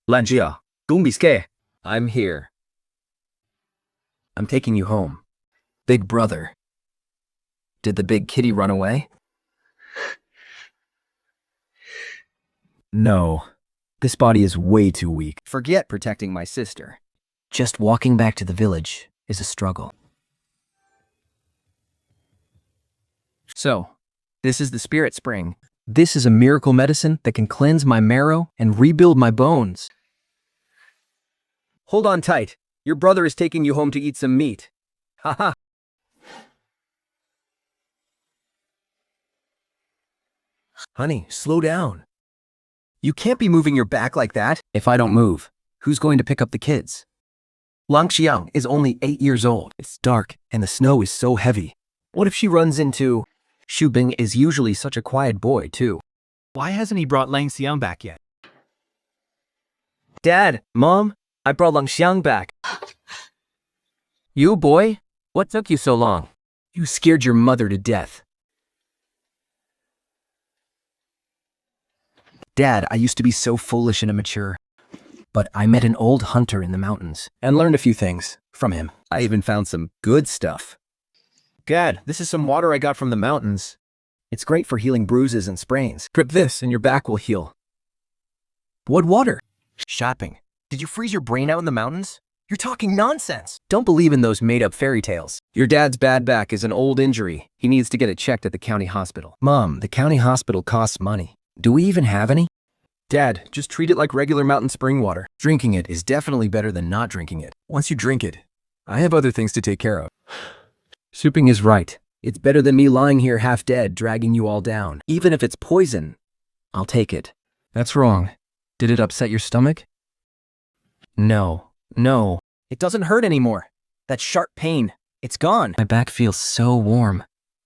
Lanjia, don't be scared. I'm here. I'm taking you home. Big brother. Did the big kitty run away? No. This body is way too weak. Forget protecting my sister. Just walking back to the village is a struggle. So, this is the spirit spring. This is a miracle medicine that can cleanse my marrow and rebuild my bones. Hold on tight. Your brother is taking you home to eat some meat. Haha. Honey, slow down. You can't be moving your back like that. If I don't move, who's going to pick up the kids? Langxiang is only 8 years old. It's dark, and the snow is so heavy. What if she runs into... Shubing is usually such a quiet boy, too. Why hasn't he brought Lang Xiang back yet? Dad, Mom, I brought Langxiang back. You, boy? What took you so long? You scared your mother to death. Dad, I used to be so foolish and immature. But I met an old hunter in the mountains and learned a few things from him. I even found some good stuff. Dad, this is some water I got from the mountains. It's great for healing bruises and sprains. Drip this and your back will heal. What water? Shopping. Did you freeze your brain out in the mountains? You're talking nonsense. Don't believe in those made-up fairy tales. Your dad's bad back is an old injury. He needs to get it checked at the county hospital. Mom, the county hospital costs money. Do we even have any? Dad, just treat it like regular mountain spring water. Drinking it is definitely better than not drinking it. Once you drink it, I have other things to take care of. Souping is right. It's better than me lying here half dead, dragging you all down. Even if it's poison, I'll take it. That's wrong. Did it upset your stomach? No. It doesn't hurt anymore. That sharp pain, it's gone. My back feels so warm.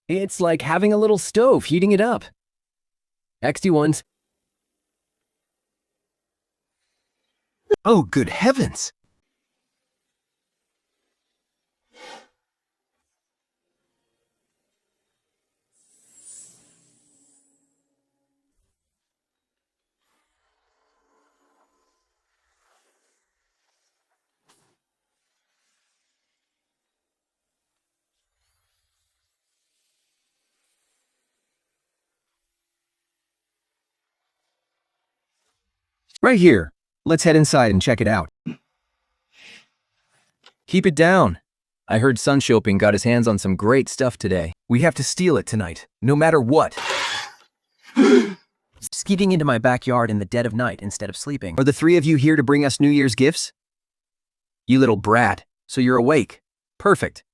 It's like having a little stove heating it up. XD1s. Oh, good heavens! Right here. Let's head inside and check it out. Keep it down. I heard Sun Shopping got his hands on some great stuff today. We have to steal it tonight, no matter what. Skeeting into my backyard in the dead of night instead of sleeping. Are the three of you here to bring us New Year's gifts? You little brat, so you're awake. Perfect.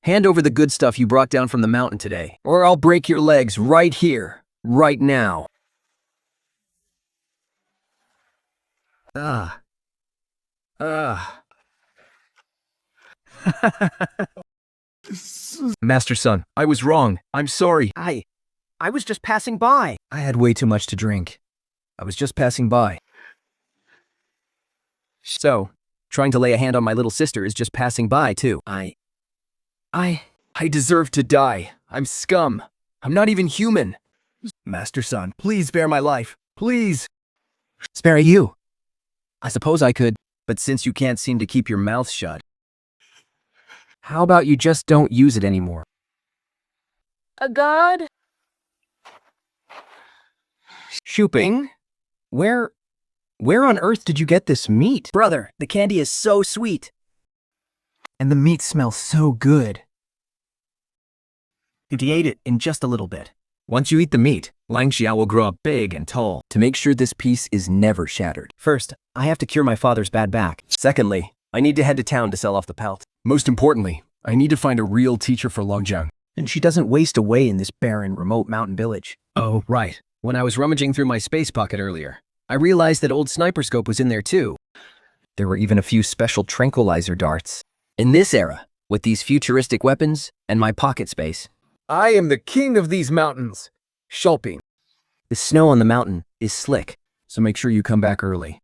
Hand over the good stuff you brought down from the mountain today, or I'll break your legs right here, right now. Master Sun, I was wrong. I'm sorry. I was just passing by. I had way too much to drink. I was just passing by. So, trying to lay a hand on my little sister is just passing by, too. I deserve to die. I'm scum. I'm not even human. Master Sun, please spare my life. Please. Spare you? I suppose I could, but since you can't seem to keep your mouth shut, how about you just don't use it anymore? A god? Shooping? Where on earth did you get this meat? Brother, the candy is so sweet. And the meat smells so good. You ate it in just a little bit. Once you eat the meat, Langxia will grow up big and tall. To make sure this piece is never shattered. First, I have to cure my father's bad back. Secondly, I need to head to town to sell off the pelt. Most importantly, I need to find a real teacher for Longjiang. And she doesn't waste away in this barren, remote mountain village. Oh, right. When I was rummaging through my space pocket earlier, I realized that old sniper scope was in there too. There were even a few special tranquilizer darts. In this era, with these futuristic weapons and my pocket space, I am the king of these mountains, Shulping. The snow on the mountain is slick, so make sure you come back early.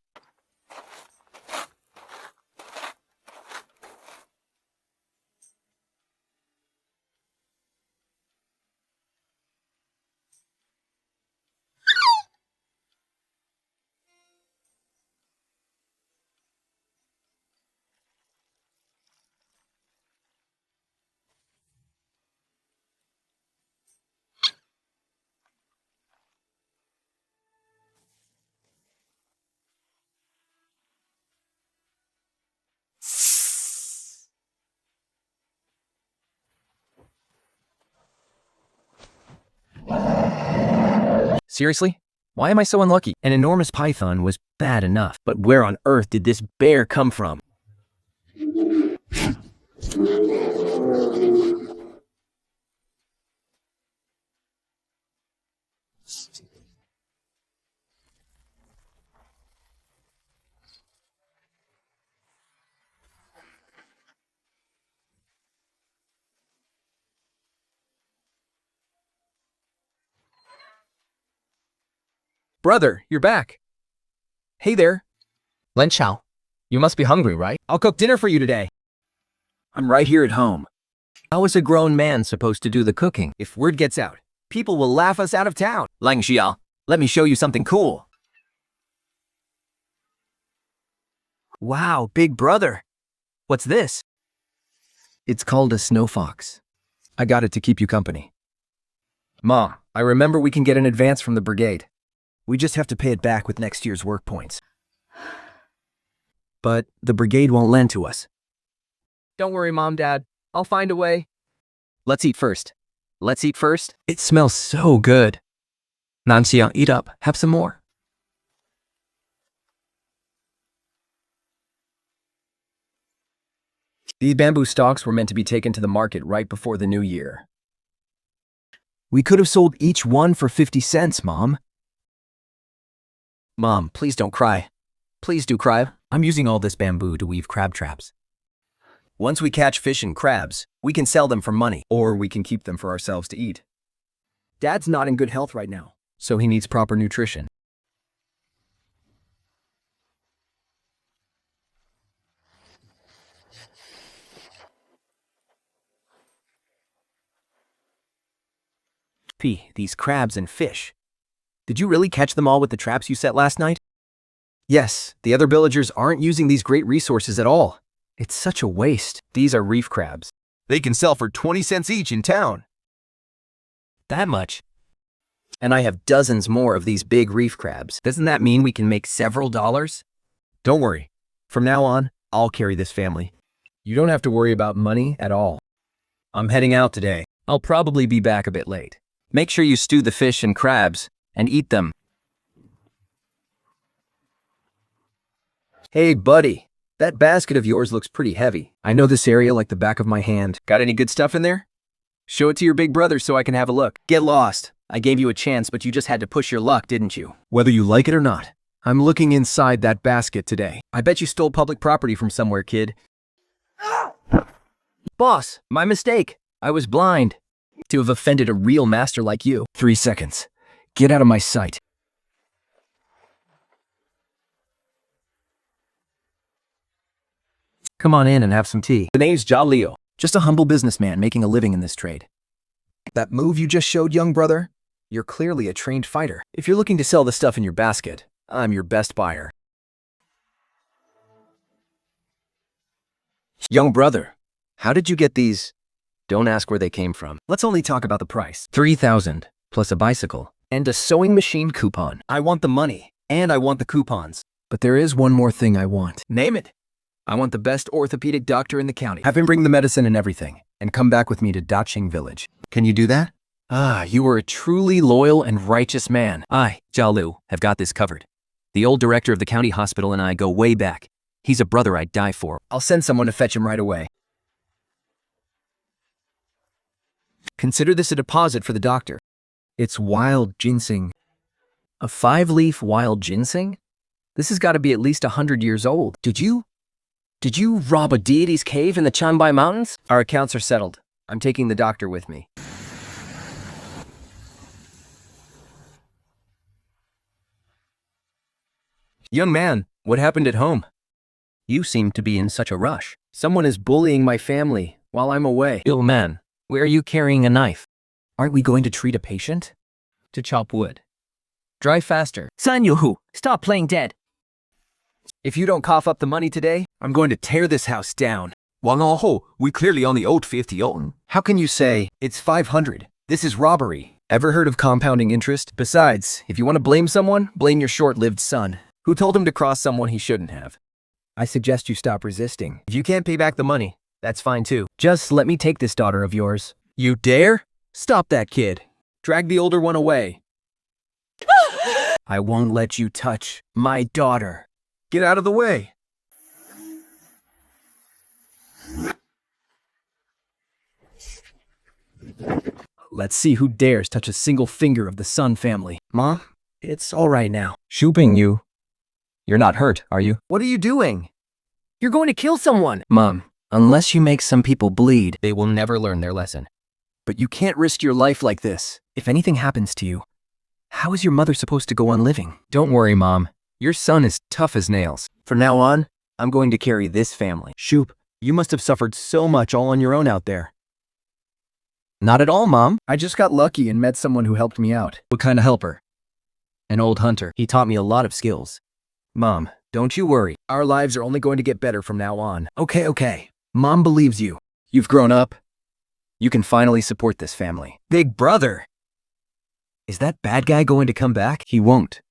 Seriously? Why am I so unlucky? An enormous python was bad enough, but where on earth did this bear come from? Brother, you're back. Hey there. Len Chao, you must be hungry, right? I'll cook dinner for you today. I'm right here at home. How is a grown man supposed to do the cooking? If word gets out, people will laugh us out of town. Lang Xiao, let me show you something cool. Wow, big brother. What's this? It's called a snow fox. I got it to keep you company. Ma, I remember we can get an advance from the brigade. We just have to pay it back with next year's work points. But the brigade won't lend to us. Don't worry, Mom, Dad. I'll find a way. Let's eat first. Let's eat first. It smells so good. Nanxiang, eat up. Have some more. These bamboo stalks were meant to be taken to the market right before the new year. We could have sold each one for 50 cents, Mom. Mom, please don't cry. Please do cry. I'm using all this bamboo to weave crab traps. Once we catch fish and crabs, we can sell them for money, or we can keep them for ourselves to eat. Dad's not in good health right now, so he needs proper nutrition. P, these crabs and fish. Did you really catch them all with the traps you set last night? Yes, the other villagers aren't using these great resources at all. It's such a waste. These are reef crabs. They can sell for 20 cents each in town. That much? And I have dozens more of these big reef crabs. Doesn't that mean we can make several dollars? Don't worry. From now on, I'll carry this family. You don't have to worry about money at all. I'm heading out today. I'll probably be back a bit late. Make sure you stew the fish and crabs and eat them. Hey, buddy. That basket of yours looks pretty heavy. I know this area like the back of my hand. Got any good stuff in there? Show it to your big brother so I can have a look. Get lost. I gave you a chance, but you just had to push your luck, didn't you? Whether you like it or not, I'm looking inside that basket today. I bet you stole public property from somewhere, kid. Boss, my mistake. I was blind. To have offended a real master like you. 3 seconds. Get out of my sight. Come on in and have some tea. The name's Jia Liu. Just a humble businessman making a living in this trade. That move you just showed, young brother? You're clearly a trained fighter. If you're looking to sell the stuff in your basket, I'm your best buyer. Young brother, how did you get these? Don't ask where they came from. Let's only talk about the price. 3,000 plus a bicycle and a sewing machine coupon. I want the money and I want the coupons. But there is one more thing I want. Name it. I want the best orthopedic doctor in the county. Have him bring the medicine and everything and come back with me to Dacheng village. Can you do that? Ah, you are a truly loyal and righteous man. I, Jia Liu, have got this covered. The old director of the county hospital and I go way back. He's a brother I'd die for. I'll send someone to fetch him right away. Consider this a deposit for the doctor. It's wild ginseng. A 5-leaf wild ginseng? This has got to be at least 100 years old. Did you rob a deity's cave in the Chanbai Mountains? Our accounts are settled. I'm taking the doctor with me. Young man, what happened at home? You seem to be in such a rush. Someone is bullying my family while I'm away. Ill man. Where are you carrying a knife? Aren't we going to treat a patient? To chop wood. Drive faster. San Yuhu, stop playing dead. If you don't cough up the money today, I'm going to tear this house down. we clearly only owed 50 on. How can you say it's 500? This is robbery. Ever heard of compounding interest? Besides, if you want to blame someone, blame your short-lived son, who told him to cross someone he shouldn't have. I suggest you stop resisting. If you can't pay back the money, that's fine too. Just let me take this daughter of yours. You dare? Stop that kid. Drag the older one away. I won't let you touch my daughter. Get out of the way. Let's see who dares touch a single finger of the Sun family. Mom, it's all right now. Shooping you. You're not hurt, are you? What are you doing? You're going to kill someone. Mom, unless you make some people bleed, they will never learn their lesson. But you can't risk your life like this. If anything happens to you, how is your mother supposed to go on living? Don't worry, Mom. Your son is tough as nails. From now on, I'm going to carry this family. Shoop, you must have suffered so much all on your own out there. Not at all, Mom. I just got lucky and met someone who helped me out. What kind of helper? An old hunter. He taught me a lot of skills. Mom, don't you worry. Our lives are only going to get better from now on. Okay. Mom believes you. You've grown up. You can finally support this family. Big brother! Is that bad guy going to come back? He won't.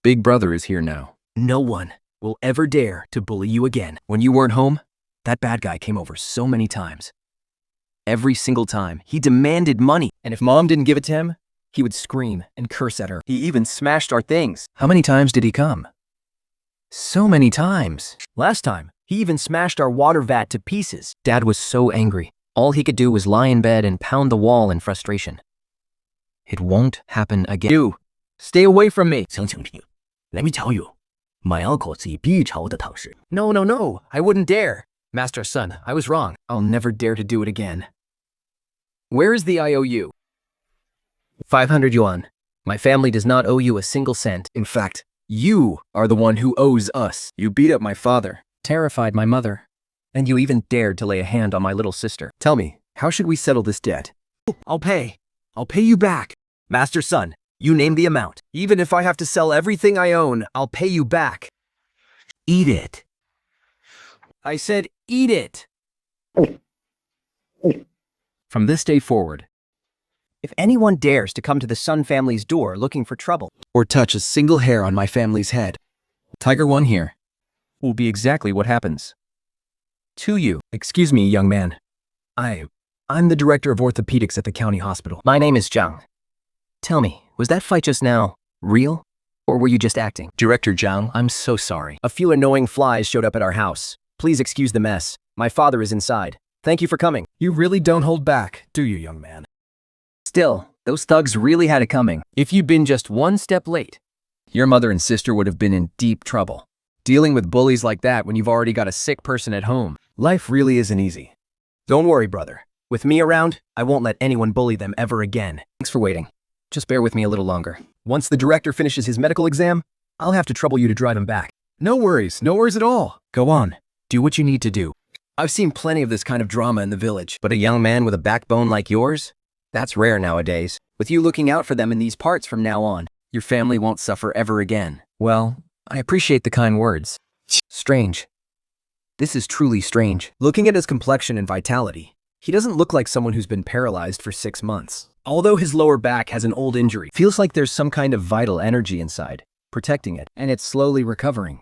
Big brother is here now. No one will ever dare to bully you again. When you weren't home, that bad guy came over so many times. Every single time, he demanded money. And if Mom didn't give it to him, he would scream and curse at her. He even smashed our things. How many times did he come? So many times. Last time, he even smashed our water vat to pieces. Dad was so angry. All he could do was lie in bed and pound the wall in frustration. It won't happen again. You, stay away from me. 想请听 Let me tell you, my uncle 是毕朝的唐氏。 No, I wouldn't dare. Master son, I was wrong. I'll never dare to do it again. Where is the IOU? 500 yuan. My family does not owe you a single cent. In fact, you are the one who owes us. You beat up my father, terrified my mother, and you even dared to lay a hand on my little sister. Tell me, how should we settle this debt? I'll pay you back. Master son, you name the amount. Even if I have to sell everything I own, I'll pay you back. Eat it. I said eat it. From this day forward, if anyone dares to come to the Sun family's door looking for trouble, or touch a single hair on my family's head, Tiger One here will be exactly what happens to you. Excuse me, young man. I'm the director of orthopedics at the county hospital. My name is Zhang. Tell me, was that fight just now real? Or were you just acting? Director Zhang, I'm so sorry. A few annoying flies showed up at our house. Please excuse the mess. My father is inside. Thank you for coming. You really don't hold back, do you, young man? Still, those thugs really had it coming. If you'd been just one step late, your mother and sister would have been in deep trouble. Dealing with bullies like that when you've already got a sick person at home. Life really isn't easy. Don't worry, brother. With me around, I won't let anyone bully them ever again. Thanks for waiting. Just bear with me a little longer. Once the director finishes his medical exam, I'll have to trouble you to drive him back. No worries at all. Go on, do what you need to do. I've seen plenty of this kind of drama in the village, but a young man with a backbone like yours? That's rare nowadays. With you looking out for them in these parts from now on, your family won't suffer ever again. Well, I appreciate the kind words. Strange. This is truly strange. Looking at his complexion and vitality, he doesn't look like someone who's been paralyzed for 6 months. Although his lower back has an old injury, feels like there's some kind of vital energy inside, protecting it, and it's slowly recovering.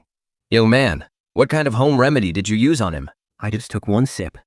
Young man, what kind of home remedy did you use on him? I just took one sip,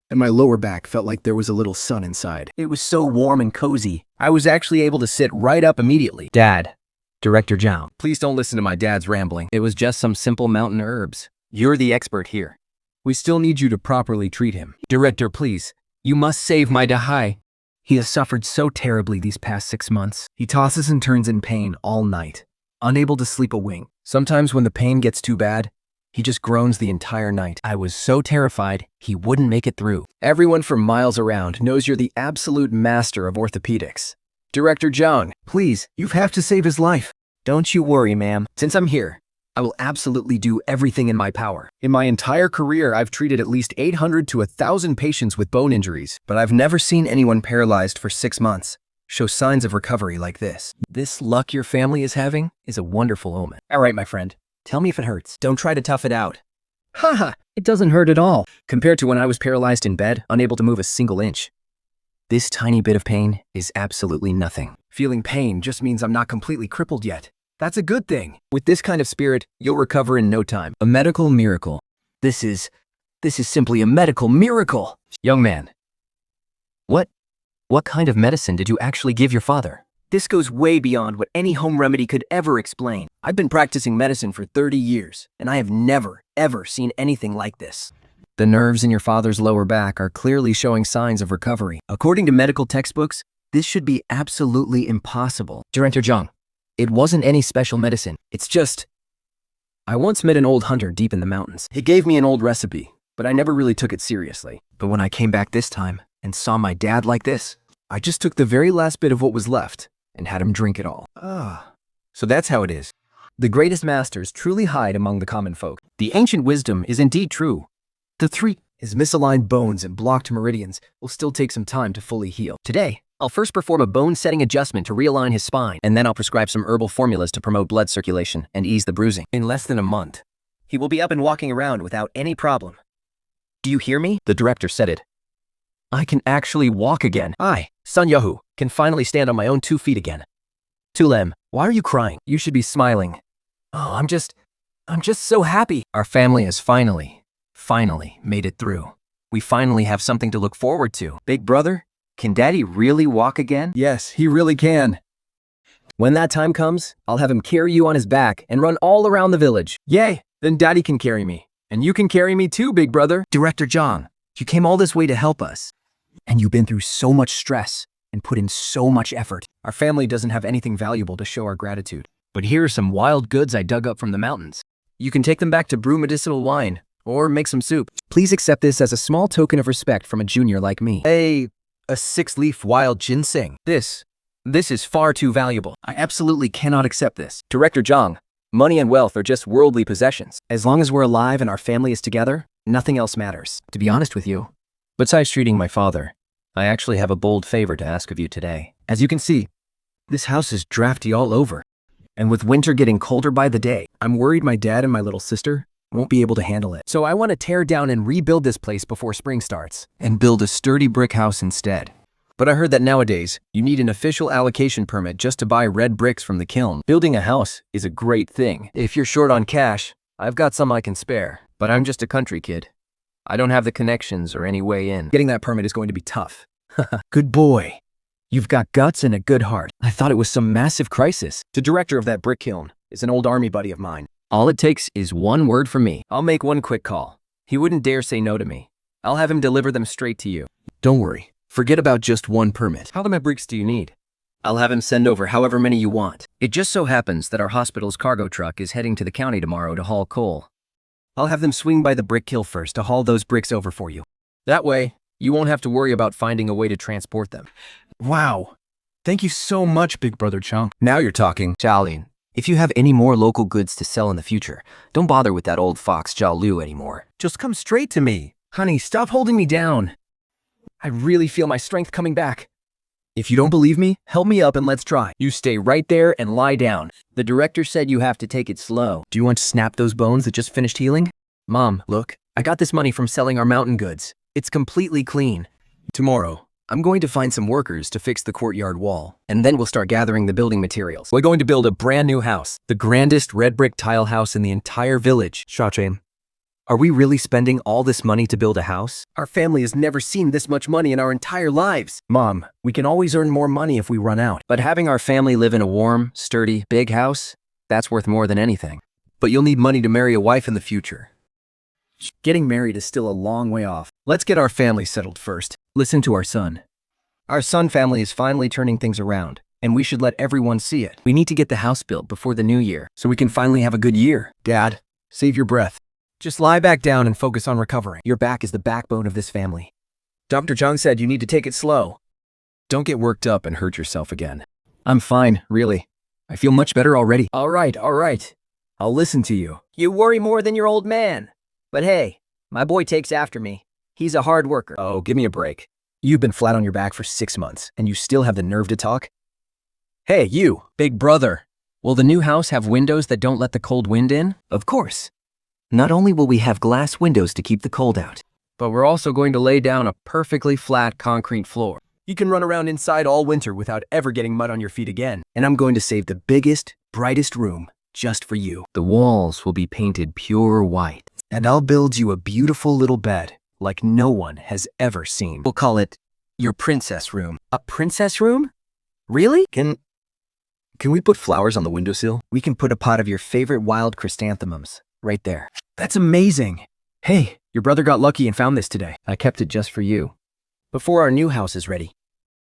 and my lower back felt like there was a little sun inside. It was so warm and cozy. I was actually able to sit right up immediately. Dad, Director Zhao, please don't listen to my dad's rambling. It was just some simple mountain herbs. You're the expert here. We still need you to properly treat him. Director, please, you must save my Dahai. He has suffered so terribly these past 6 months. He tosses and turns in pain all night, unable to sleep a wink. Sometimes when the pain gets too bad, he just groans the entire night. I was so terrified he wouldn't make it through. Everyone from miles around knows you're the absolute master of orthopedics. Director Zhang, please, you have to save his life. Don't you worry, ma'am. Since I'm here, I will absolutely do everything in my power. In my entire career, I've treated at least 800 to 1,000 patients with bone injuries, but I've never seen anyone paralyzed for 6 months show signs of recovery like this. This luck your family is having is a wonderful omen. All right, my friend. Tell me if it hurts. Don't try to tough it out. Haha, it doesn't hurt at all. Compared to when I was paralyzed in bed, unable to move a single inch. This tiny bit of pain is absolutely nothing. Feeling pain just means I'm not completely crippled yet. That's a good thing. With this kind of spirit, you'll recover in no time. A medical miracle. This is simply a medical miracle. Young man, what kind of medicine did you actually give your father? This goes way beyond what any home remedy could ever explain. I've been practicing medicine for 30 years, and I have never, ever seen anything like this. The nerves in your father's lower back are clearly showing signs of recovery. According to medical textbooks, this should be absolutely impossible. Director Zhang, it wasn't any special medicine. It's just... I once met an old hunter deep in the mountains. He gave me an old recipe, but I never really took it seriously. But when I came back this time and saw my dad like this, I just took the very last bit of what was left and had him drink it all. So that's how it is. The greatest masters truly hide among the common folk. The ancient wisdom is indeed true. The three, his misaligned bones and blocked meridians, will still take some time to fully heal. Today, I'll first perform a bone-setting adjustment to realign his spine, and then I'll prescribe some herbal formulas to promote blood circulation and ease the bruising. In less than a month, he will be up and walking around without any problem. Do you hear me? The director said it. I can actually walk again. I, Sun Yahu, can finally stand on my own 2 feet again. Tulem, why are you crying? You should be smiling. Oh, I'm just so happy. Our family has finally made it through. We finally have something to look forward to. Big brother, can Daddy really walk again? Yes, he really can. When that time comes, I'll have him carry you on his back and run all around the village. Yay, then Daddy can carry me. And you can carry me too, big brother. Director Zhang, you came all this way to help us. And you've been through so much stress and put in so much effort. Our family doesn't have anything valuable to show our gratitude. But here are some wild goods I dug up from the mountains. You can take them back to brew medicinal wine or make some soup. Please accept this as a small token of respect from a junior like me. A 6-leaf wild ginseng. This is far too valuable. I absolutely cannot accept this. Director Zhang, money and wealth are just worldly possessions. As long as we're alive and our family is together, nothing else matters. To be honest with you, besides treating my father, I actually have a bold favor to ask of you today. As you can see, this house is drafty all over. And with winter getting colder by the day, I'm worried my dad and my little sister won't be able to handle it. So I want to tear down and rebuild this place before spring starts and build a sturdy brick house instead. But I heard that nowadays, you need an official allocation permit just to buy red bricks from the kiln. Building a house is a great thing. If you're short on cash, I've got some I can spare. But I'm just a country kid. I don't have the connections or any way in. Getting that permit is going to be tough. Good boy. You've got guts and a good heart. I thought it was some massive crisis. The director of that brick kiln is an old army buddy of mine. All it takes is one word from me. I'll make one quick call. He wouldn't dare say no to me. I'll have him deliver them straight to you. Don't worry. Forget about just one permit. How many bricks do you need? I'll have him send over however many you want. It just so happens that our hospital's cargo truck is heading to the county tomorrow to haul coal. I'll have them swing by the brick kiln first to haul those bricks over for you. That way, you won't have to worry about finding a way to transport them. Wow. Thank you so much, big brother Chunk. Now you're talking. Xiaolin, if you have any more local goods to sell in the future, don't bother with that old fox Zhao Lu anymore. Just come straight to me. Honey, stop holding me down. I really feel my strength coming back. If you don't believe me, help me up and let's try. You stay right there and lie down. The director said you have to take it slow. Do you want to snap those bones that just finished healing? Mom, look, I got this money from selling our mountain goods. It's completely clean. Tomorrow, I'm going to find some workers to fix the courtyard wall, and then we'll start gathering the building materials. We're going to build a brand new house, the grandest red brick tile house in the entire village. Shachen, are we really spending all this money to build a house? Our family has never seen this much money in our entire lives. Mom, we can always earn more money if we run out. But having our family live in a warm, sturdy, big house, that's worth more than anything. But you'll need money to marry a wife in the future. Getting married is still a long way off. Let's get our family settled first. Listen to our son. Our son family is finally turning things around, and we should let everyone see it. We need to get the house built before the new year, so we can finally have a good year. Dad, save your breath. Just lie back down and focus on recovering. Your back is the backbone of this family. Dr. Zhang said you need to take it slow. Don't get worked up and hurt yourself again. I'm fine, really. I feel much better already. All right. I'll listen to you. You worry more than your old man. But hey, my boy takes after me. He's a hard worker. Oh, give me a break. You've been flat on your back for 6 months, and you still have the nerve to talk? Hey, you, big brother. Will the new house have windows that don't let the cold wind in? Of course. Not only will we have glass windows to keep the cold out, but we're also going to lay down a perfectly flat concrete floor. You can run around inside all winter without ever getting mud on your feet again. And I'm going to save the biggest, brightest room just for you. The walls will be painted pure white. And I'll build you a beautiful little bed like no one has ever seen. We'll call it your princess room. A princess room? Really? Can Can we put flowers on the windowsill? We can put a pot of your favorite wild chrysanthemums right there. That's amazing. Hey, your brother got lucky and found this today. I kept it just for you. Before our new house is ready.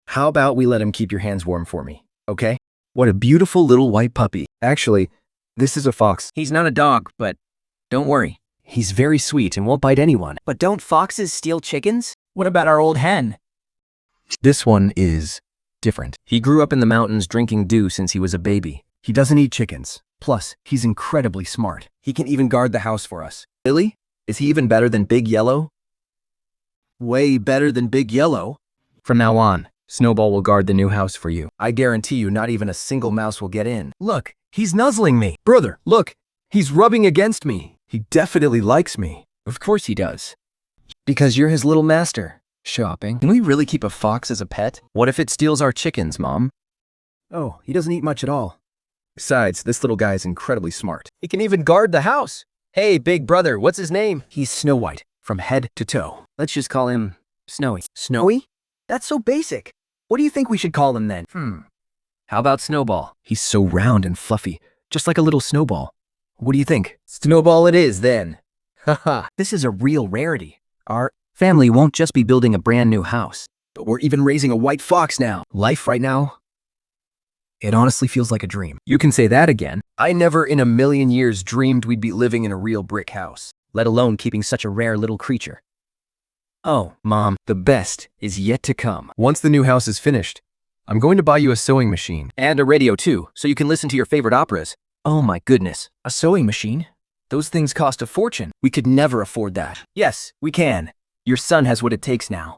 How about we let him keep your hands warm for me, okay? What a beautiful little white puppy. Actually, this is a fox. He's not a dog, but don't worry. He's very sweet and won't bite anyone. But don't foxes steal chickens? What about our old hen? This one is different. He grew up in the mountains drinking dew since he was a baby. He doesn't eat chickens. Plus, he's incredibly smart. He can even guard the house for us. Really? Is he even better than Big Yellow? Way better than Big Yellow. From now on, Snowball will guard the new house for you. I guarantee you not even a single mouse will get in. Look, he's nuzzling me. Brother, look, he's rubbing against me. He definitely likes me. Of course he does. Because you're his little master. Shopping. Can we really keep a fox as a pet? What if it steals our chickens, Mom? Oh, he doesn't eat much at all. Besides, this little guy is incredibly smart. He can even guard the house. Hey, big brother, what's his name? He's Snow White, from head to toe. Let's just call him Snowy. Snowy? That's so basic. What do you think we should call him then? How about Snowball? He's so round and fluffy, just like a little snowball. What do you think? Snowball it is then. Haha, This is a real rarity. our Family won't just be building a brand new house. but we're even raising a white fox now. Life right now, it honestly feels like a dream. You can say that again. I never in a million years dreamed we'd be living in a real brick house, let alone keeping such a rare little creature. Oh, Mom, the best is yet to come. Once the new house is finished, I'm going to buy you a sewing machine. And a radio too, so you can listen to your favorite operas. Oh my goodness, a sewing machine? Those things cost a fortune. We could never afford that. Yes, we can. Your son has what it takes now.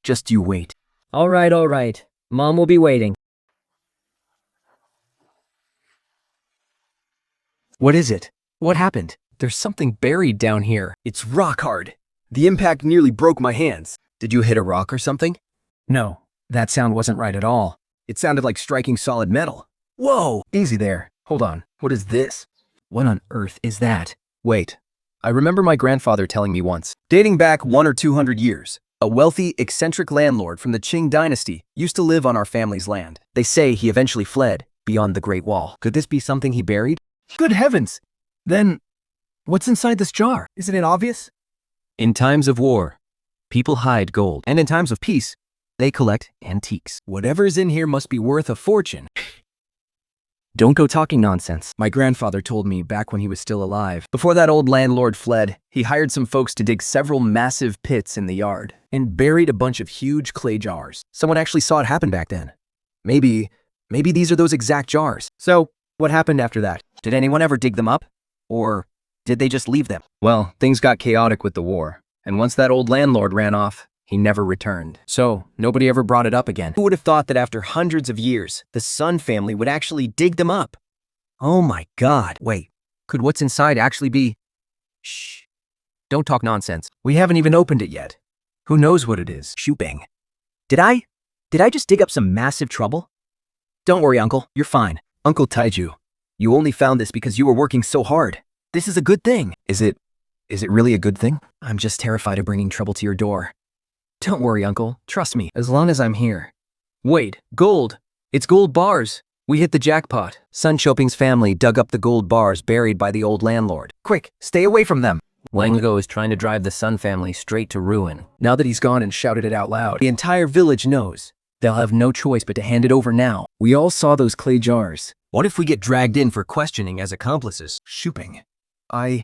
Just you wait. All right. Mom will be waiting. What is it? What happened? There's something buried down here. It's rock hard. The impact nearly broke my hands. Did you hit a rock or something? No, that sound wasn't right at all. It sounded like striking solid metal. Whoa! Easy there. Hold on. What is this? What on earth is that? Wait. I remember my grandfather telling me once. Dating back 100 or 200 years, a wealthy, eccentric landlord from the Qing dynasty used to live on our family's land. They say he eventually fled beyond the Great Wall. Could this be something he buried? Good heavens! Then, what's inside this jar? Isn't it obvious? In times of war, people hide gold. And in times of peace, they collect antiques. Whatever's in here must be worth a fortune. Don't go talking nonsense. My grandfather told me back when he was still alive. Before that old landlord fled, he hired some folks to dig several massive pits in the yard and buried a bunch of huge clay jars. Someone actually saw it happen back then. Maybe these are those exact jars. So, what happened after that? Did anyone ever dig them up? Or did they just leave them? Well, things got chaotic with the war, and once that old landlord ran off, he never returned. So, nobody ever brought it up again. Who would have thought that after hundreds of years, the Sun family would actually dig them up? Oh my God. Wait, could what's inside actually be... Shh. Don't talk nonsense. We haven't even opened it yet. Who knows what it is? Shooping. Did I just dig up some massive trouble? Don't worry, Uncle. You're fine. Uncle Taiju, you only found this because you were working so hard. This is a good thing. Is it really a good thing? I'm just terrified of bringing trouble to your door. Don't worry, Uncle. Trust me, as long as I'm here. Wait, gold. It's gold bars. We hit the jackpot. Sun Choping's family dug up the gold bars buried by the old landlord. Quick, stay away from them. Wango is trying to drive the Sun family straight to ruin. Now that he's gone and shouted it out loud, the entire village knows. They'll have no choice but to hand it over now. We all saw those clay jars. What if we get dragged in for questioning as accomplices? Shooping. I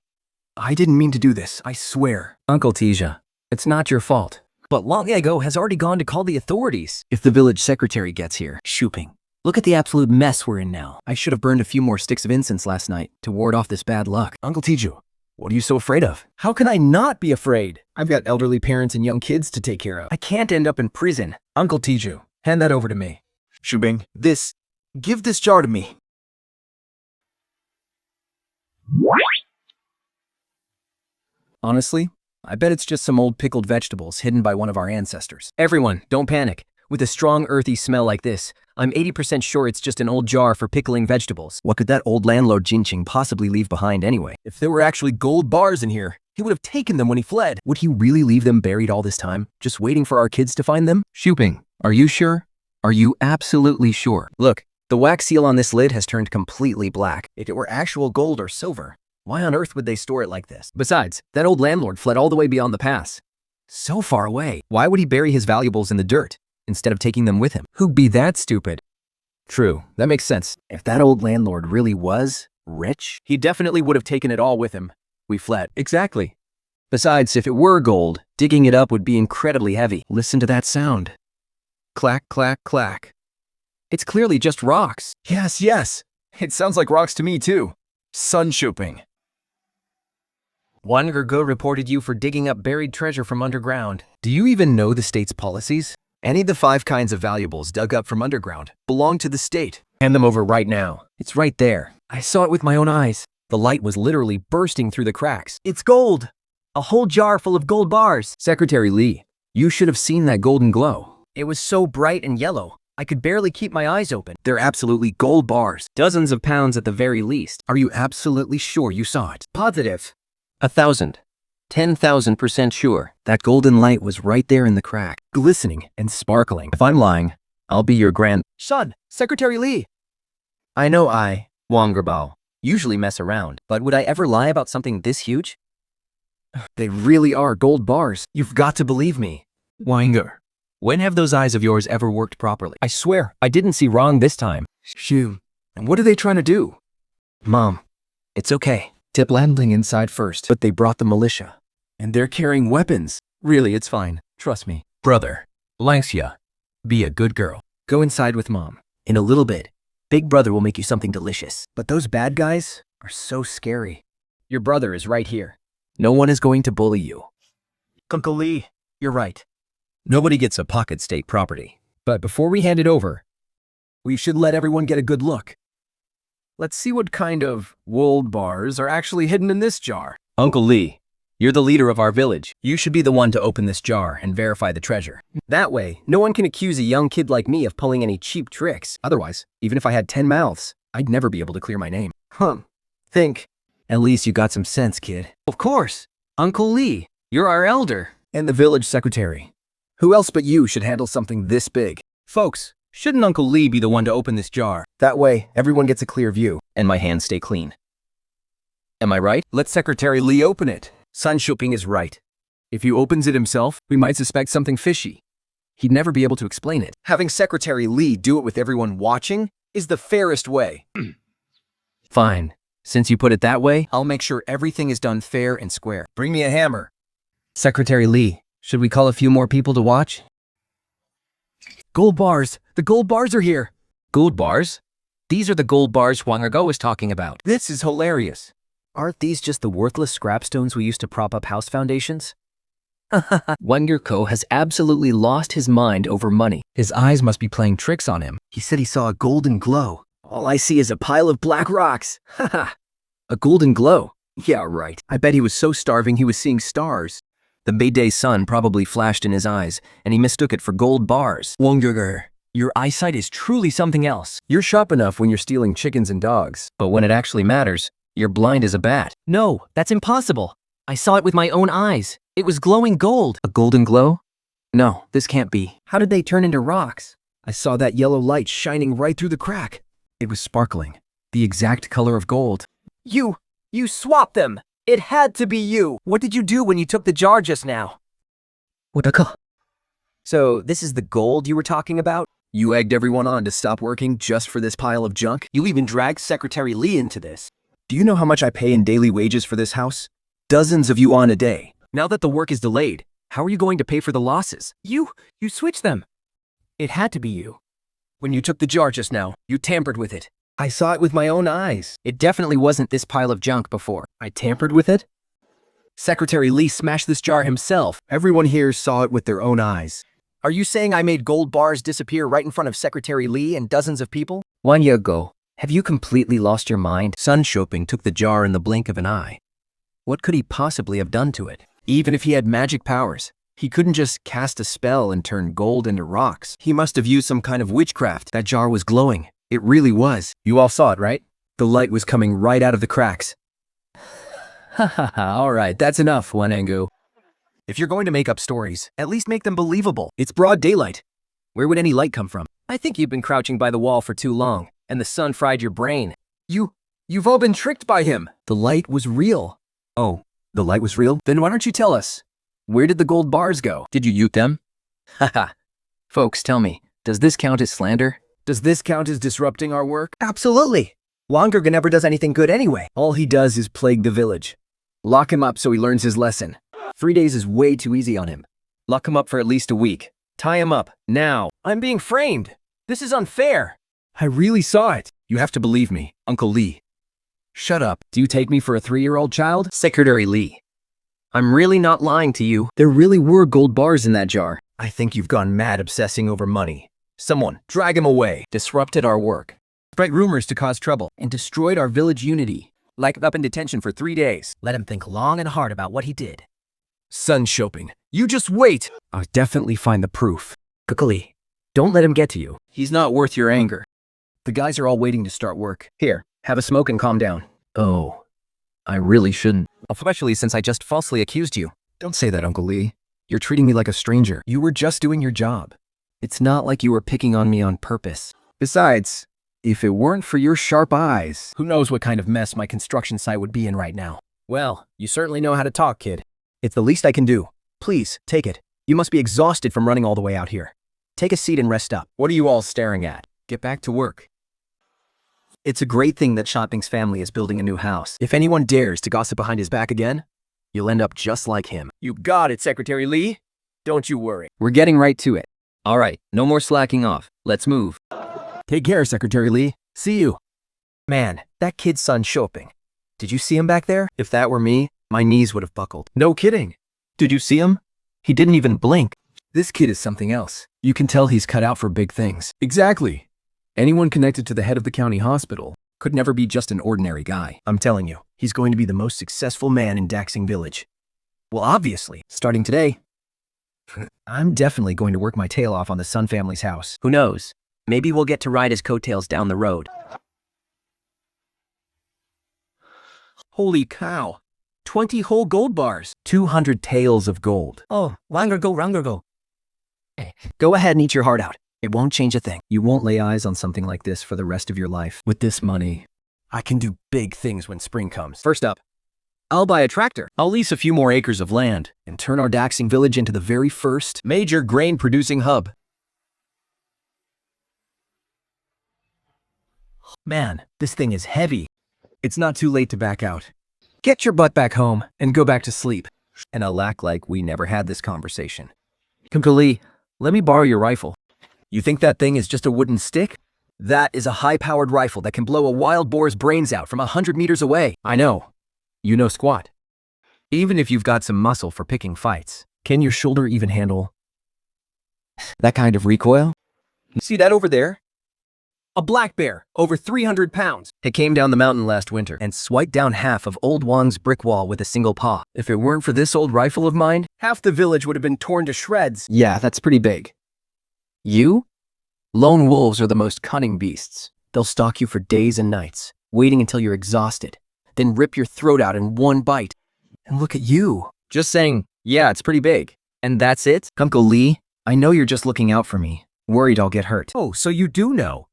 didn't mean to do this, I swear. Uncle Tija, it's not your fault. But Longago has already gone to call the authorities. If the village secretary gets here, shooping. Look at the absolute mess we're in now. I should have burned a few more sticks of incense last night to ward off this bad luck. Uncle Tiju, what are you so afraid of? How can I not be afraid? I've got elderly parents and young kids to take care of. I can't end up in prison. Uncle Tiju, hand that over to me. Shubing, give this jar to me. Honestly, I bet it's just some old pickled vegetables hidden by one of our ancestors. Everyone, don't panic. With a strong earthy smell like this, I'm 80% sure it's just an old jar for pickling vegetables. What could that old landlord Jinqing possibly leave behind anyway? If there were actually gold bars in here, he would have taken them when he fled. Would he really leave them buried all this time, just waiting for our kids to find them? Shooping, are you sure? Are you absolutely sure? Look, The wax seal on this lid has turned completely black. If it were actual gold or silver, why on earth would they store it like this? Besides, that old landlord fled all the way beyond the pass. So far away. Why would he bury his valuables in the dirt instead of taking them with him? Who'd be that stupid? True, that makes sense. If that old landlord really was rich, he definitely would have taken it all with him. We fled. Exactly. Besides, if it were gold, digging it up would be incredibly heavy. Listen to that sound. Clack, clack, clack. It's clearly just rocks. Yes, yes. It sounds like rocks to me too. Sun shooping. One Gergo reported you for digging up buried treasure from underground. Do you even know the state's policies? Any of the 5 kinds of valuables dug up from underground belong to the state. Hand them over right now. It's right there. I saw it with my own eyes. The light was literally bursting through the cracks. It's gold! A whole jar full of gold bars. Secretary Lee, you should have seen that golden glow. It was so bright and yellow, I could barely keep my eyes open. They're absolutely gold bars. Dozens of pounds at the very least. Are you absolutely sure you saw it? Positive. 1,000. 10,000% sure. That golden light was right there in the crack, glistening and sparkling. If I'm lying, I'll be your son, Secretary Lee. I know Wang Gerbao, usually mess around, but would I ever lie about something this huge? They really are gold bars. You've got to believe me. Wanger, when have those eyes of yours ever worked properly? I swear, I didn't see wrong this time. Shoo. And what are they trying to do? Mom, it's okay. Tip landing inside first, but they brought the militia. And they're carrying weapons. Really, it's fine. Trust me. Brother, Langxia, be a good girl. Go inside with Mom. In a little bit, Big Brother will make you something delicious. But those bad guys are so scary. Your brother is right here. No one is going to bully you. Uncle Lee, You're right. Nobody gets a pocket state property. But before we hand it over, we should let everyone get a good look. Let's see what kind of gold bars are actually hidden in this jar. Uncle Lee, you're the leader of our village. You should be the one to open this jar and verify the treasure. That way, no one can accuse a young kid like me of pulling any cheap tricks. Otherwise, even if I had 10 mouths, I'd never be able to clear my name. Think. At least you got some sense, kid. Of course. Uncle Lee, you're our elder. And the village secretary. Who else but you should handle something this big? Folks, shouldn't Uncle Lee be the one to open this jar? That way, everyone gets a clear view, and my hands stay clean. Am I right? Let Secretary Lee open it. Sun Shooping is right. If he opens it himself, we might suspect something fishy. He'd never be able to explain it. Having Secretary Lee do it with everyone watching is the fairest way. Fine. Since you put it that way, I'll make sure everything is done fair and square. Bring me a hammer. Secretary Lee, should we call a few more people to watch? Gold bars! The gold bars are here! Gold bars? These are the gold bars Wang Ergo was talking about. This is hilarious. Aren't these just the worthless scrapstones we used to prop up house foundations? Wang Ergo has absolutely lost his mind over money. His eyes must be playing tricks on him. He said he saw a golden glow. All I see is a pile of black rocks. Haha. A golden glow? Yeah, right. I bet he was so starving he was seeing stars. The midday sun probably flashed in his eyes, and he mistook it for gold bars. Wangger, your eyesight is truly something else. You're sharp enough when you're stealing chickens and dogs, but when it actually matters, you're blind as a bat. No, that's impossible. I saw it with my own eyes. It was glowing gold. A golden glow? No, this can't be. How did they turn into rocks? I saw that yellow light shining right through the crack. It was sparkling, the exact color of gold. You swapped them! It had to be you! What did you do when you took the jar just now? So, this is the gold you were talking about? You egged everyone on to stop working just for this pile of junk? You even dragged Secretary Lee into this. Do you know how much I pay in daily wages for this house? Dozens of yuan a day. Now that the work is delayed, how are you going to pay for the losses? You switched them. It had to be you. When you took the jar just now, you tampered with it. I saw it with my own eyes. It definitely wasn't this pile of junk before. I tampered with it? Secretary Lee smashed this jar himself. Everyone here saw it with their own eyes. Are you saying I made gold bars disappear right in front of Secretary Lee and dozens of people? 1 year ago, have you completely lost your mind? Sun Shopping took the jar in the blink of an eye. What could he possibly have done to it? Even if he had magic powers, he couldn't just cast a spell and turn gold into rocks. He must have used some kind of witchcraft. That jar was glowing. It really was. You all saw it, right? The light was coming right out of the cracks. Ha ha ha, alright, that's enough, Wanangu. If you're going to make up stories, at least make them believable. It's broad daylight. Where would any light come from? I think you've been crouching by the wall for too long. and the sun fried your brain. You've all been tricked by him. The light was real. Oh, the light was real? Then why don't you tell us? Where did the gold bars go? Did you ute them? Haha. Folks, tell me, does this count as slander? Does this count as disrupting our work? Absolutely. Longerga never does anything good anyway. All he does is plague the village. Lock him up so he learns his lesson. 3 days is way too easy on him. Lock him up for at least a week. Tie him up, now. I'm being framed. This is unfair. I really saw it. You have to believe me, Uncle Lee. Shut up. Do you take me for a 3-year-old child? Secretary Lee, I'm really not lying to you. There really were gold bars in that jar. I think you've gone mad obsessing over money. Someone, Drag him away. disrupted our work. Spread rumors to cause trouble. And destroyed our village unity. Locked up in detention for 3 days. Let him think long and hard about what he did. Sun shopping. You just wait. I'll definitely find the proof. Kukuli, don't let him get to you. He's not worth your anger. The guys are all waiting to start work. Here, have a smoke and calm down. Oh, I really shouldn't. Especially since I just falsely accused you. Don't say that, Uncle Lee. You're treating me like a stranger. You were just doing your job. It's not like you were picking on me on purpose. Besides, if it weren't for your sharp eyes, who knows what kind of mess my construction site would be in right now. Well, you certainly know how to talk, kid. It's the least I can do. Please, take it. You must be exhausted from running all the way out here. Take a seat and rest up. What are you all staring at? Get back to work. It's a great thing that Shopping's family is building a new house. If anyone dares to gossip behind his back again, you'll end up just like him. You got it, Secretary Lee. Don't you worry. We're getting right to it. All right, no more slacking off. Let's move. Take care, Secretary Lee. See you. Man, that kid's son Shopping. Did you see him back there? If that were me, my knees would have buckled. No kidding. Did you see him? He didn't even blink. This kid is something else. You can tell he's cut out for big things. Exactly. Anyone connected to the head of the county hospital could never be just an ordinary guy. I'm telling you, he's going to be the most successful man in Daxing Village. Well, obviously, starting today, I'm definitely going to work my tail off on the Sun family's house. Who knows? Maybe we'll get to ride his coattails down the road. Holy cow. 20 whole gold bars. 200 taels of gold. Oh, longer go. Go ahead and eat your heart out. It won't change a thing. You won't lay eyes on something like this for the rest of your life. With this money, I can do big things when spring comes. First up, I'll buy a tractor. I'll lease a few more acres of land and turn our Daxing village into the very first major grain-producing hub. Man, this thing is heavy. it's not too late to back out. Get your butt back home and go back to sleep. And I'll act like we never had this conversation. Kumkali, let me borrow your rifle. You think that thing is just a wooden stick? That is a high-powered rifle that can blow a wild boar's brains out from 100 meters away. I know. You know squat. Even if you've got some muscle for picking fights, can your shoulder even handle that kind of recoil? See that over there? A black bear, over 300 pounds. It came down the mountain last winter and swiped down half of Old Wang's brick wall with a single paw. If it weren't for this old rifle of mine, half the village would have been torn to shreds. Yeah, that's pretty big. You? Lone wolves are the most cunning beasts. They'll stalk you for days and nights, waiting until you're exhausted, then rip your throat out in one bite. And look at you. Just saying, yeah, it's pretty big. And that's it? Uncle Lee, I know you're just looking out for me, worried I'll get hurt. Oh, so you do know.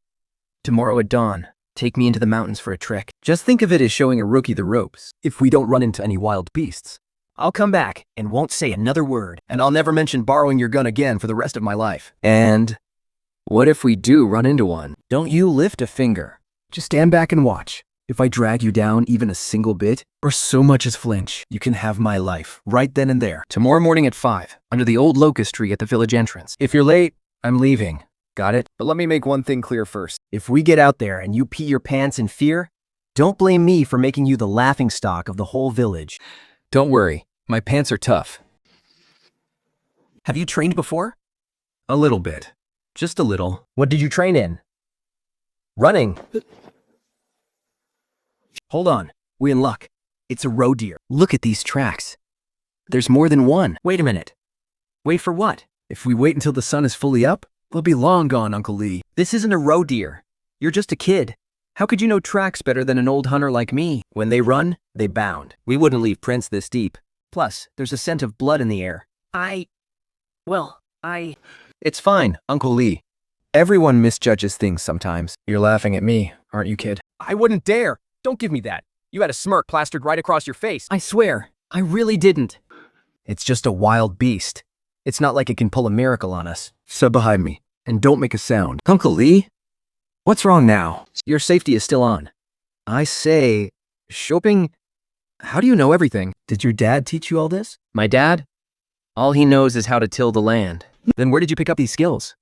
Tomorrow at dawn, take me into the mountains for a trek. Just think of it as showing a rookie the ropes. If we don't run into any wild beasts, I'll come back and won't say another word. And I'll never mention borrowing your gun again for the rest of my life. And what if we do run into one? Don't you lift a finger. Just stand back and watch. If I drag you down even a single bit, or so much as flinch, you can have my life right then and there. Tomorrow morning at 5, under the old locust tree at the village entrance. If you're late, I'm leaving. Got it? But let me make one thing clear first. If we get out there and you pee your pants in fear, don't blame me for making you the laughingstock of the whole village. Don't worry, my pants are tough. Have you trained before? A little bit. Just a little. What did you train in? Running. Hold on. We in luck. It's a roe deer. Look at these tracks. There's more than one. Wait a minute. Wait for what? If we wait until the sun is fully up, they'll be long gone, Uncle Lee. This isn't a roe deer. You're just a kid. How could you know tracks better than an old hunter like me? When they run, they bound. We wouldn't leave prints this deep. Plus, there's a scent of blood in the air. It's fine, Uncle Lee. Everyone misjudges things sometimes. You're laughing at me, aren't you, kid? I wouldn't dare. Don't give me that. You had a smirk plastered right across your face. I swear, I really didn't. It's just a wild beast. It's not like it can pull a miracle on us. Step behind me, and don't make a sound. Uncle Lee? What's wrong now? Your safety is still on. I say, shopping, how do you know everything? Did your dad teach you all this? My dad? All he knows is how to till the land. Then where did you pick up these skills?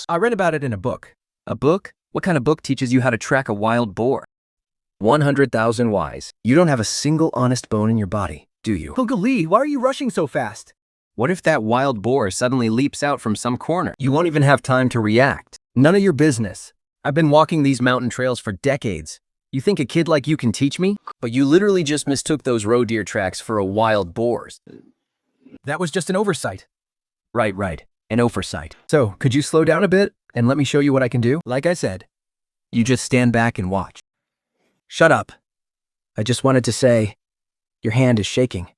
I read about it in a book. A book? What kind of book teaches you how to track a wild boar? 100,000 whys. You don't have a single honest bone in your body, do you? Uncle Lee, why are you rushing so fast? What if that wild boar suddenly leaps out from some corner? You won't even have time to react. None of your business. I've been walking these mountain trails for decades. You think a kid like you can teach me? But you literally just mistook those roe deer tracks for a wild boar's. That was just an oversight. Right. An oversight. So, could you slow down a bit and let me show you what I can do? Like I said, you just stand back and watch. Shut up. I just wanted to say, your hand is shaking.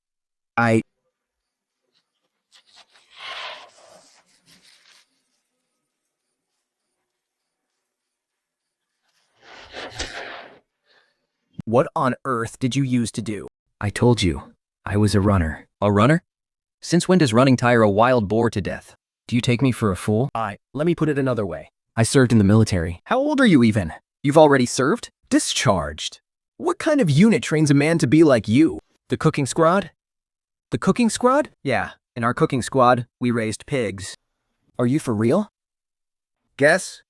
What on earth did you use to do? I told you, I was a runner. A runner? Since when does running tire a wild boar to death? Do you take me for a fool? Let me put it another way. I served in the military. How old are you even? You've already served? Discharged. What kind of unit trains a man to be like you? The cooking squad? The cooking squad? Yeah, in our cooking squad, we raised pigs. Are you for real? Guess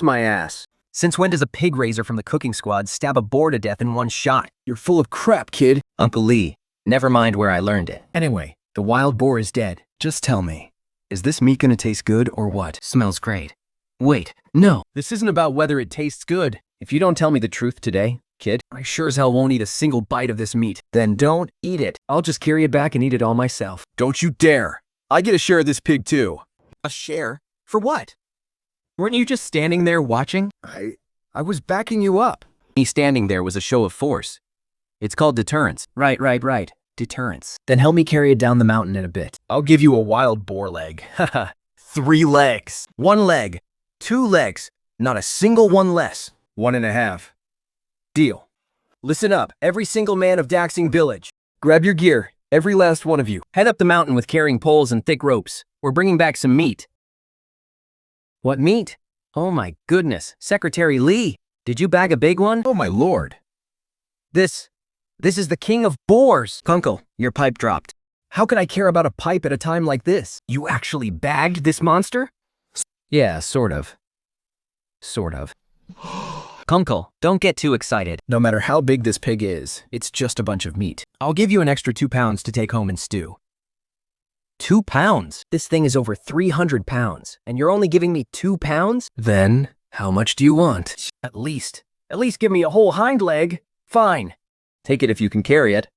my ass. Since when does a pig raiser from the cooking squad stab a boar to death in one shot? You're full of crap, kid. Uncle Lee, never mind where I learned it. Anyway, the wild boar is dead. Just tell me, is this meat gonna taste good or what? Smells great. Wait, no. This isn't about whether it tastes good. If you don't tell me the truth today, kid, I sure as hell won't eat a single bite of this meat. Then don't eat it. I'll just carry it back and eat it all myself. Don't you dare. I get a share of this pig too. A share? For what? Weren't you just standing there watching? I was backing you up. Me standing there was a show of force. It's called deterrence. Right. Deterrence. Then help me carry it down the mountain in a bit. I'll give you a wild boar leg. Haha. 3 legs. 1 leg. 2 legs. Not a single one less. 1.5. Deal. Listen up, every single man of Daxing Village. Grab your gear, every last one of you. Head up the mountain with carrying poles and thick ropes. We're bringing back some meat. What meat? Oh my goodness, Secretary Lee, did you bag a big one? Oh my lord. This is the king of boars. Kunkel, your pipe dropped. How could I care about a pipe at a time like this? You actually bagged this monster? Yeah, sort of. Kunkel, don't get too excited. No matter how big this pig is, it's just a bunch of meat. I'll give you an extra 2 pounds to take home and stew. 2 pounds? This thing is over 300 pounds, and you're only giving me 2 pounds? Then, how much do you want? At least give me a whole hind leg. Fine. Take it if you can carry it.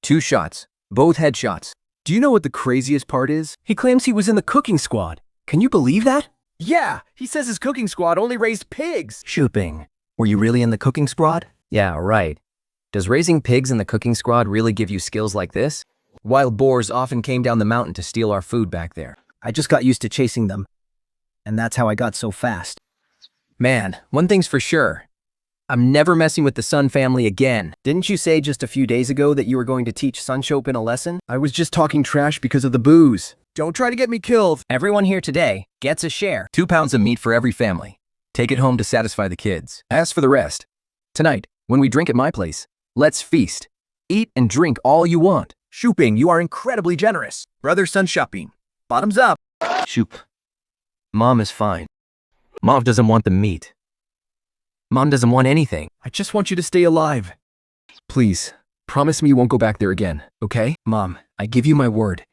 2 shots, both headshots. Do you know what the craziest part is? He claims he was in the cooking squad. Can you believe that? Yeah, he says his cooking squad only raised pigs. Shooping. Were you really in the cooking squad? Yeah, right. Does raising pigs in the cooking squad really give you skills like this? Wild boars often came down the mountain to steal our food back there. I just got used to chasing them. And that's how I got so fast. Man, one thing's for sure. I'm never messing with the Sun family again. Didn't you say just a few days ago that you were going to teach Sunshopin a lesson? I was just talking trash because of the booze. Don't try to get me killed. Everyone here today gets a share. 2 pounds of meat for every family. Take it home to satisfy the kids. As for the rest, tonight, when we drink at my place, let's feast. Eat and drink all you want. Shooping, you are incredibly generous. Brother Sunshopin, bottoms up. Shoop. Mom is fine. Mom doesn't want the meat. Mom doesn't want anything. I just want you to stay alive. Please, promise me you won't go back there again, okay? Mom, I give you my word.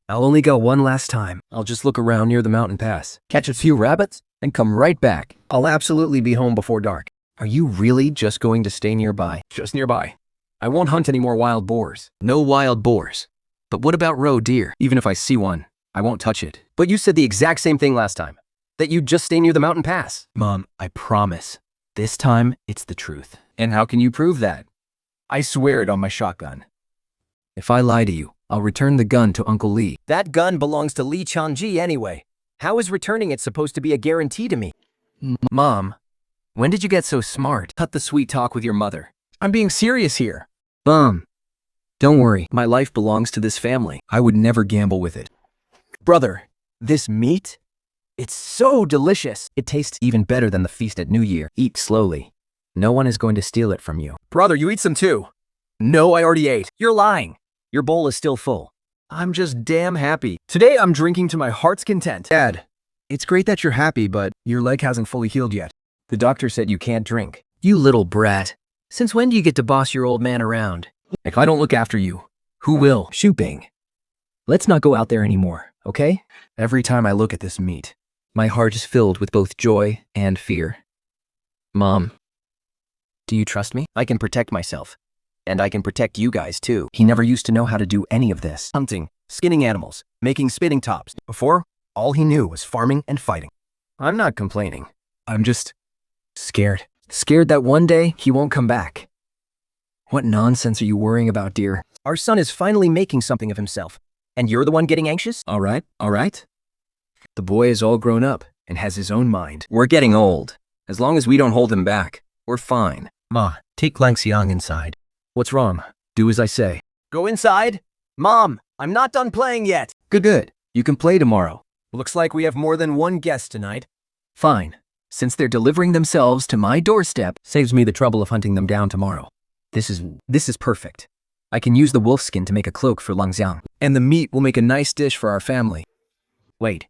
I'll only go one last time. I'll just look around near the mountain pass, catch a few rabbits, and come right back. I'll absolutely be home before dark. Are you really just going to stay nearby? Just nearby. I won't hunt any more wild boars. No wild boars. But what about roe deer? Even if I see one, I won't touch it. But you said the exact same thing last time. That you'd just stay near the mountain pass. Mom, I promise. This time, it's the truth. And how can you prove that? I swear it on my shotgun. If I lie to you, I'll return the gun to Uncle Lee. That gun belongs to Lee Chanji anyway. How is returning it supposed to be a guarantee to me? Mom, when did you get so smart? Cut the sweet talk with your mother. I'm being serious here. Bum. Don't worry, my life belongs to this family. I would never gamble with it. Brother, this meat? It's so delicious. It tastes even better than the feast at New Year. Eat slowly. No one is going to steal it from you. Brother, you eat some too. No, I already ate. You're lying. Your bowl is still full. I'm just damn happy. Today I'm drinking to my heart's content. Dad, it's great that you're happy, but your leg hasn't fully healed yet. The doctor said you can't drink. You little brat. Since when do you get to boss your old man around? If I don't look after you, who will? Shooping. Let's not go out there anymore, okay? Every time I look at this meat, my heart is filled with both joy and fear. Mom, do you trust me? I can protect myself. And I can protect you guys too. He never used to know how to do any of this. Hunting, skinning animals, making spitting tops. Before, all he knew was farming and fighting. I'm not complaining. I'm just scared. Scared that one day he won't come back. What nonsense are you worrying about, dear? Our son is finally making something of himself. And you're the one getting anxious? All right. The boy is all grown up and has his own mind. We're getting old. As long as we don't hold him back, we're fine. Ma, take Lang Xiang inside. What's wrong? Do as I say. Go inside. Mom, I'm not done playing yet. Good. You can play tomorrow. Looks like we have more than one guest tonight. Fine. Since they're delivering themselves to my doorstep, saves me the trouble of hunting them down tomorrow. This is perfect. I can use the wolf skin to make a cloak for Lang Xiang, and the meat will make a nice dish for our family. Wait.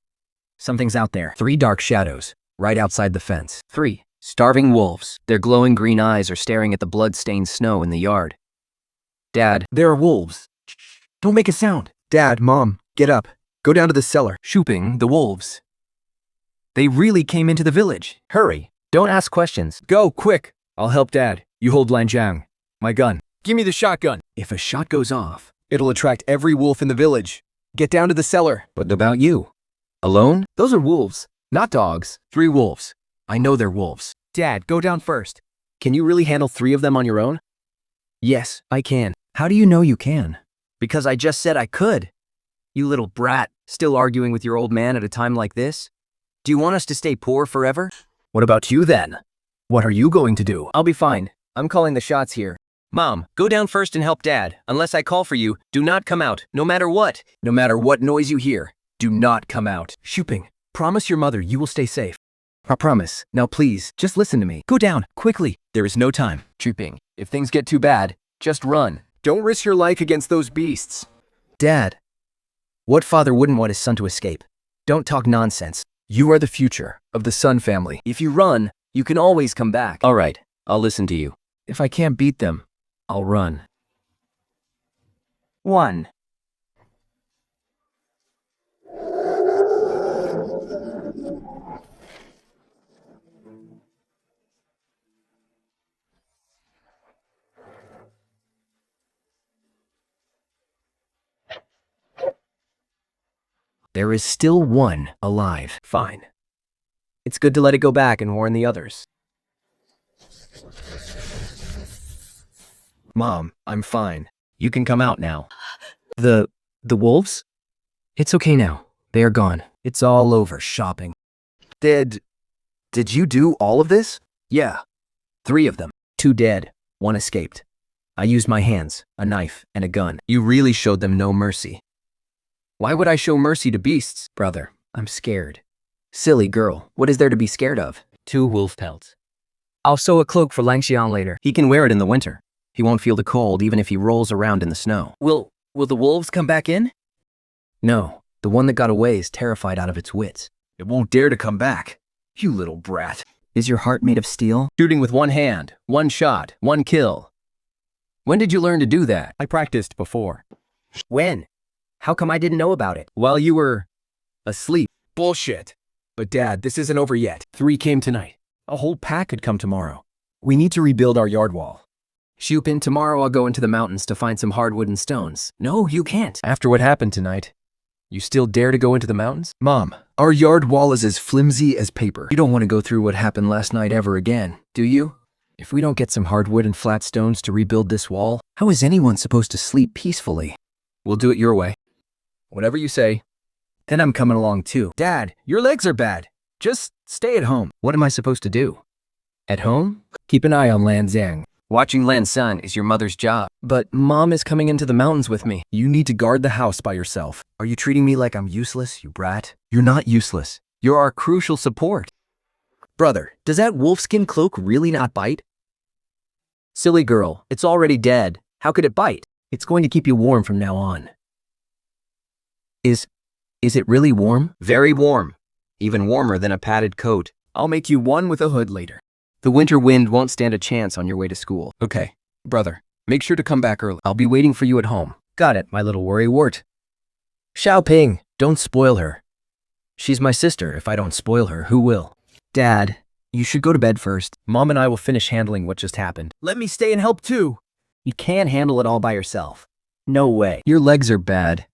Something's out there. 3 dark shadows, right outside the fence. 3 starving wolves. Their glowing green eyes are staring at the blood-stained snow in the yard. Dad, there are wolves. Don't make a sound. Dad, Mom, get up. Go down to the cellar. Shooping, the wolves. They really came into the village. Hurry. Don't ask questions. Go, quick. I'll help Dad. You hold Lanjiang. My gun. Give me the shotgun. If a shot goes off, it'll attract every wolf in the village. Get down to the cellar. What about you? Alone? Those are wolves, not dogs. 3 wolves. I know they're wolves. Dad, go down first. Can you really handle 3 of them on your own? Yes, I can. How do you know you can? Because I just said I could. You little brat, still arguing with your old man at a time like this? Do you want us to stay poor forever? What about you then? What are you going to do? I'll be fine. I'm calling the shots here. Mom, go down first and help Dad. Unless I call for you, do not come out, no matter what. No matter what noise you hear, do not come out. Shooping, promise your mother you will stay safe. I promise. Now please, just listen to me. Go down, quickly. There is no time. Shooping, if things get too bad, just run. Don't risk your life against those beasts. Dad, what father wouldn't want his son to escape? Don't talk nonsense. You are the future of the Sun family. If you run, you can always come back. All right, I'll listen to you. If I can't beat them, I'll run. 1. There is still one alive. Fine. It's good to let it go back and warn the others. Mom, I'm fine. You can come out now. The wolves? It's okay now. They are gone. It's all over shopping. Did you do all of this? Yeah. 3 of them. 2 dead. 1 escaped. I used my hands, a knife, and a gun. You really showed them no mercy. Why would I show mercy to beasts? Brother, I'm scared. Silly girl, what is there to be scared of? 2 wolf pelts. I'll sew a cloak for Lang Xiang later. He can wear it in the winter. He won't feel the cold even if he rolls around in the snow. Will the wolves come back in? No, the one that got away is terrified out of its wits. It won't dare to come back. You little brat. Is your heart made of steel? Shooting with 1 hand, 1 shot, 1 kill. When did you learn to do that? I practiced before. When? How come I didn't know about it? While you were asleep. Bullshit. But Dad, this isn't over yet. 3 came tonight. A whole pack could come tomorrow. We need to rebuild our yard wall. Shoopin, tomorrow I'll go into the mountains to find some hardwood and stones. No, you can't. After what happened tonight, you still dare to go into the mountains? Mom, our yard wall is as flimsy as paper. You don't want to go through what happened last night ever again, do you? If we don't get some hardwood and flat stones to rebuild this wall, how is anyone supposed to sleep peacefully? We'll do it your way. Whatever you say. Then I'm coming along too. Dad, your legs are bad. Just stay at home. What am I supposed to do? At home? Keep an eye on Lan Zhang. Watching Lan's son is your mother's job. But Mom is coming into the mountains with me. You need to guard the house by yourself. Are you treating me like I'm useless, you brat? You're not useless. You're our crucial support. Brother, does that wolfskin cloak really not bite? Silly girl, it's already dead. How could it bite? It's going to keep you warm from now on. Is it really warm? Very warm. Even warmer than a padded coat. I'll make you one with a hood later. The winter wind won't stand a chance on your way to school. Okay, brother, make sure to come back early. I'll be waiting for you at home. Got it, my little worrywart. Xiaoping, don't spoil her. She's my sister. If I don't spoil her, who will? Dad, you should go to bed first. Mom and I will finish handling what just happened. Let me stay and help too. You can't handle it all by yourself. No way. Your legs are bad.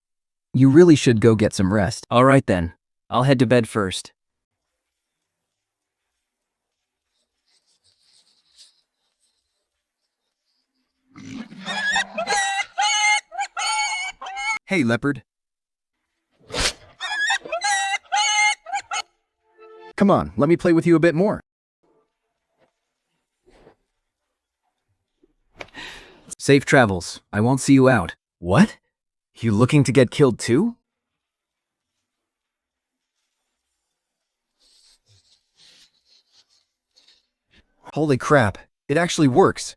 You really should go get some rest. All right then. I'll head to bed first. Hey, leopard. Come on, let me play with you a bit more. Safe travels. I won't see you out. What? You looking to get killed too? Holy crap, it actually works.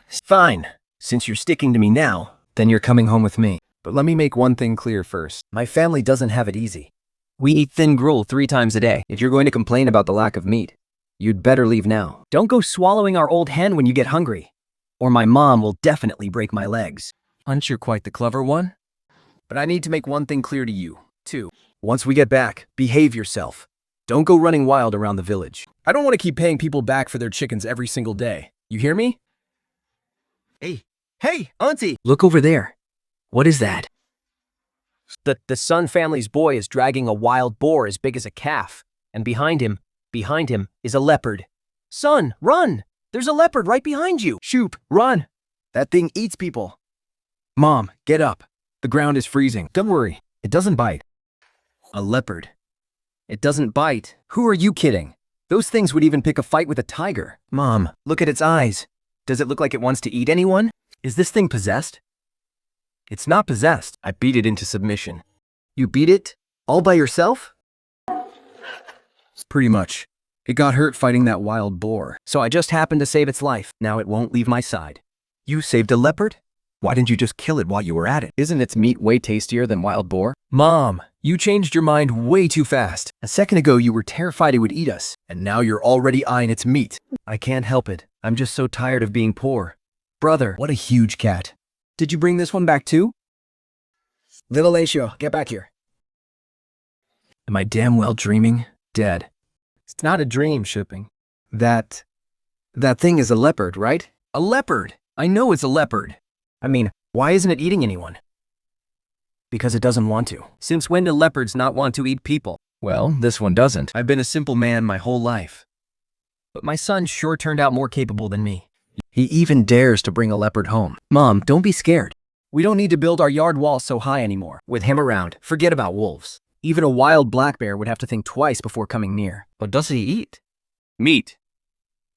Fine. Since you're sticking to me now, then you're coming home with me. But let me make one thing clear first. My family doesn't have it easy. We eat thin gruel 3 times a day. If you're going to complain about the lack of meat, you'd better leave now. Don't go swallowing our old hen when you get hungry, or my mom will definitely break my legs. Aren't you quite the clever one? But I need to make one thing clear to you, too. Once we get back, behave yourself. Don't go running wild around the village. I don't want to keep paying people back for their chickens every single day. You hear me? Hey, Auntie. Look over there. What is that? The Sun family's boy is dragging a wild boar as big as a calf. And behind him is a leopard. Son, run! There's a leopard right behind you. Shoop, run! That thing eats people. Mom, get up. The ground is freezing. Don't worry, it doesn't bite. A leopard. It doesn't bite. Who are you kidding? Those things would even pick a fight with a tiger. Mom, look at its eyes. Does it look like it wants to eat anyone? Is this thing possessed? It's not possessed. I beat it into submission. You beat it? All by yourself? Pretty much. It got hurt fighting that wild boar. So I just happened to save its life. Now it won't leave my side. You saved a leopard? Why didn't you just kill it while you were at it? Isn't its meat way tastier than wild boar? Mom, you changed your mind way too fast. A second ago you were terrified it would eat us, and now you're already eyeing its meat. I can't help it. I'm just so tired of being poor. Brother, what a huge cat. Did you bring this one back too? Little Aisho, get back here. Am I damn well dreaming? Dad. It's not a dream, Shipping. That thing is a leopard, right? A leopard! I know it's a leopard. I mean, why isn't it eating anyone? Because it doesn't want to. Since when do leopards not want to eat people? Well, this one doesn't. I've been a simple man my whole life. But my son sure turned out more capable than me. He even dares to bring a leopard home. Mom, don't be scared. We don't need to build our yard wall so high anymore. With him around, forget about wolves. Even a wild black bear would have to think twice before coming near. What does he eat? Meat.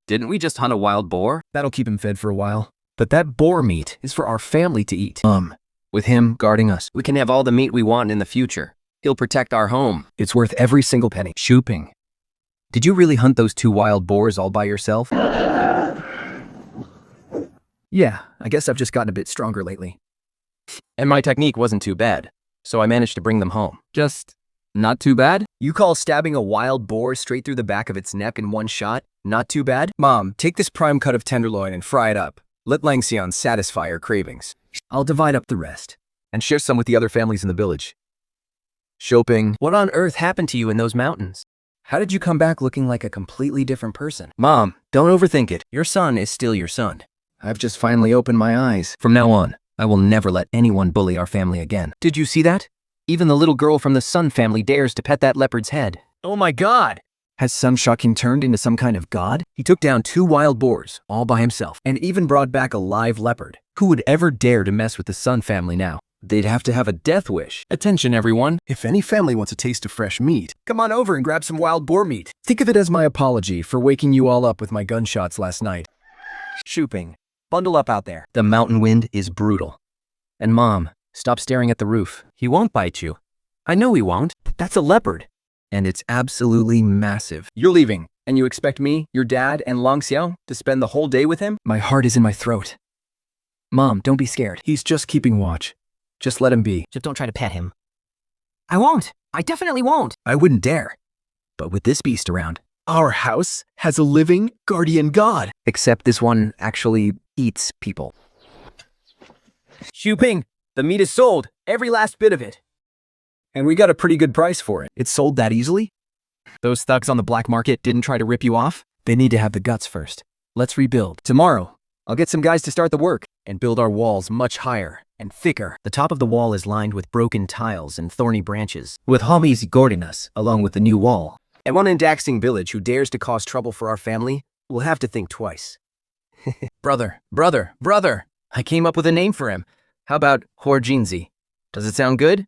Didn't we just hunt a wild boar? That'll keep him fed for a while. But that boar meat is for our family to eat. With him guarding us. We can have all the meat we want in the future. He'll protect our home. It's worth every single penny. Shooping. Did you really hunt those 2 wild boars all by yourself? Yeah, I guess I've just gotten a bit stronger lately. And my technique wasn't too bad, so I managed to bring them home. Just not too bad? You call stabbing a wild boar straight through the back of its neck in one shot not too bad? Mom, take this prime cut of tenderloin and fry it up. Let Langxian satisfy her cravings. I'll divide up the rest and share some with the other families in the village. Shopping. What on earth happened to you in those mountains? How did you come back looking like a completely different person? Mom, don't overthink it. Your son is still your son. I've just finally opened my eyes. From now on, I will never let anyone bully our family again. Did you see that? Even the little girl from the Sun family dares to pet that leopard's head. Oh my god! Has Sun Shocking turned into some kind of god? He took down 2 wild boars, all by himself, and even brought back a live leopard. Who would ever dare to mess with the Sun family now? They'd have to have a death wish. Attention, everyone. If any family wants a taste of fresh meat, come on over and grab some wild boar meat. Think of it as my apology for waking you all up with my gunshots last night. Shooping, bundle up out there. The mountain wind is brutal. And Mom, stop staring at the roof. He won't bite you. I know he won't. That's a leopard. And it's absolutely massive. You're leaving, and you expect me, your dad, and Long Xiao to spend the whole day with him? My heart is in my throat. Mom, don't be scared. He's just keeping watch. Just let him be. Just don't try to pet him. I won't. I definitely won't. I wouldn't dare. But with this beast around. Our house has a living guardian god. Except this one actually eats people. Shooping, the meat is sold, every last bit of it. And we got a pretty good price for it. It's sold that easily? Those thugs on the black market didn't try to rip you off? They need to have the guts first. Let's rebuild. Tomorrow, I'll get some guys to start the work and build our walls much higher and thicker. The top of the wall is lined with broken tiles and thorny branches, with homies guarding us along with the new wall. Anyone in Daxing village who dares to cause trouble for our family will have to think twice. Brother. I came up with a name for him. How about Horjinzi? Does it sound good?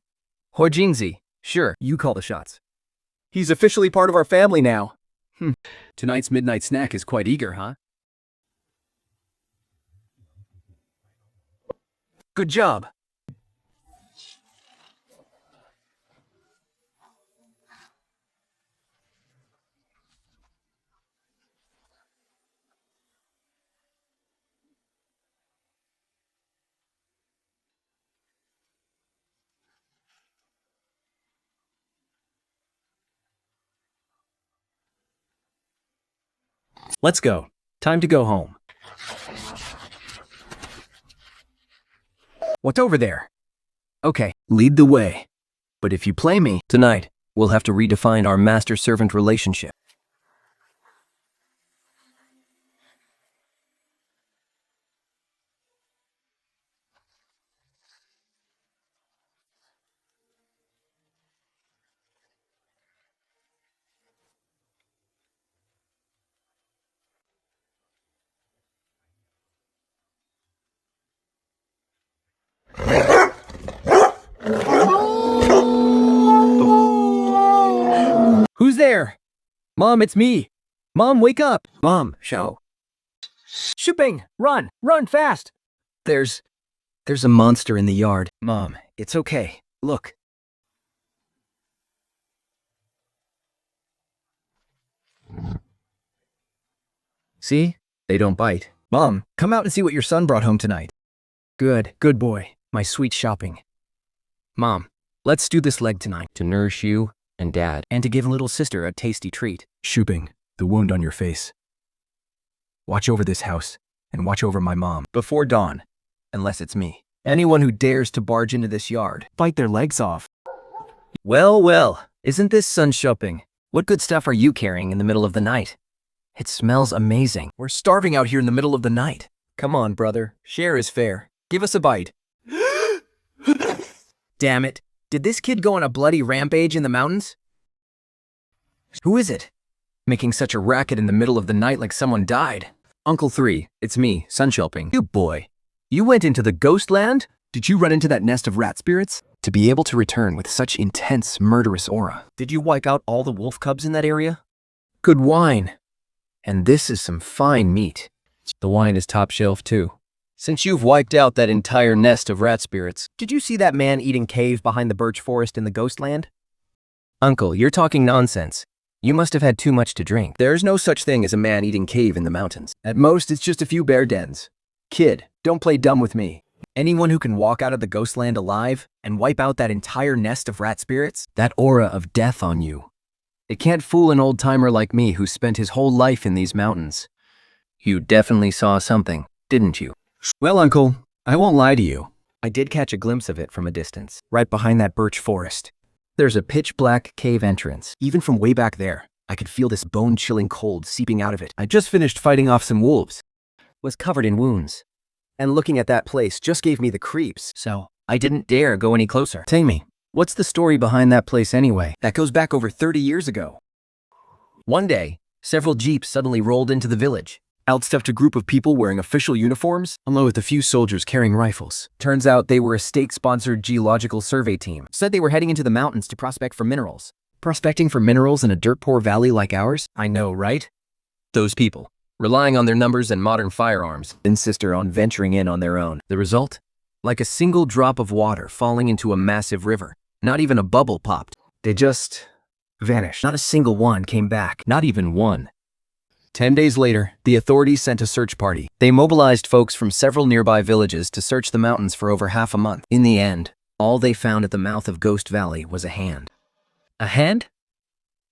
Horjinzi. Sure, you call the shots. He's officially part of our family now. Tonight's midnight snack is quite eager, huh? Good job. Let's go. Time to go home. What's over there? Okay, lead the way. But if you play me, Tonight, we'll have to redefine our master-servant relationship. Who's there? Mom, it's me. Mom, wake up. Mom, Xiao, Shooping, run fast. there's a monster in the yard. Mom, it's okay. Look. See? They don't bite. Mom, come out and see what your son brought home tonight. Good boy. My sweet shopping. Mom, let's do this leg tonight to nourish you and Dad, and to give little sister a tasty treat. Shooping, the wound on your face. Watch over this house, and watch over my mom. Before dawn, unless it's me. Anyone who dares to barge into this yard, Bite their legs off. Well, isn't this sun shopping? What good stuff are you carrying in the middle of the night? It smells amazing. we're starving out here in the middle of the night. Come on, brother. Share is fair. Give us a bite. Damn it. Did this kid go on a bloody rampage in the mountains? Who is it? Making such a racket in the middle of the night like someone died. Uncle 3, it's me, Sun Shopping. You boy. You went into the ghost land? Did you run into that nest of rat spirits? To be able to return with such intense, murderous aura. Did you wipe out all the wolf cubs in that area? Good wine. And this is some fine meat. The wine is top shelf too. Since you've wiped out that entire nest of rat spirits, did you see that man-eating cave behind the birch forest in the ghost land? Uncle, you're talking nonsense. You must have had too much to drink. There's no such thing as a man-eating cave in the mountains. At most, it's just a few bear dens. Kid, don't play dumb with me. Anyone who can walk out of the ghost land alive and wipe out that entire nest of rat spirits, that aura of death on you, it can't fool an old-timer like me who spent his whole life in these mountains. You definitely saw something, didn't you? Well, Uncle, I won't lie to you. I did catch a glimpse of it from a distance, right behind that birch forest. There's a pitch-black cave entrance. Even from way back there, I could feel this bone-chilling cold seeping out of it. I just finished fighting off some wolves. Was covered in wounds. And looking at that place just gave me the creeps, so I didn't dare go any closer. Tammy, what's the story behind that place anyway? That goes back over 30 years ago. One day, several jeeps suddenly rolled into the village. outstepped a group of people wearing official uniforms, along with a few soldiers carrying rifles. Turns out they were a state-sponsored geological survey team. Said they were heading into the mountains to prospect for minerals. Prospecting for minerals in a dirt-poor valley like ours? I know, right? Those people, relying on their numbers and modern firearms, insist on venturing in on their own. The result? Like a single drop of water falling into a massive river. Not even a bubble popped. They just vanished. Not a single one came back. Not even one. 10 days later, the authorities sent a search party. They mobilized folks from several nearby villages to search the mountains for over half a month. In the end, all they found at the mouth of Ghost Valley was a hand. A hand?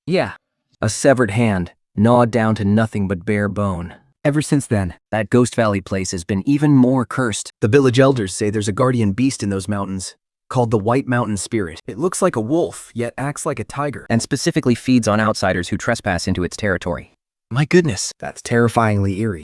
Yeah, a severed hand, gnawed down to nothing but bare bone. Ever since then, that Ghost Valley place has been even more cursed. The village elders say there's a guardian beast in those mountains, called the White Mountain Spirit. It looks like a wolf, yet acts like a tiger. And specifically feeds on outsiders who trespass into its territory. My goodness, that's terrifyingly eerie.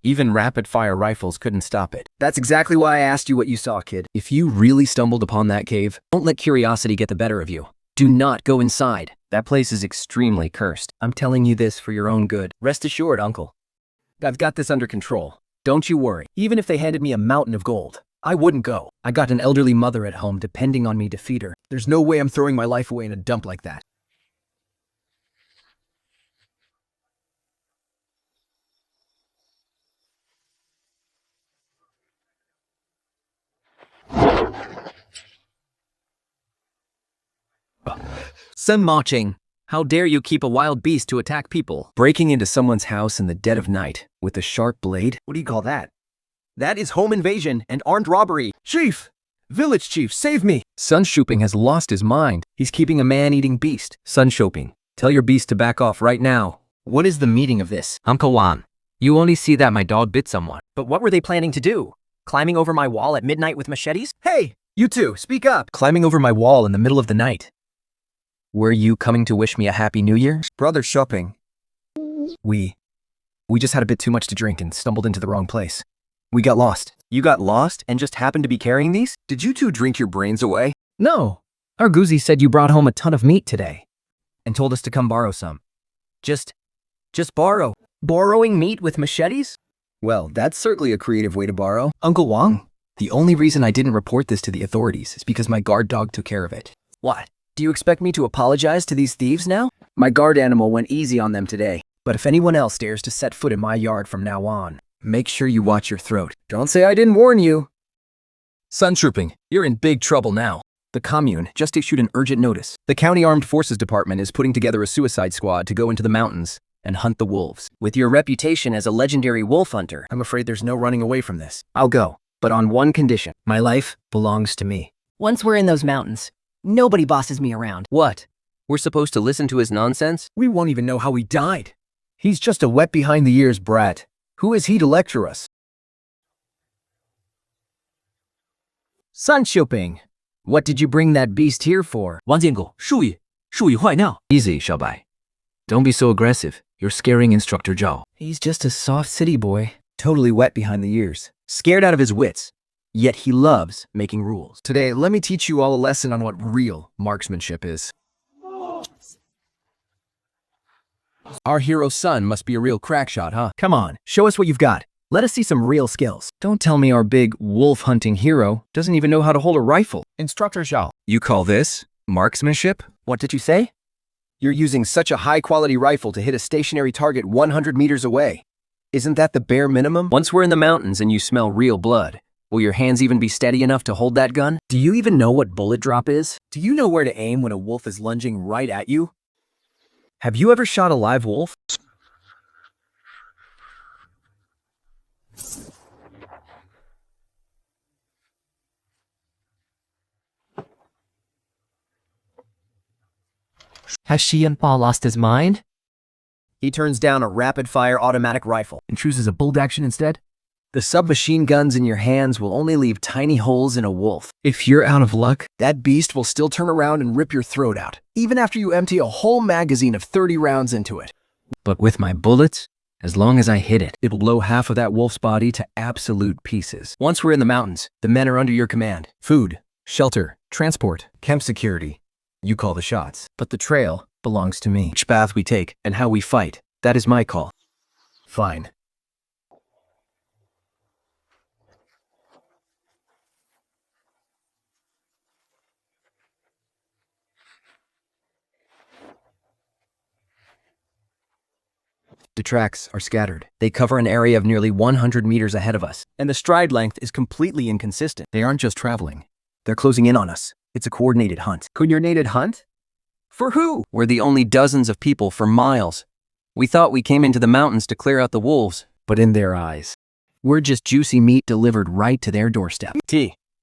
Even rapid-fire rifles couldn't stop it. That's exactly why I asked you what you saw, kid. If you really stumbled upon that cave, Don't let curiosity get the better of you. Do not go inside. That place is extremely cursed. I'm telling you this for your own good. Rest assured, Uncle. I've got this under control. Don't you worry. Even if they handed me a mountain of gold, I wouldn't go. I got an elderly mother at home depending on me to feed her. There's no way I'm throwing my life away in a dump like that. Some marching. How dare you keep a wild beast to attack people? Breaking into someone's house in the dead of night with a sharp blade? What do you call that? That is home invasion and armed robbery. Chief! Village chief, save me! Sun Shooping has lost his mind. He's keeping a man-eating beast. Sun Shooping, tell your beast to back off right now. What is the meaning of this? Uncle Wan, you only see that my dog bit someone. But what were they planning to do? Climbing over my wall at midnight with machetes? Hey, you two, speak up! Climbing over my wall in the middle of the night. Were you coming to wish me a happy new year? Brother Shopping. We just had a bit too much to drink and stumbled into the wrong place. We got lost. You got lost and just happened to be carrying these? Did you two drink your brains away? No. Our Goozy said you brought home a ton of meat today and told us to come borrow some. Just borrow. Borrowing meat with machetes? Well, that's certainly a creative way to borrow. Uncle Wang, the only reason I didn't report this to the authorities is because my guard dog took care of it. What? Do you expect me to apologize to these thieves now? My guard animal went easy on them today. But if anyone else dares to set foot in my yard from now on, make sure you watch your throat. Don't say I didn't warn you. Sun Trooping, you're in big trouble now. The commune just issued an urgent notice. The County Armed Forces Department is putting together a suicide squad to go into the mountains and hunt the wolves. With your reputation as a legendary wolf hunter, I'm afraid there's no running away from this. I'll go, but on one condition. My life belongs to me. Once we're in those mountains, nobody bosses me around. What? We're supposed to listen to his nonsense? We won't even know how he died. He's just a wet behind the ears brat. Who is he to lecture us? Sun Shopping, what did you bring that beast here for? 王建狗，术语坏尿。 Easy, 小白. Don't be so aggressive. You're scaring Instructor Zhao. He's just a soft city boy. Totally wet behind the ears. Scared out of his wits. Yet he loves making rules. Today, let me teach you all a lesson on what real marksmanship is. Our hero's son must be a real crack shot, huh? Come on, show us what you've got. Let us see some real skills. Don't tell me our big wolf-hunting hero doesn't even know how to hold a rifle. Instructor Zhao, you call this marksmanship? What did you say? You're using such a high-quality rifle to hit a stationary target 100 meters away. Isn't that the bare minimum? Once we're in the mountains and you smell real blood, will your hands even be steady enough to hold that gun? Do you even know what bullet drop is? Do you know where to aim when a wolf is lunging right at you? Have you ever shot a live wolf? Has Xianpa lost his mind? He turns down a rapid-fire automatic rifle And chooses a bolt action instead? The submachine guns in your hands will only leave tiny holes in a wolf. If you're out of luck, that beast will still turn around and rip your throat out, even after you empty a whole magazine of 30 rounds into it. But with my bullets, as long as I hit it, It'll blow half of that wolf's body to absolute pieces. once we're in the mountains, the men are under your command. Food, shelter, transport, camp security. You call the shots. But the trail belongs to me. Which path we take and how we fight, that is my call. Fine. The tracks are scattered. They cover an area of nearly 100 meters ahead of us, and the stride length is completely inconsistent. They aren't just traveling. They're closing in on us. It's a coordinated hunt. Coordinated hunt? For who? We're the only dozens of people for miles. We thought we came into the mountains to clear out the wolves. But in their eyes, We're just juicy meat delivered right to their doorstep.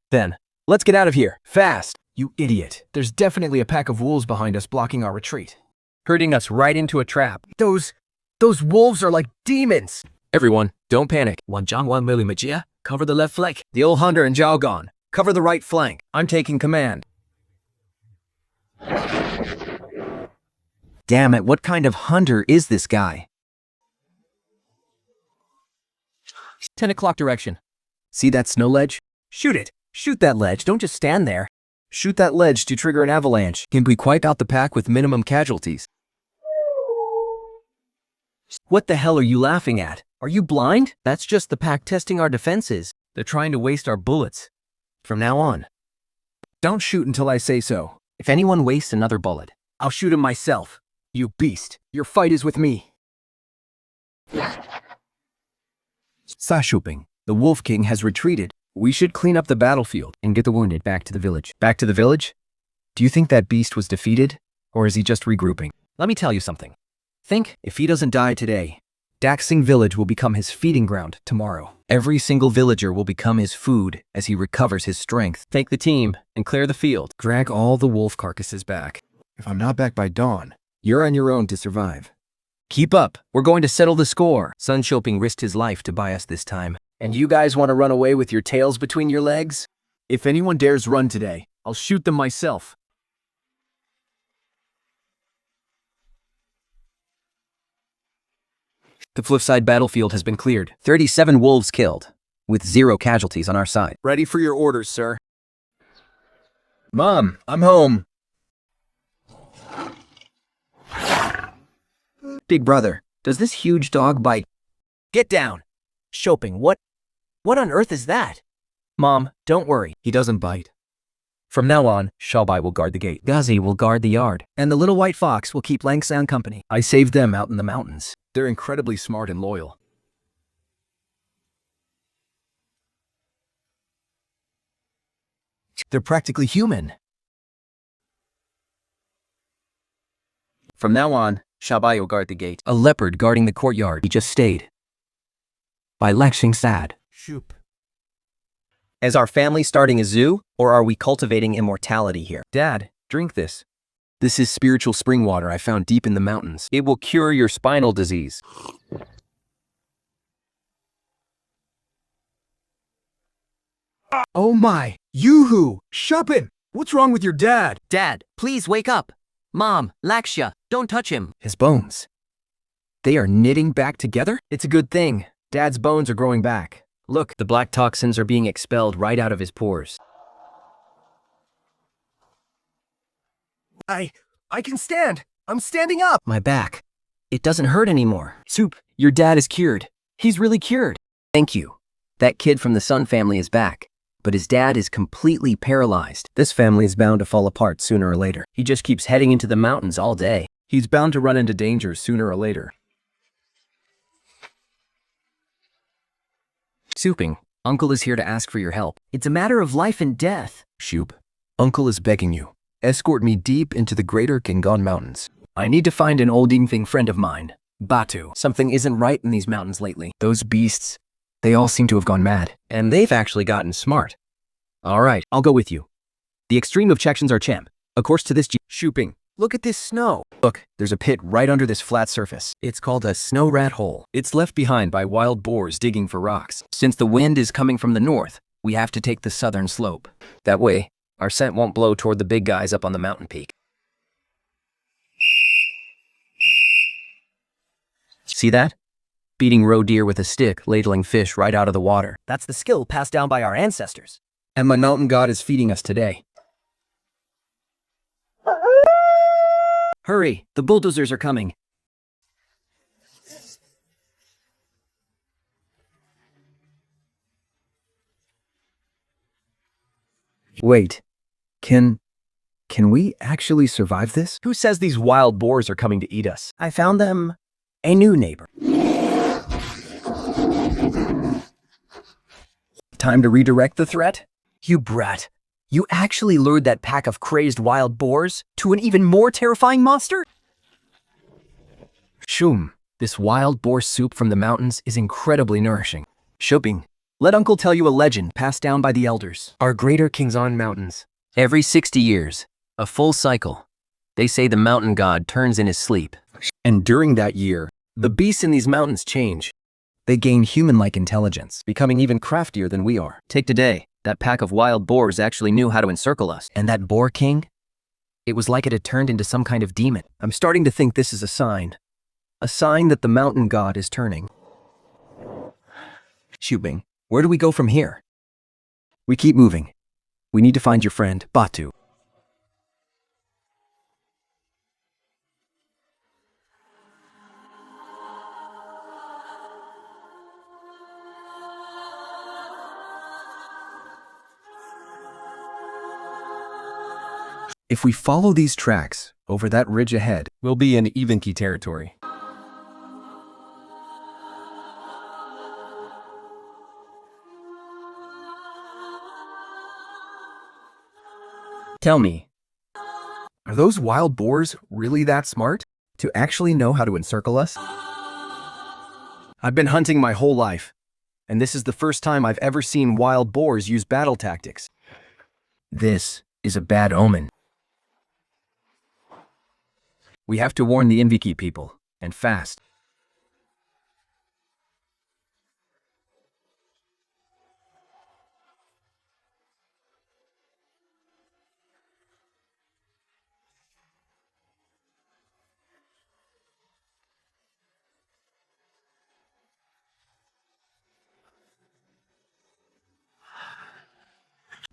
Then, let's get out of here, fast. you idiot. There's definitely a pack of wolves behind us blocking our retreat, herding us right into a trap. Those wolves are like demons. Everyone, don't panic. 万张1 millimeter, cover the left flank. The old hunter and Zhao gone. Cover the right flank. I'm taking command. Damn it, what kind of hunter is this guy? 10 o'clock direction. See that snow ledge? Shoot it. Shoot that ledge, don't just stand there. Shoot that ledge to trigger an avalanche. Can we wipe out the pack with minimum casualties? What the hell are you laughing at? Are you blind? That's just the pack testing our defenses. They're trying to waste our bullets. From now on, Don't shoot until I say so. if anyone wastes another bullet, I'll shoot him myself. You beast. Your fight is with me. Sashuping, the Wolf King has retreated. We should clean up the battlefield And get the wounded back to the village. Back to the village? Do you think that beast was defeated? Or is he just regrouping? Let me tell you something. Think if he doesn't die today, Daxing Village will become his feeding ground tomorrow. every single villager will become his food as he recovers his strength. Take the team and clear the field. Drag all the wolf carcasses back. If I'm not back by dawn, you're on your own to survive. Keep up. We're going to settle the score. Sun Shoping risked his life to buy us this time. And you guys want to run away with your tails between your legs? If anyone dares run today, I'll shoot them myself. The Cliffside battlefield has been cleared. 37 wolves killed, with 0 casualties on our side. Ready for your orders, sir. Mom, I'm home. Big brother, does this huge dog bite? Get down. Shoping, what on earth is that? Mom, don't worry. He doesn't bite. From now on, Shaobai will guard the gate. Gazi will guard the yard. And the little white fox will keep Langsound company. I saved them out in the mountains. They're incredibly smart and loyal. They're practically human. From now on, Shaobai will guard the gate. A leopard guarding the courtyard. He just stayed. By Lakshing Sad. Shoop. Is our family starting a zoo, or are we cultivating immortality here? Dad, drink this. This is spiritual spring water I found deep in the mountains. It will cure your spinal disease. Oh my! Yoo-hoo! Shupin! What's wrong with your dad? Dad, please wake up. Mom, Lakshya, don't touch him. His bones. They are knitting back together? It's a good thing. Dad's bones are growing back. Look, the black toxins are being expelled right out of his pores. I can stand! I'm standing up! My back. It doesn't hurt anymore. Soup, your dad is cured. He's really cured. Thank you. That kid from the Sun family is back. But his dad is completely paralyzed. This family is bound to fall apart sooner or later. He just keeps heading into the mountains all day. He's bound to run into danger sooner or later. Souping, Uncle is here to ask for your help. It's a matter of life and death. Shoop, Uncle is begging you. Escort me deep into the greater Kingon Mountains. I need to find an old Yingthing friend of mine, Batu. Something isn't right in these mountains lately. Those beasts, they all seem to have gone mad. And they've actually gotten smart. All right, I'll go with you. The extreme of Chections are champ. Of course to this Shooping, look at this snow. Look, there's a pit right under this flat surface. It's called a snow rat hole. It's left behind by wild boars digging for rocks. Since the wind is coming from the north, we have to take the southern slope. That way, our scent won't blow toward the big guys up on the mountain peak. See that? Beating roe deer with a stick, ladling fish right out of the water. That's the skill passed down by our ancestors. And my mountain god is feeding us today. Hurry, the bulldozers are coming. Wait, can we actually survive this? Who says these wild boars are coming to eat us? I found them A new neighbor. Time to redirect the threat? You brat. You actually lured that pack of crazed wild boars to an even more terrifying monster? Shum, this wild boar soup from the mountains is incredibly nourishing. Shuping, let Uncle tell you a legend passed down by the elders. Our greater kings on mountains. Every 60 years, a full cycle. They say the mountain god turns in his sleep. And during that year, The beasts in these mountains change. they gain human-like intelligence, becoming even craftier than we are. Take today, that pack of wild boars actually knew how to encircle us. And that boar king? It was like it had turned into some kind of demon. I'm starting to think this is a sign. A sign that the mountain god is turning. Shubing, where do we go from here? We keep moving. We need to find your friend, Batu. If we follow these tracks over that ridge ahead, we'll be in Evenki territory. Tell me, Are those wild boars really that smart to actually know how to encircle us? I've been hunting my whole life, and this is the first time I've ever seen wild boars use battle tactics. This is a bad omen. We have to warn the Inviki people, and fast.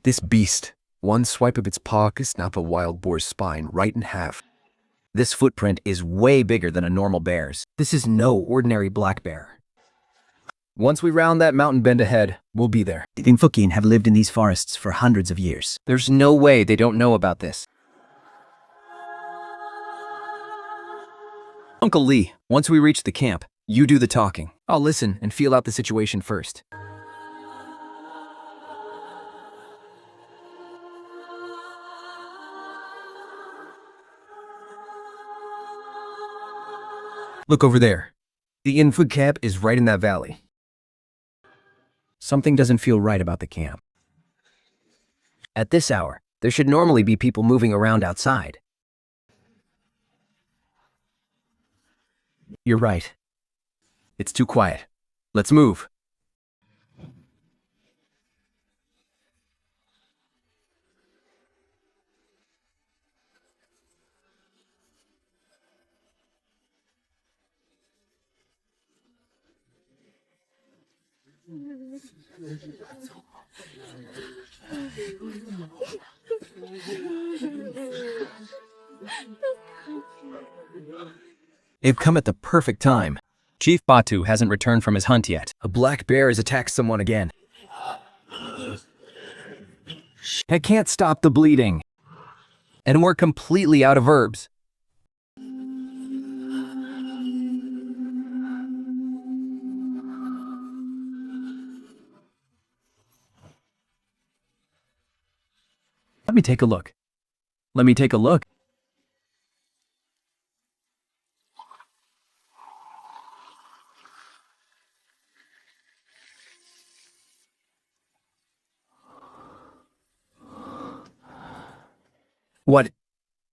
This beast, one swipe of its paw could snap a wild boar's spine right in half. this footprint is way bigger than a normal bear's. This is no ordinary black bear. Once we round that mountain bend ahead, we'll be there. The Infukin have lived in these forests for hundreds of years. There's no way they don't know about this. Uncle Lee, once we reach the camp, you do the talking. I'll listen and feel out the situation first. Look over there. The Infug camp is right in that valley. Something doesn't feel right about the camp. At this hour, there should normally be people moving around outside. You're right. It's too quiet. Let's move. They've come at the perfect time. Chief Batu hasn't returned from his hunt yet. A black bear has attacked someone again. I can't stop the bleeding. And we're completely out of herbs. Let me take a look. Let me take a look.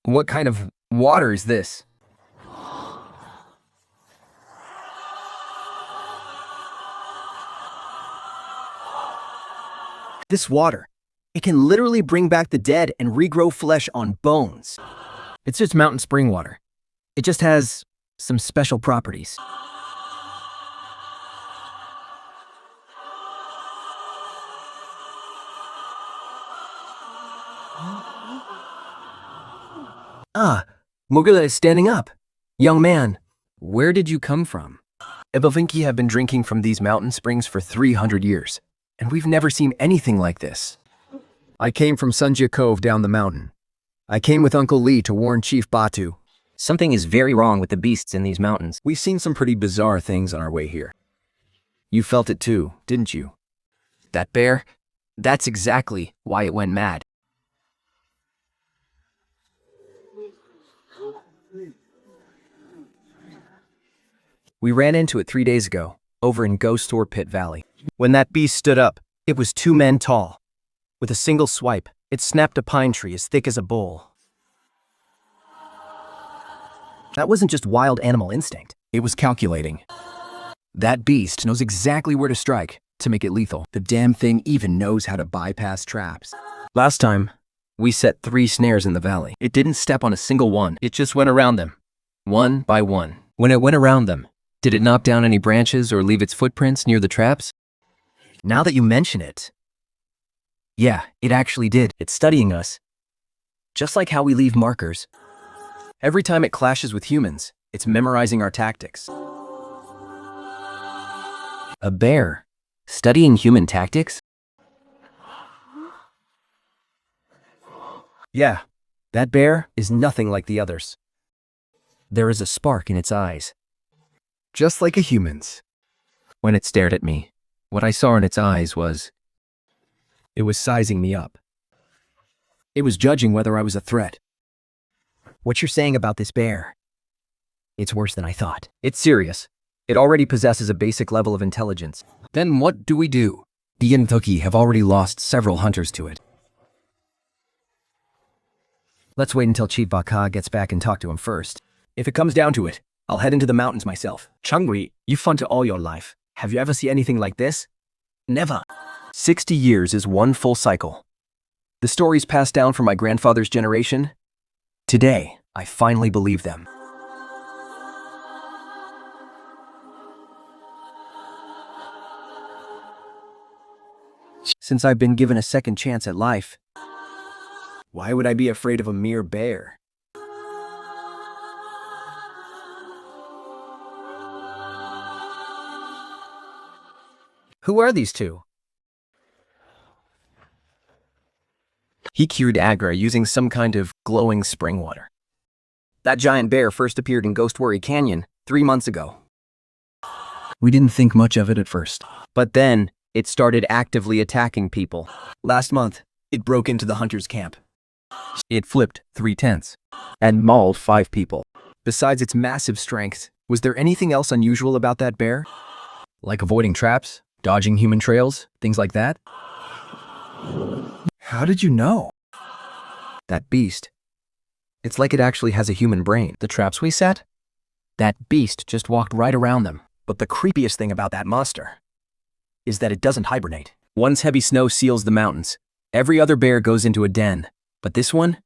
What kind of water is this? This water, it can literally bring back the dead and regrow flesh on bones. It's just mountain spring water. It just has some special properties. Ah, Mugula is standing up. Young man, Where did you come from? Ebavinki have been drinking from these mountain springs for 300 years, and we've never seen anything like this. I came from Sunjia Cove down the mountain. I came with Uncle Lee to warn Chief Batu. Something is very wrong with the beasts in these mountains. We've seen some pretty bizarre things on our way here. You felt it too, didn't you? That bear? That's exactly why it went mad. We ran into it 3 days ago, over in Ghost or Pit Valley. When that beast stood up, it was 2 men tall. With a single swipe, it snapped a pine tree as thick as a bowl. That wasn't just wild animal instinct. It was calculating. That beast knows exactly where to strike to make it lethal. The damn thing even knows how to bypass traps. Last time, we set 3 snares in the valley. It didn't step on a single one. It just went around them, one by one. When it went around them, did it knock down any branches or leave its footprints near the traps? Now that you mention it, yeah, it actually did. It's studying us. Just like how we leave markers. Every time it clashes with humans, it's memorizing our tactics. A bear? Studying human tactics? Yeah, that bear is nothing like the others. There is a spark in its eyes. Just like a human's. When it stared at me, what I saw in its eyes was... It was sizing me up. It was judging whether I was a threat. What you're saying about this bear, it's worse than I thought. It's serious. It already possesses a basic level of intelligence. Then what do we do? The Yentoki have already lost several hunters to it. Let's wait until Chief Baka gets back and talk to him first. If it comes down to it, I'll head into the mountains myself. Changui, you've hunted all your life. Have you ever seen anything like this? Never. 60 years is one full cycle. The stories passed down from my grandfather's generation. Today, I finally believe them. Since I've been given a second chance at life, why would I be afraid of a mere bear? Who are these two? He cured Agra using some kind of glowing spring water. That giant bear first appeared in Ghost Worry Canyon 3 months ago. We didn't think much of it at first. But then, it started actively attacking people. Last month, it broke into the hunter's camp. It flipped 3 tents And mauled 5 people. Besides its massive strength, was there anything else unusual about that bear? Like avoiding traps, dodging human trails, things like that? How did you know? That beast. It's like it actually has a human brain. The traps we set? That beast just walked right around them. But the creepiest thing about that monster is that it doesn't hibernate. Once heavy snow seals the mountains, every other bear goes into a den. But this one?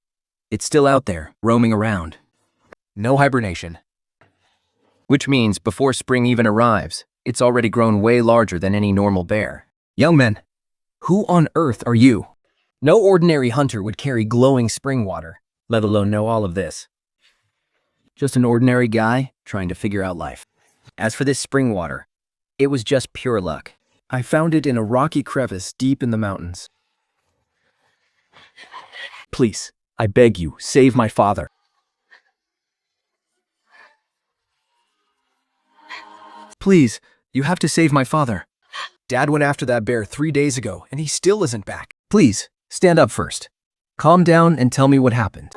It's still out there, roaming around. No hibernation. Which means before spring even arrives, it's already grown way larger than any normal bear. Young men, who on earth are you? No ordinary hunter would carry glowing spring water, let alone know all of this. Just an ordinary guy trying to figure out life. As for this spring water, it was just pure luck. I found it in a rocky crevice deep in the mountains. Please, I beg you, save my father. Please, you have to save my father. Dad went after that bear 3 days ago, and he still isn't back. Please, stand up first. Calm down and tell me what happened.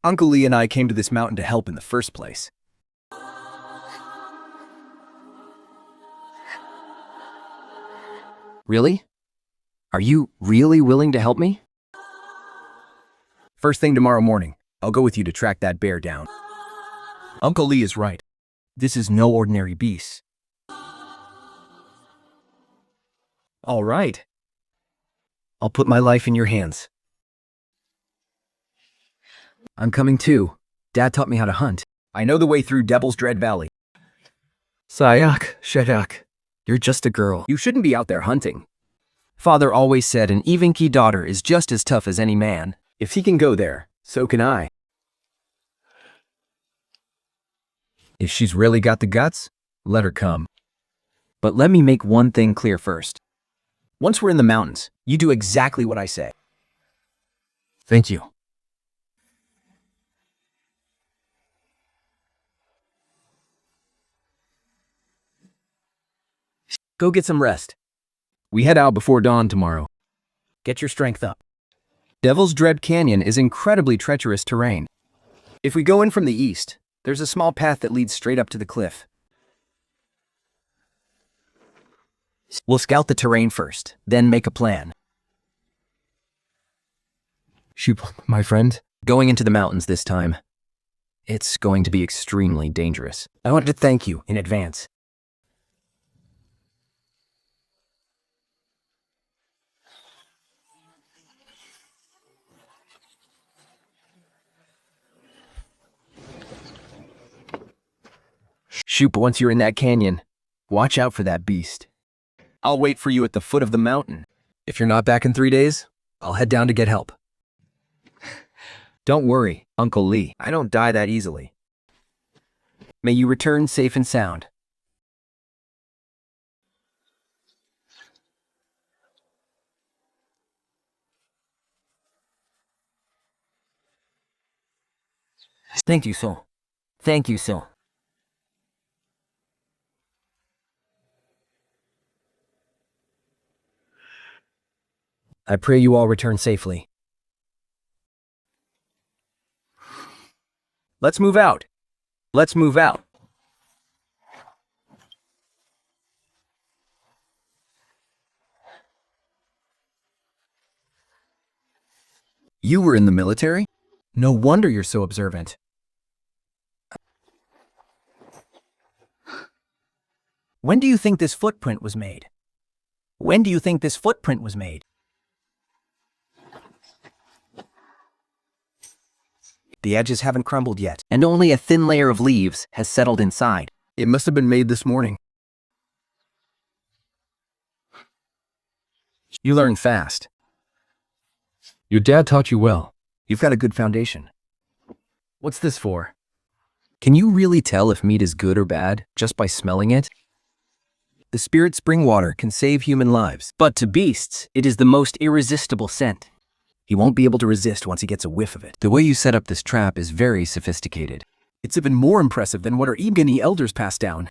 Uncle Lee and I came to this mountain to help in the first place. Really? Are you really willing to help me? First thing tomorrow morning, I'll go with you to track that bear down. Uncle Lee is right. This is no ordinary beast. All right. I'll put my life in your hands. I'm coming too. Dad taught me how to hunt. I know the way through Devil's Dread Valley. Sayak, Shadak, you're just a girl. You shouldn't be out there hunting. Father always said an Evenki daughter is just as tough as any man. If he can go there, so can I. If she's really got the guts, let her come. But let me make one thing clear first. Once we're in the mountains, you do exactly what I say. Thank you. Go get some rest. We head out before dawn tomorrow. Get your strength up. Devil's Dread Canyon is incredibly treacherous terrain. If we go in from the east, there's a small path that leads straight up to the cliff. We'll scout the terrain first, then make a plan. Shoot, my friend. Going into the mountains this time. It's going to be extremely dangerous. I wanted to thank you in advance. Shoot, but once you're in that canyon, watch out for that beast. I'll wait for you at the foot of the mountain. If you're not back in 3 days, I'll head down to get help. Don't worry, Uncle Lee. I don't die that easily. May you return safe and sound. Thank you so. Thank you so. I pray you all return safely. Let's move out. Let's move out. You were in the military? No wonder you're so observant. When do you think this footprint was made? When do you think this footprint was made? The edges haven't crumbled yet. And only a thin layer of leaves has settled inside. It must have been made this morning. You learn fast. Your dad taught you well. You've got a good foundation. What's this for? Can you really tell if meat is good or bad just by smelling it? The spirit spring water can save human lives, but to beasts, it is the most irresistible scent. He won't be able to resist once he gets a whiff of it. The way you set up this trap is very sophisticated. It's even more impressive than what our Ebgani elders passed down.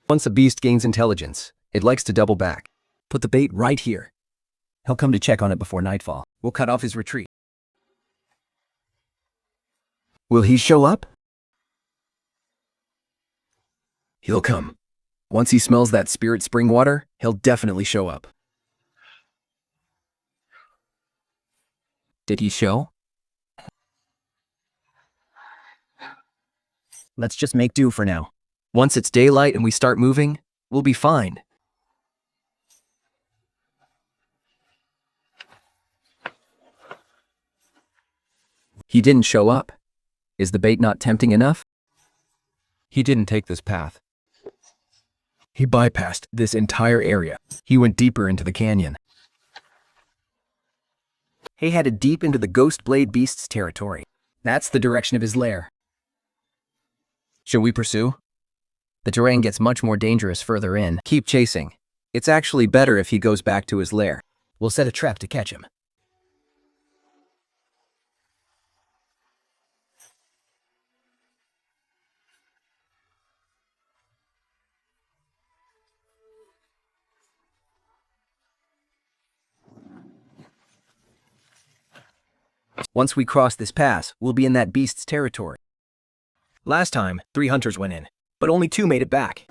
Once a beast gains intelligence, it likes to double back. Put the bait right here. He'll come to check on it before nightfall. We'll cut off his retreat. Will he show up? He'll come. Once he smells that spirit spring water, he'll definitely show up. Did he show? Let's just make do for now. Once it's daylight and we start moving, we'll be fine. He didn't show up. Is the bait not tempting enough? He didn't take this path. He bypassed this entire area. He went deeper into the canyon. He headed deep into the Ghost Blade Beast's territory. That's the direction of his lair. Should we pursue? The terrain gets much more dangerous further in. Keep chasing. It's actually better if he goes back to his lair. We'll set a trap to catch him. Once we cross this pass, we'll be in that beast's territory. Last time, 3 hunters went in, but only 2 made it back.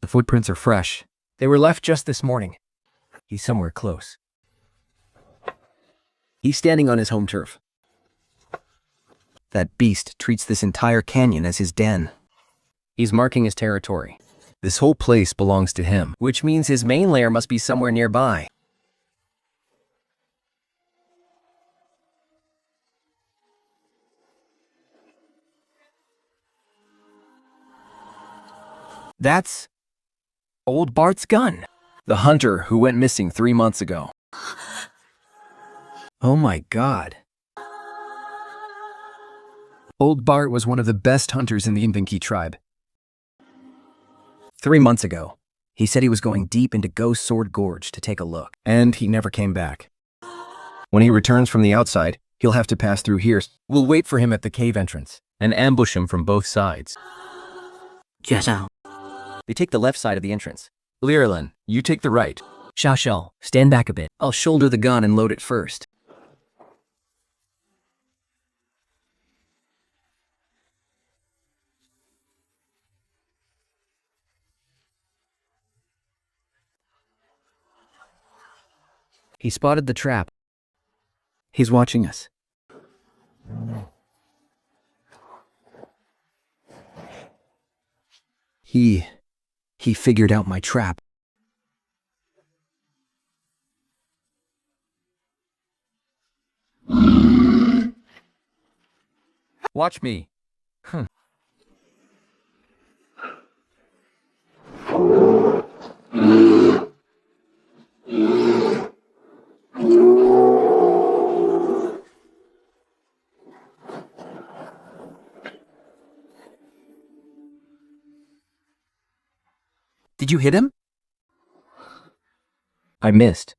The footprints are fresh. They were left just this morning. He's somewhere close. He's standing on his home turf. That beast treats this entire canyon as his den. He's marking his territory. This whole place belongs to him. Which means his main lair must be somewhere nearby. That's old Bart's gun. The hunter who went missing 3 months ago. Oh my God. Old Bart was one of the best hunters in the Invenki tribe. 3 months ago, He said he was going deep into Ghost Sword Gorge to take a look. And he never came back. When he returns from the outside, he'll have to pass through here. We'll wait for him at the cave entrance and ambush him from both sides. 决上 They take the left side of the entrance. Lirlin, you take the right. Xiao, stand back a bit. I'll shoulder the gun and load it first. He spotted the trap. He's watching us. He figured out my trap. Watch me. Did you hit him? I missed.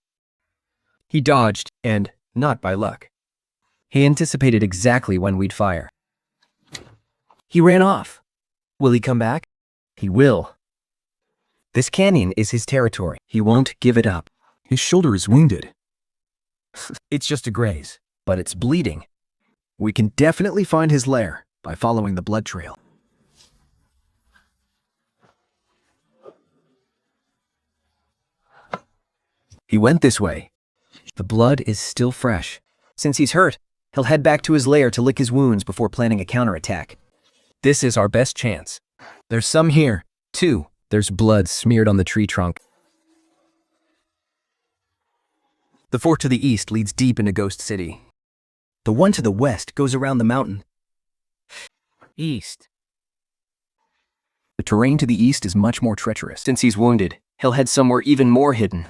He dodged, and not by luck. He anticipated exactly when we'd fire. He ran off. Will he come back? He will. This canyon is his territory. He won't give it up. His shoulder is wounded. It's just a graze, but it's bleeding. We can definitely find his lair by following the blood trail. He went this way. The blood is still fresh. Since he's hurt, he'll head back to his lair to lick his wounds before planning a counterattack. This is our best chance. There's some here, too. There's blood smeared on the tree trunk. The fort to the east leads deep into Ghost City. The one to the west goes around the mountain. East. The terrain to the east is much more treacherous. Since he's wounded, he'll head somewhere even more hidden.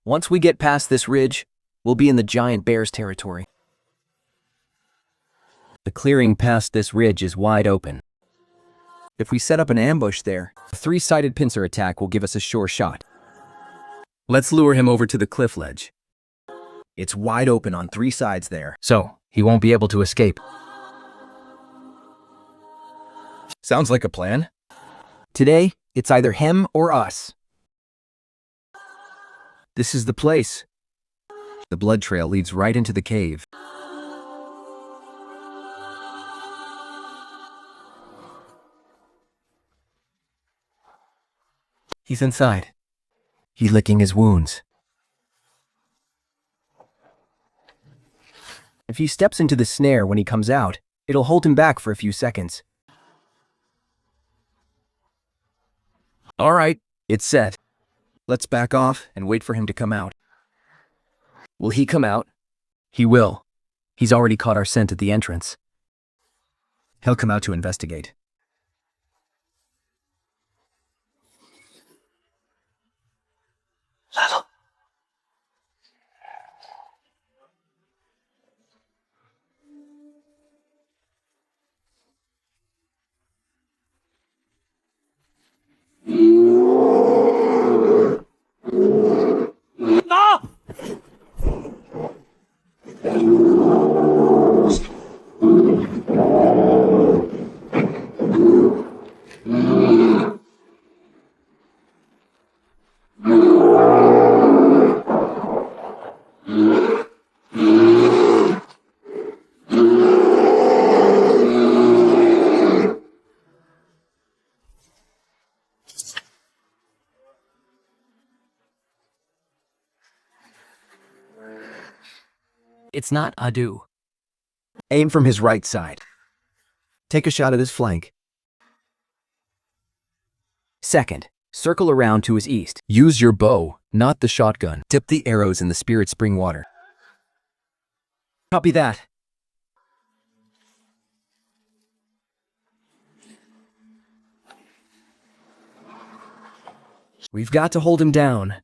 Once we get past this ridge, we'll be in the giant bear's territory. The clearing past this ridge is wide open. If we set up an ambush there, a three-sided pincer attack will give us a sure shot. Let's lure him over to the cliff ledge. It's wide open on three sides there. So, he won't be able to escape. Sounds like a plan. Today, it's either him or us. This is the place. The blood trail leads right into the cave. He's inside. He's licking his wounds. If he steps into the snare when he comes out, it'll hold him back for a few seconds. All right, it's set. Let's back off and wait for him to come out. Will he come out? He will. He's already caught our scent at the entrance. He'll come out to investigate. It's not Adu. Aim from his right side. Take a shot at his flank. Second, circle around to his east. Use your bow, not the shotgun. Dip the arrows in the spirit spring water. Copy that. We've got to hold him down.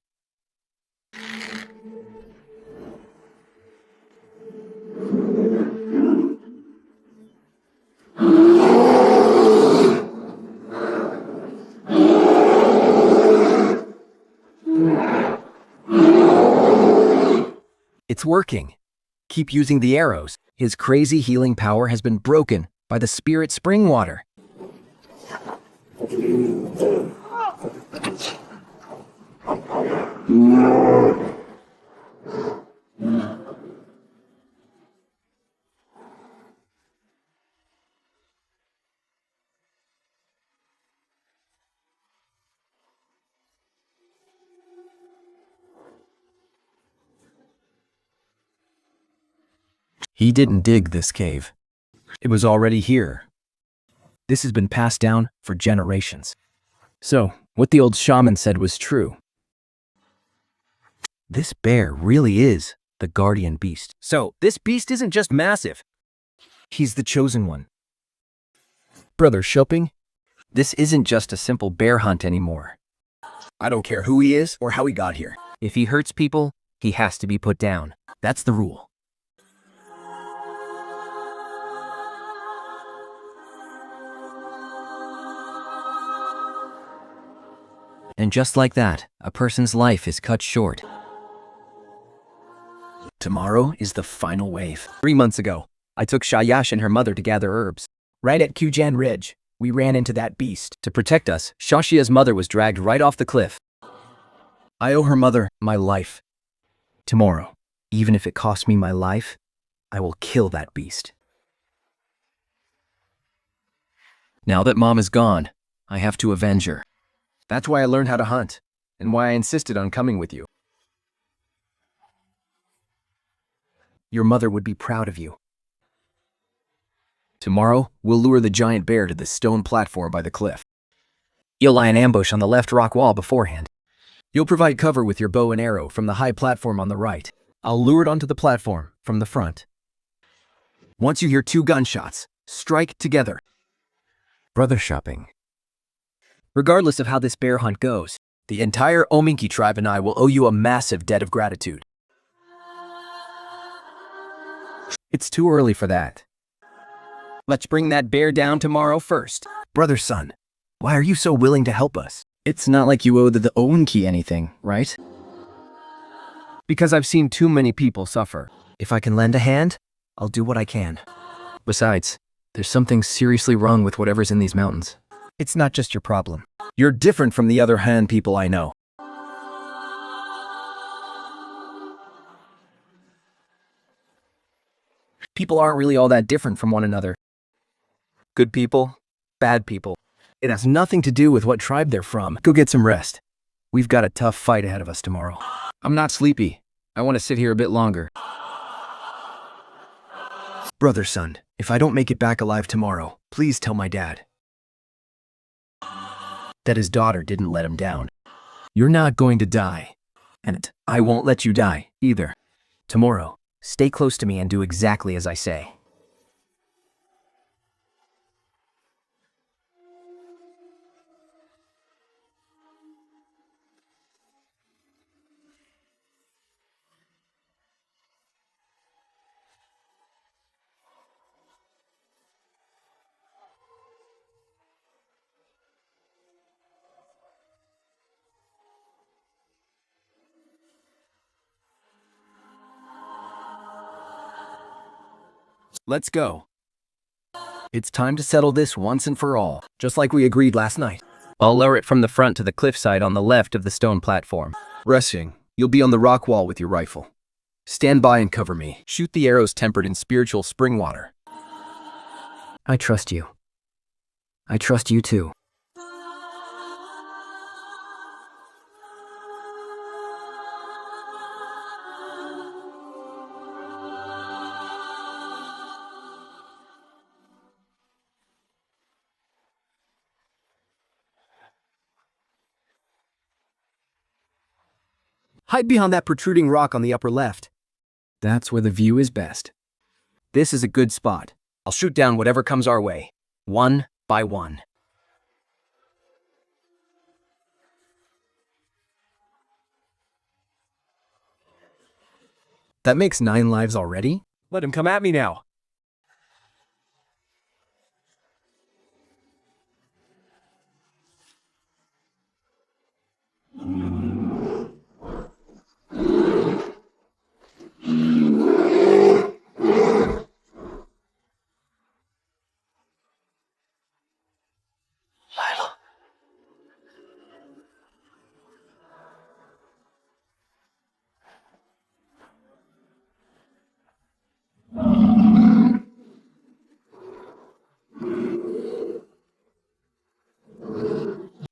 working. Keep using the arrows. His crazy healing power has been broken by the spirit spring water. He didn't dig this cave. It was already here. This has been passed down for generations. So, what the old shaman said was true. This bear really is the guardian beast. So, this beast isn't just massive. He's the chosen one. Brother Shopping, this isn't just a simple bear hunt anymore. I don't care who he is or how he got here. If he hurts people, he has to be put down. That's the rule. And just like that, a person's life is cut short. Tomorrow is the final wave. 3 months ago, I took Shayash and her mother to gather herbs. Right at Kujan Ridge, we ran into that beast. To protect us, Shashia's mother was dragged right off the cliff. I owe her mother my life. Tomorrow, even if it costs me my life, I will kill that beast. Now that Mom is gone, I have to avenge her. That's why I learned how to hunt, and why I insisted on coming with you. Your mother would be proud of you. Tomorrow, we'll lure the giant bear to the stone platform by the cliff. You'll lie in ambush on the left rock wall beforehand. You'll provide cover with your bow and arrow from the high platform on the right. I'll lure it onto the platform from the front. Once you hear 2 gunshots, strike together. Brother Shopping. Regardless of how this bear hunt goes, The entire Ominki tribe and I will owe you a massive debt of gratitude. it's too early for that. Let's bring that bear down tomorrow first. Brother Sun, why are you so willing to help us? It's not like you owe the Ounki anything, right? Because I've seen too many people suffer. If I can lend a hand, I'll do what I can. Besides, there's something seriously wrong with whatever's in these mountains. It's not just your problem. You're different from the other Han people I know. People aren't really all that different from one another. Good people, bad people. It has nothing to do with what tribe they're from. Go get some rest. We've got a tough fight ahead of us tomorrow. I'm not sleepy. I want to sit here a bit longer. Brother Sun, if I don't make it back alive tomorrow, please tell my dad that his daughter didn't let him down. You're not going to die. And I won't let you die, either. Tomorrow, Stay close to me and do exactly as I say. let's go. It's time to settle this once and for all, just like we agreed last night. I'll lower it from the front to the cliffside on the left of the stone platform. Resting, you'll be on the rock wall with your rifle. Stand by and cover me. Shoot the arrows tempered in spiritual spring water. I trust you. I trust you too. Hide behind that protruding rock on the upper left. That's where the view is best. This is a good spot. I'll shoot down whatever comes our way, one by one. That makes 9 lives already? Let him come at me now.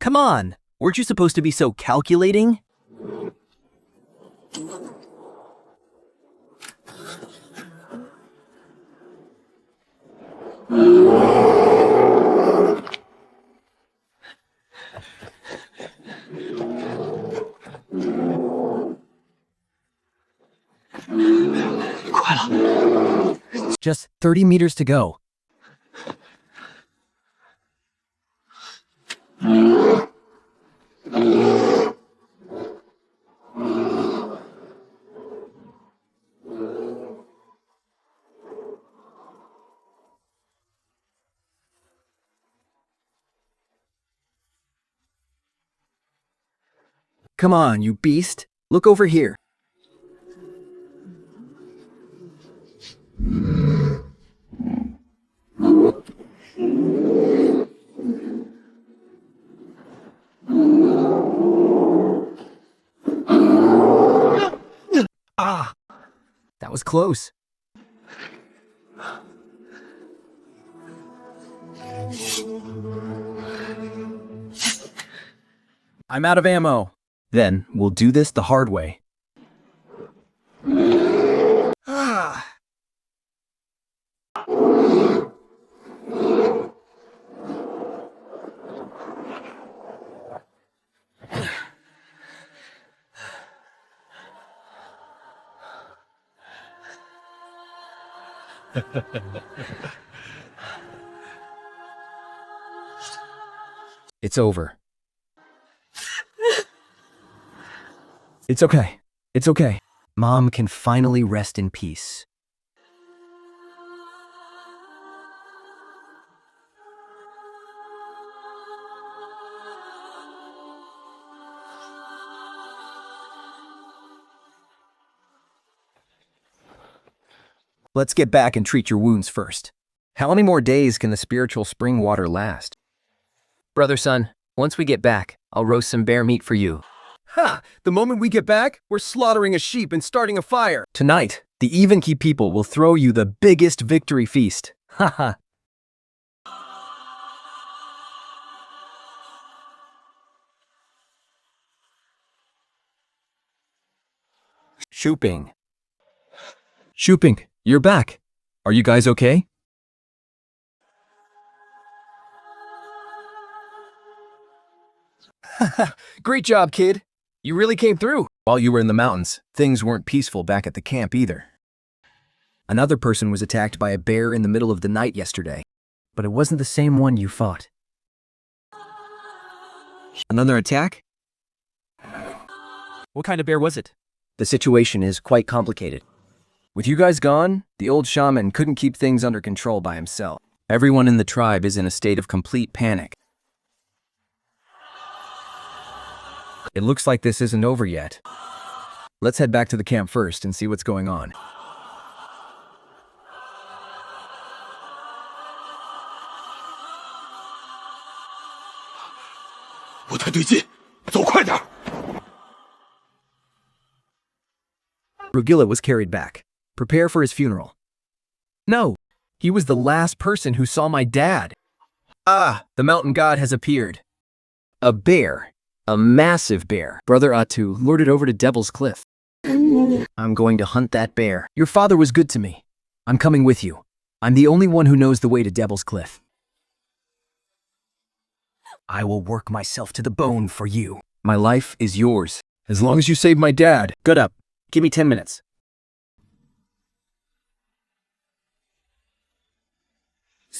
Come on, weren't you supposed to be so calculating? Just 30 meters to go. Come on, you beast. Look over here. Ah, that was close. I'm out of ammo. Then we'll do this the hard way. Ah. It's over. It's okay. It's okay. Mom can finally rest in peace. Let's get back and treat your wounds first. How many more days can the spiritual spring water last? Brother Sun, once we get back, I'll roast some bear meat for you. Ha! The moment we get back, we're slaughtering a sheep and starting a fire. Tonight, the Even Key people will throw you the biggest victory feast. Haha. Shooping. Shooping, you're back. Are you guys okay? Great job, kid. You really came through. While you were in the mountains, things weren't peaceful back at the camp either. Another person was attacked by a bear in the middle of the night yesterday, but it wasn't the same one you fought. Another attack? What kind of bear was it? The situation is quite complicated. With you guys gone, the old shaman couldn't keep things under control by himself. Everyone in the tribe is in a state of complete panic. It looks like this isn't over yet. Let's head back to the camp first and see what's going on. Rugila was carried back. Prepare for his funeral. No, he was the last person who saw my dad. Ah, the mountain god has appeared. A bear. A massive bear. Brother Atu lured it over to Devil's Cliff. I'm going to hunt that bear. Your father was good to me. I'm coming with you. I'm the only one who knows the way to Devil's Cliff. I will work myself to the bone for you. My life is yours. As long as you save my dad. Good up. Give me 10 minutes.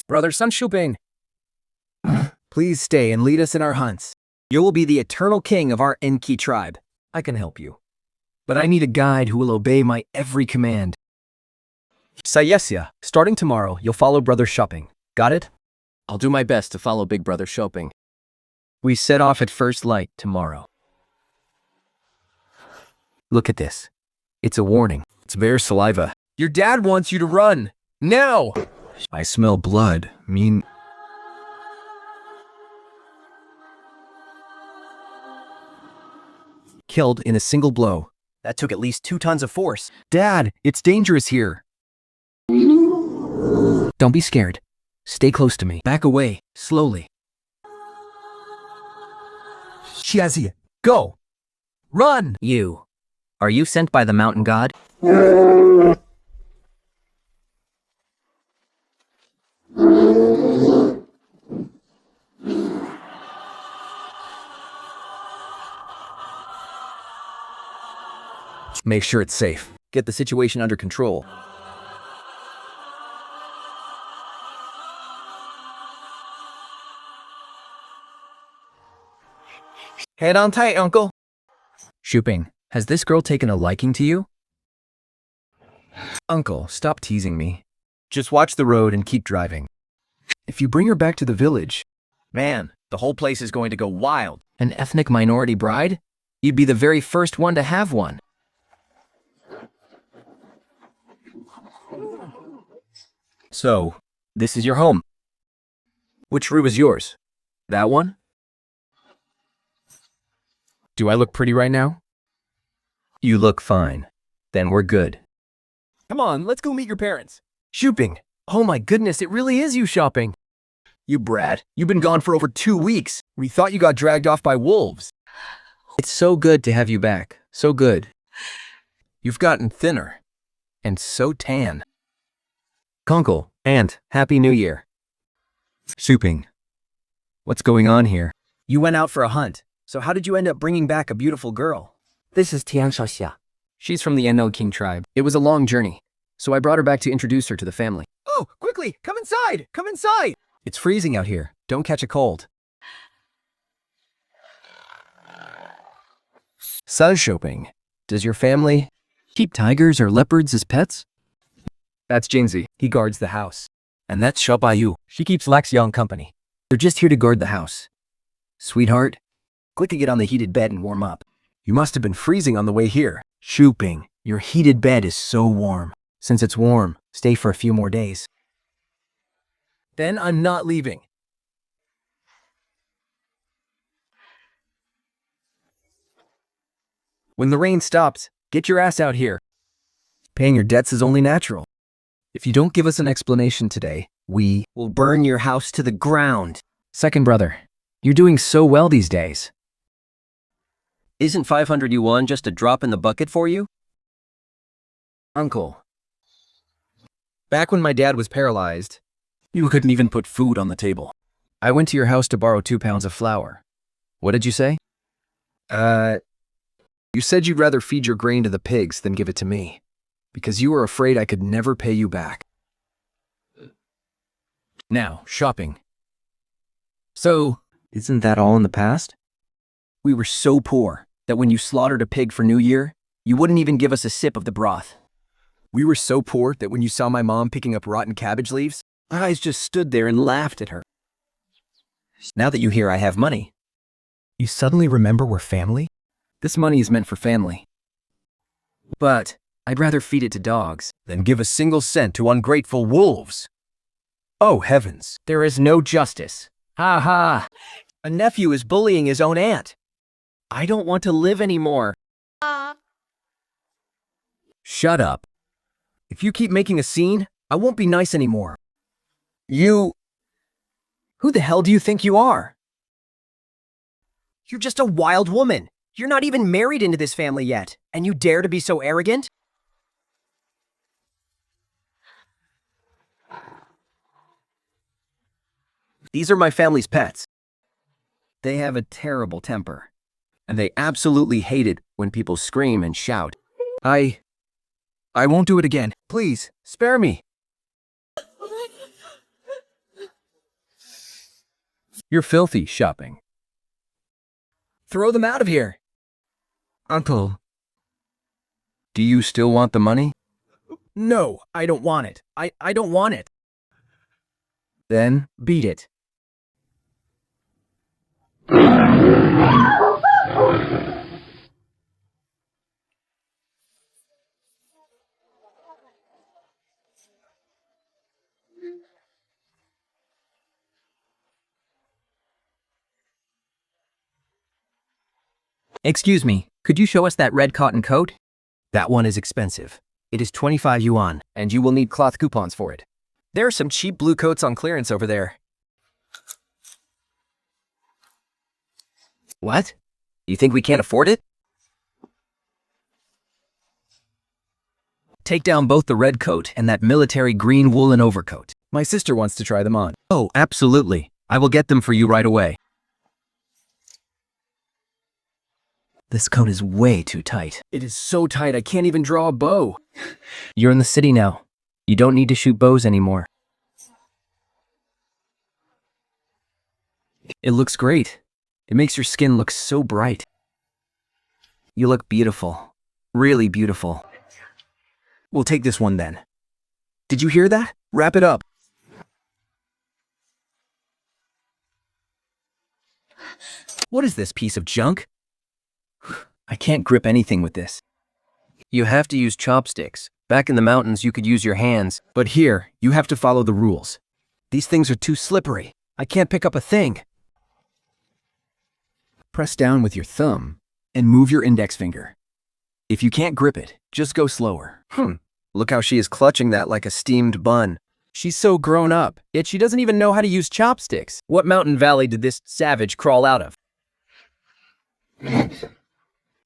Brother Sun Shubing, please stay and lead us in our hunts. You will be the eternal king of our Enki tribe. I can help you. But I need a guide who will obey my every command. Sayesya, starting tomorrow, you'll follow Brother Shopping. Got it? I'll do my best to follow Big Brother Shopping. We set off at first light tomorrow. Look at this. It's a warning. It's bear saliva. Your dad wants you to run. Now! I smell blood. Killed in a single blow. That took at least 2 tons of force. Dad, it's dangerous here. Don't be scared. Stay close to me. Back away, slowly. Chiazi, go! Run! You. Are you sent by the mountain god? Make sure it's safe. Get the situation under control. Head on tight, uncle. Shuping, has this girl taken a liking to you? Uncle, stop teasing me. Just watch the road and keep driving. If you bring her back to the village, Man, the whole place is going to go wild. An ethnic minority bride? You'd be the very first one to have one. so, this is your home. Which room is yours? That one? Do I look pretty right now? You look fine. Then we're good. Come on, let's go meet your parents. Shuping! Oh my goodness, it really is you shopping. You brat, you've been gone for over 2 weeks. We thought you got dragged off by wolves. It's so good to have you back. So good. You've gotten thinner. And so tan. Kunkel, Aunt, Happy New Year. Shuping. What's going on here? You went out for a hunt, so how did you end up bringing back a beautiful girl? This is Tian Shaoxia. She's from the Enno King tribe. It was a long journey, so I brought her back to introduce her to the family. Oh, quickly, come inside! Come inside! It's freezing out here. Don't catch a cold. Sun shopping. Does your family Keep tigers or leopards as pets? That's Jingzi. He guards the house. And that's Xiaobayu. She keeps Lax Yang company. They're just here to guard the house. Sweetheart, quickly get on the heated bed and warm up. You must have been freezing on the way here. Shuping, your heated bed is so warm. Since it's warm, stay for a few more days. Then I'm not leaving. When the rain stops, get your ass out here. Paying your debts is only natural. If you don't give us an explanation today, we We'll burn your house to the ground. Second brother, you're doing so well these days. Isn't 500 yuan just a drop in the bucket for you? Uncle. Back when my dad was paralyzed, you couldn't even put food on the table. I went to your house to borrow 2 pounds of flour. What did you say? You said you'd rather feed your grain to the pigs than give it to me, because you were afraid I could never pay you back. Now, shopping. So, Isn't that all in the past? We were so poor that when you slaughtered a pig for New Year, you wouldn't even give us a sip of the broth. we were so poor that when you saw my mom picking up rotten cabbage leaves, our eyes just stood there and laughed at her. Now that you hear I have money, You suddenly remember we're family? this money is meant for family. But I'd rather feed it to dogs. Then give a single cent to ungrateful wolves. Oh, heavens. There is no justice. Ha ha. A nephew is bullying his own aunt. I don't want to live anymore. Shut up. If you keep making a scene, I won't be nice anymore. Who the hell do you think you are? You're just a wild woman. You're not even married into this family yet, and you dare to be so arrogant? These are my family's pets. They have a terrible temper, and they absolutely hate it when people scream and shout. I won't do it again. Please, spare me. You're filthy shopping. Throw them out of here. Uncle, do you still want the money? No, I don't want it. I don't want it. Then beat it. Excuse me, could you show us that red cotton coat? That one is expensive. It is 25 yuan. And you will need cloth coupons for it. There are some cheap blue coats on clearance over there. What? You think we can't afford it? Take down both the red coat and that military green woolen overcoat. My sister wants to try them on. Oh, absolutely. I will get them for you right away. This coat is way too tight. It is so tight I can't even draw a bow. You're in the city now. You don't need to shoot bows anymore. It looks great. It makes your skin look so bright. You look beautiful. Really beautiful. We'll take this one then. Did you hear that? Wrap it up. What is this piece of junk? I can't grip anything with this. You have to use chopsticks. Back in the mountains, you could use your hands. But here, you have to follow the rules. These things are too slippery. I can't pick up a thing. Press down with your thumb and move your index finger. If you can't grip it, just go slower. Look how she is clutching that like a steamed bun. She's so grown up, yet she doesn't even know how to use chopsticks. What mountain valley did this savage crawl out of?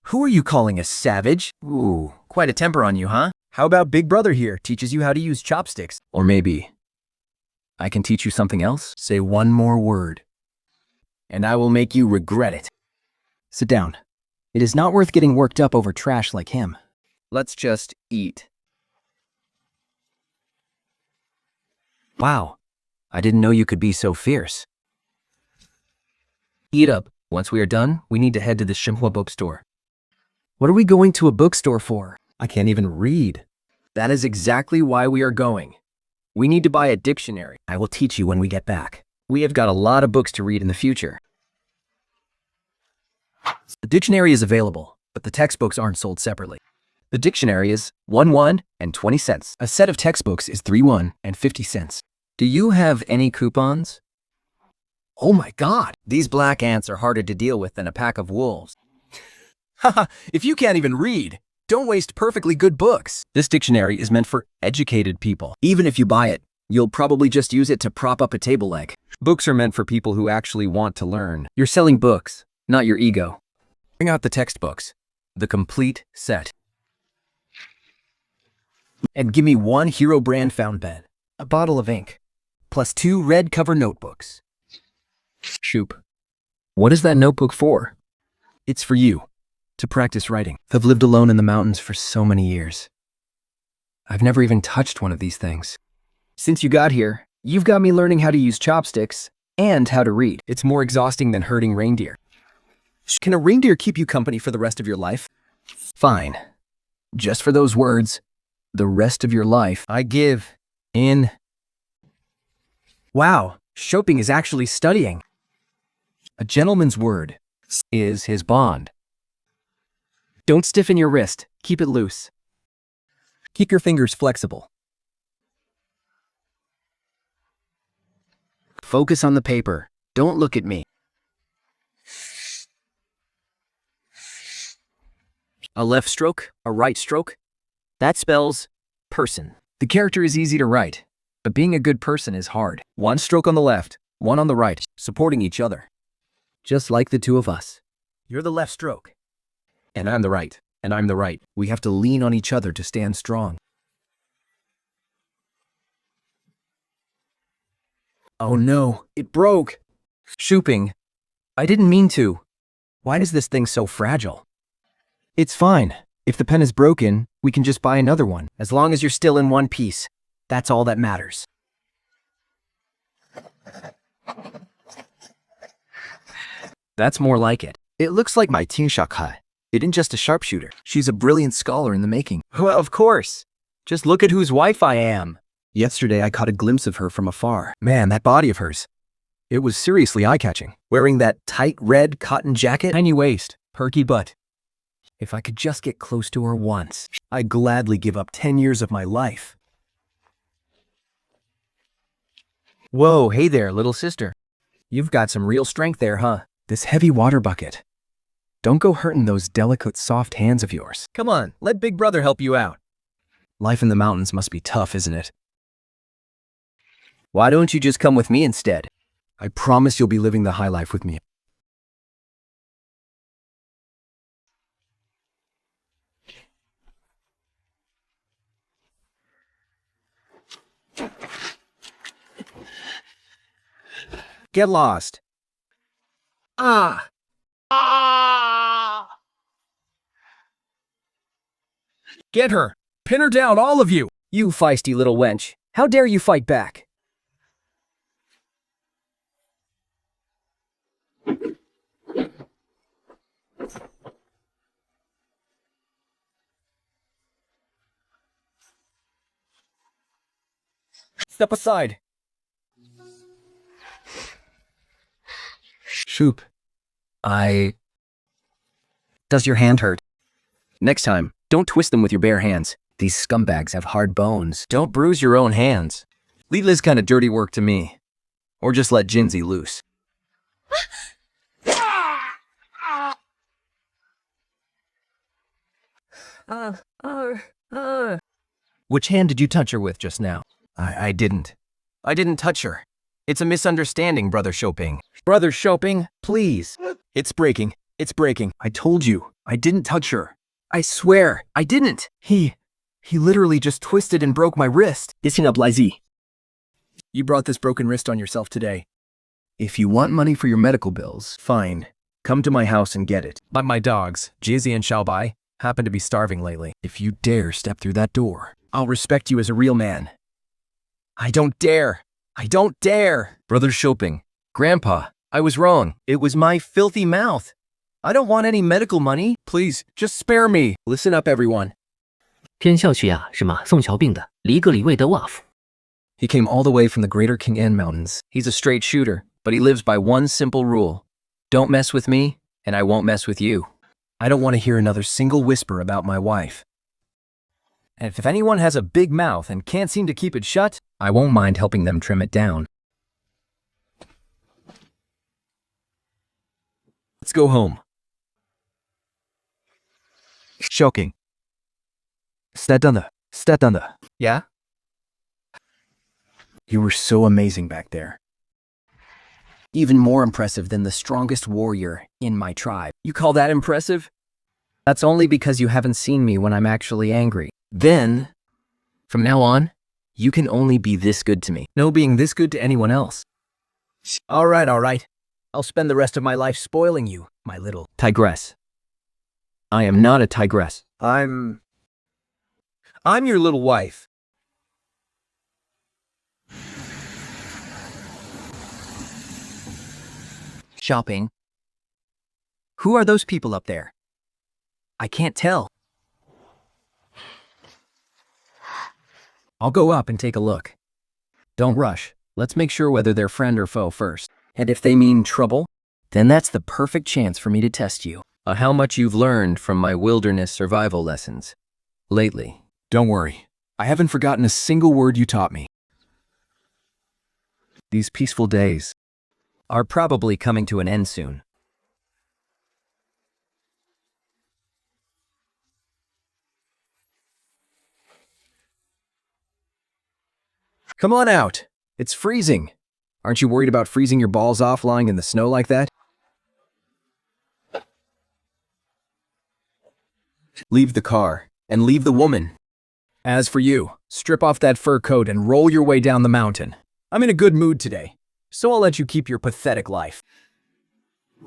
Who are you calling a savage? Ooh, quite a temper on you, huh? How about Big Brother here teaches you how to use chopsticks? Or maybe I can teach you something else? Say one more word, and I will make you regret it. Sit down. It is not worth getting worked up over trash like him. Let's just eat. Wow, I didn't know you could be so fierce. Eat up. Once we are done, we need to head to the Xinhua bookstore. What are we going to a bookstore for? I can't even read. That is exactly why we are going. We need to buy a dictionary. I will teach you when we get back. We have got a lot of books to read in the future. The dictionary is available, but the textbooks aren't sold separately. The dictionary is 1 won and 20 cents. A set of textbooks is 3 won and 50 cents. Do you have any coupons? Oh my God! These black ants are harder to deal with than a pack of wolves. Haha, if you can't even read, don't waste perfectly good books. This dictionary is meant for educated people. Even if you buy it, you'll probably just use it to prop up a table leg. Books are meant for people who actually want to learn. You're selling books, not your ego. Bring out the textbooks, the complete set. And give me 1 Hero brand fountain pen, a bottle of ink, plus 2 red cover notebooks. Shoop. What is that notebook for? It's for you, to practice writing. I've lived alone in the mountains for so many years. I've never even touched one of these things. Since you got here, you've got me learning how to use chopsticks and how to read. It's more exhausting than herding reindeer. Can a reindeer keep you company for the rest of your life? Fine. Just for those words, the rest of your life, I give in. Wow, Shopping is actually studying. A gentleman's word is his bond. Don't stiffen your wrist. Keep it loose. Keep your fingers flexible. Focus on the paper. Don't look at me. A left stroke, a right stroke. That spells person. The character is easy to write, but being a good person is hard. 1 stroke on the left, 1 on the right, supporting each other. Just like the two of us. You're the left stroke. And I'm the right. And I'm the right. We have to lean on each other to stand strong. Oh no, it broke. Shooping. I didn't mean to. Why is this thing so fragile? It's fine. If the pen is broken, we can just buy another one. As long as you're still in one piece. That's all that matters. That's more like it. It looks like my Ting Shakai. Isn't just a sharpshooter. She's a brilliant scholar in the making. Well, of course. Just look at whose wife I am. Yesterday, I caught a glimpse of her from afar. Man, that body of hers. It was seriously eye-catching. Wearing that tight red cotton jacket. Tiny waist, perky butt. If I could just get close to her once, I'd gladly give up 10 years of my life. Whoa, hey there, little sister. You've got some real strength there, huh? This heavy water bucket. Don't go hurting those delicate, soft hands of yours. Come on, let Big Brother help you out. Life in the mountains must be tough, isn't it? Why don't you just come with me instead? I promise you'll be living the high life with me. Get lost. Ah! Get her. Pin her down, all of you. You feisty little wench. How dare you fight back? Step aside. Shoop. Does your hand hurt? Next time, don't twist them with your bare hands. These scumbags have hard bones. Don't bruise your own hands. Leave this kind of dirty work to me. Or just let Jinsey loose. Which hand did you touch her with just now? I didn't. I didn't touch her. It's a misunderstanding, Brother Shoping. Brother Shoping, please. It's breaking. It's breaking. I told you, I didn't touch her. I swear, I didn't. He literally just twisted and broke my wrist. You brought this broken wrist on yourself today. If you want money for your medical bills, fine. Come to my house and get it. But my dogs, Jizzy and Xiaobai, happen to be starving lately. If you dare step through that door, I'll respect you as a real man. I don't dare. I don't dare. Brother Shoping, Grandpa, I was wrong. It was my filthy mouth. I don't want any medical money. Please, just spare me. Listen up, everyone. 偏校区呀是马宋桥病的黎格里魏德瓦夫。 He came all the way from the Greater King-An Mountains. He's a straight shooter, but he lives by one simple rule. Don't mess with me, and I won't mess with you. I don't want to hear another single whisper about my wife. And if anyone has a big mouth and can't seem to keep it shut, I won't mind helping them trim it down. let's go home. Shocking. Stedande. Yeah? You were so amazing back there. Even more impressive than the strongest warrior in my tribe. You call that impressive? That's only because you haven't seen me when I'm actually angry. Then, from now on, you can only be this good to me. No being this good to anyone else. All right. I'll spend the rest of my life spoiling you, my little Tigress. I am not a tigress. I'm your little wife. Shopping. Who are those people up there? I can't tell. I'll go up and take a look. Don't rush. Let's make sure whether they're friend or foe first. And if they mean trouble, then that's the perfect chance for me to test you. How much you've learned from my wilderness survival lessons lately. Don't worry. I haven't forgotten a single word you taught me. These peaceful days are probably coming to an end soon. Come on out. It's freezing. Aren't you worried about freezing your balls off lying in the snow like that? Leave the car, and leave the woman. As for you, strip off that fur coat and roll your way down the mountain. I'm in a good mood today, so I'll let you keep your pathetic life.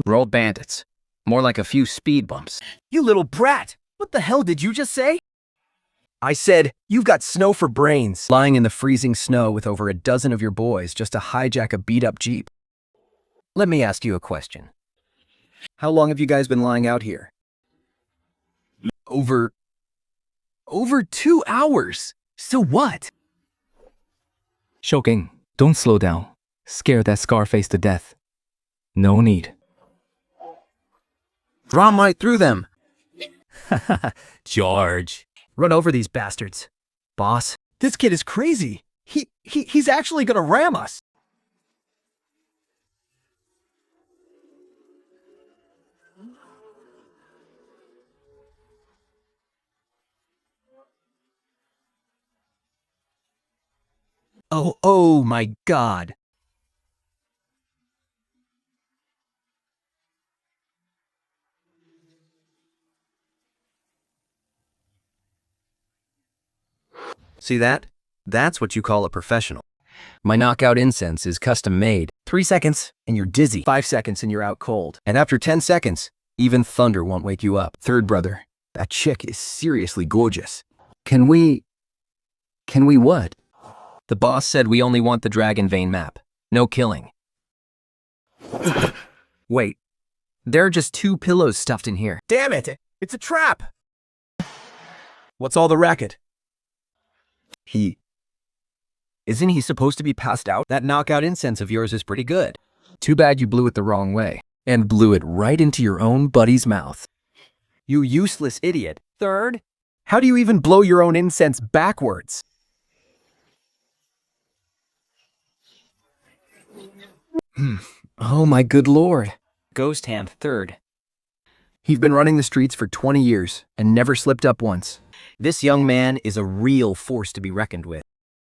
Rolled bandits. More like a few speed bumps. You little brat! What the hell did you just say? I said, you've got snow for brains. Lying in the freezing snow with over a dozen of your boys just to hijack a beat-up Jeep. Let me ask you a question. How long have you guys been lying out here? Over 2 hours. So what? Shocking. Don't slow down. Scare that Scarface to death. No need. Ram right through them. George. Run over these bastards. Boss, this kid is crazy. He's actually gonna ram us. Oh my God. See that? That's what you call a professional. My knockout incense is custom made. 3 seconds, and you're dizzy. 5 seconds, and you're out cold. And after 10 seconds, even thunder won't wake you up. Third brother, that chick is seriously gorgeous. Can we what? The boss said we only want the Dragon Vein map. No killing. Wait, there are just 2 pillows stuffed in here. Damn it! It's a trap! What's all the racket? Isn't he supposed to be passed out? That knockout incense of yours is pretty good. Too bad you blew it the wrong way. And blew it right into your own buddy's mouth. You useless idiot. Third? How do you even blow your own incense backwards? Oh my good lord. Ghost hand. Third. He's been running the streets for 20 years and never slipped up once. This young man is a real force to be reckoned with.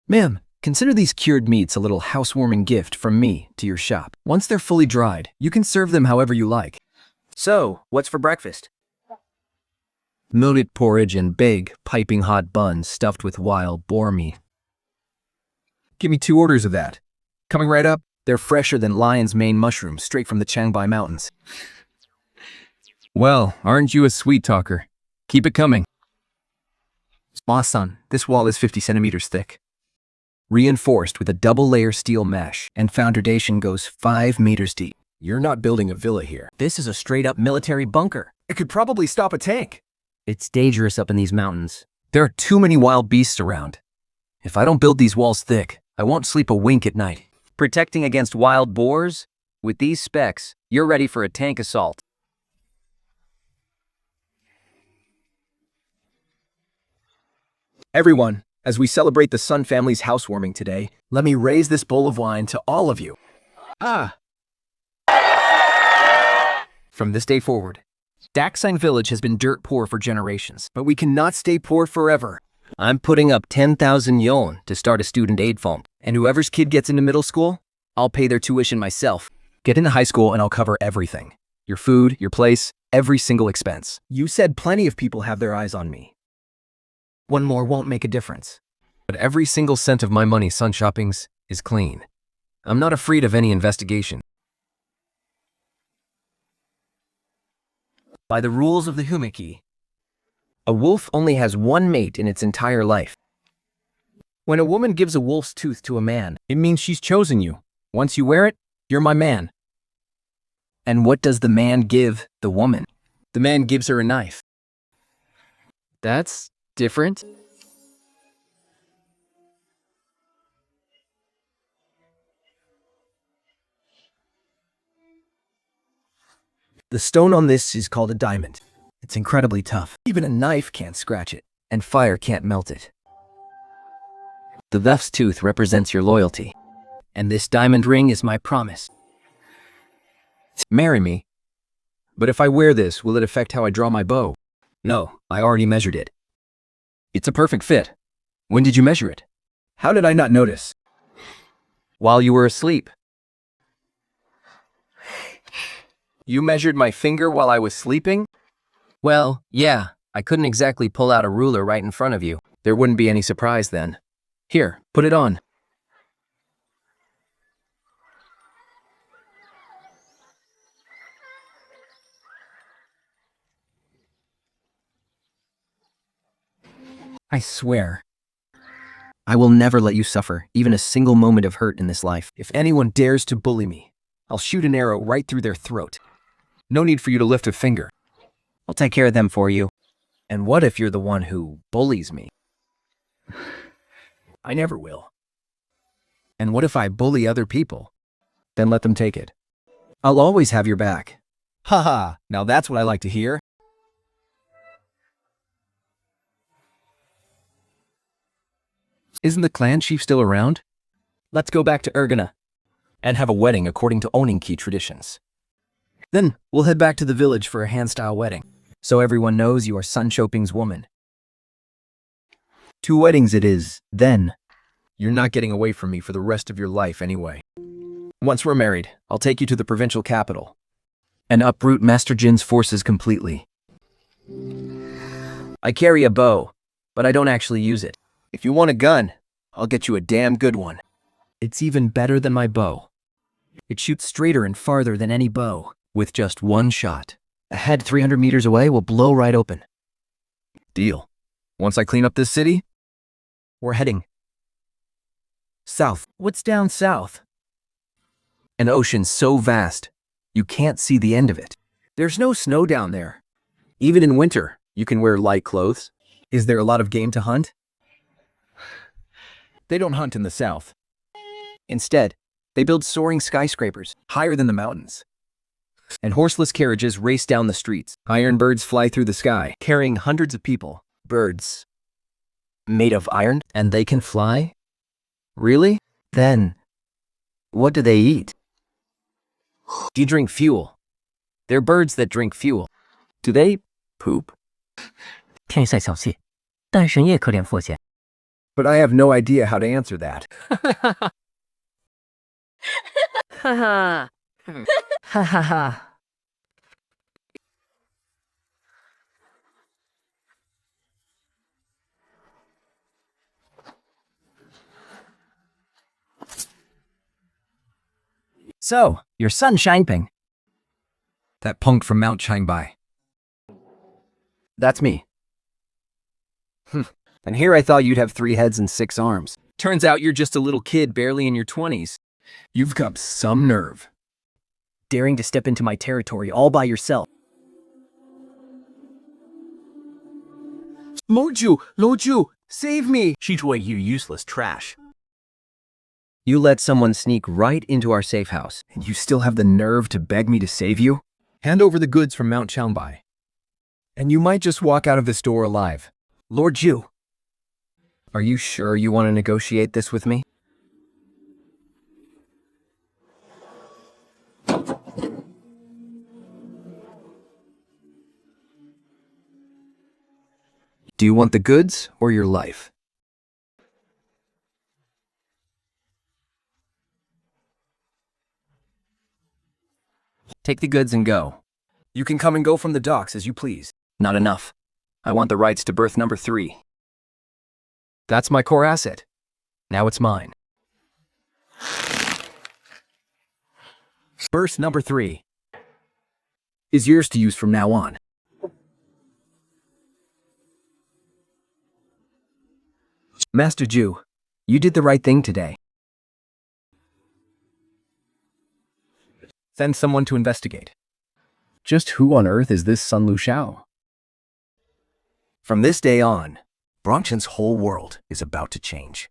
Ma'am, consider these cured meats a little housewarming gift from me to your shop. Once they're fully dried, you can serve them however you like. So, what's for breakfast? Millet porridge and big, piping hot buns stuffed with wild boar meat. Give me 2 orders of that. Coming right up. They're fresher than lion's mane mushrooms straight from the Changbai Mountains. Well, aren't you a sweet talker? Keep it coming. Ma-san, this wall is 50 centimeters thick. Reinforced with a double-layer steel mesh, and foundation goes 5 meters deep. You're not building a villa here. This is a straight-up military bunker. It could probably stop a tank. It's dangerous up in these mountains. There are too many wild beasts around. If I don't build these walls thick, I won't sleep a wink at night. Protecting against wild boars? With these specs, you're ready for a tank assault. Everyone, as we celebrate the Sun family's housewarming today, let me raise this bowl of wine to all of you. From this day forward, Daxine Village has been dirt poor for generations. But we cannot stay poor forever. I'm putting up 10,000 yon to start a student aid fund. And whoever's kid gets into middle school, I'll pay their tuition myself. Get into high school and I'll cover everything. Your food, your place, every single expense. You said plenty of people have their eyes on me. One more won't make a difference. But every single cent of my money Sun Shoppings is clean. I'm not afraid of any investigation. By the rules of the Humiki, a wolf only has 1 mate in its entire life. When a woman gives a wolf's tooth to a man, It means she's chosen you. Once you wear it, you're my man. And what does the man give the woman? The man gives her a knife. That's different. The stone on this is called a diamond. It's incredibly tough. Even a knife can't scratch it. And fire can't melt it. The wolf's tooth represents your loyalty. And this diamond ring is my promise. Marry me. But if I wear this, will it affect how I draw my bow? No, I already measured it. It's a perfect fit. When did you measure it? How did I not notice? While you were asleep. You measured my finger while I was sleeping? Well, yeah, I couldn't exactly pull out a ruler right in front of you. There wouldn't be any surprise then. Here, put it on. I swear, I will never let you suffer even a single moment of hurt in this life. If anyone dares to bully me, I'll shoot an arrow right through their throat. No need for you to lift a finger. I'll take care of them for you. And what if you're the one who bullies me? I never will. And what if I bully other people? Then let them take it. I'll always have your back. Haha, now that's what I like to hear. Isn't the clan chief still around? Let's go back to Urgana and have a wedding according to Oninki traditions. Then we'll head back to the village for a hand-style wedding, so everyone knows you are Sun Shopping's woman. 2 weddings it is, then. You're not getting away from me for the rest of your life anyway. Once we're married, I'll take you to the provincial capital. And uproot Master Jin's forces completely. I carry a bow, but I don't actually use it. If you want a gun, I'll get you a damn good one. It's even better than my bow. It shoots straighter and farther than any bow, with just one shot. A head 300 meters away will blow right open. Deal. Once I clean up this city, We're heading south. What's down south? An ocean so vast, you can't see the end of it. There's no snow down there. Even in winter, you can wear light clothes. Is there a lot of game to hunt? They don't hunt in the south. Instead, they build soaring skyscrapers higher than the mountains. And horseless carriages race down the streets. Iron birds fly through the sky, carrying hundreds of people. Birds made of iron? And they can fly? Really? Then, what do they eat? Do you drink fuel? They're birds that drink fuel. Do they poop? 天晒小气，但神也可怜佛贤。 But I have no idea how to answer that. 哈哈，哈哈哈。 So, your son Shinping. That punk from Mount Changbai. That's me. And here I thought you'd have 3 heads and 6 arms. Turns out you're just a little kid barely in your 20s. You've got some nerve. Daring to step into my territory all by yourself. Loju, save me! 系出 you useless trash. You let someone sneak right into our safe house. And you still have the nerve to beg me to save you? Hand over the goods from Mount Changbai. And you might just walk out of this door alive. Lord Ju, Are you sure you want to negotiate this with me? Do you want the goods or your life? take the goods and go. You can come and go from the docks as you please. Not enough. I want the rights to berth number 3. That's my core asset. Now it's mine. Berth number 3 is yours to use from now on. Master Ju, you did the right thing today. Send someone to investigate. Just who on earth is this Sun Lu Shao? From this day on, Brongchen's whole world is about to change.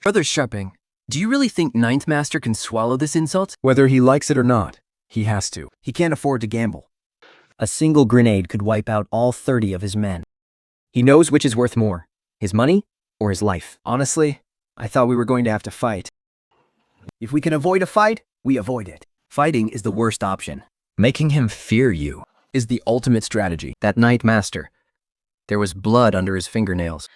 Brother Sharping, do you really think Ninth Master can swallow this insult? Whether he likes it or not, he has to. He can't afford to gamble. A single grenade could wipe out all 30 of his men. He knows which is worth more, his money or his life. Honestly, I thought we were going to have to fight. If we can avoid a fight, we avoid it. Fighting is the worst option. Making him fear you Is the ultimate strategy. That Night Master. There was blood under his fingernails.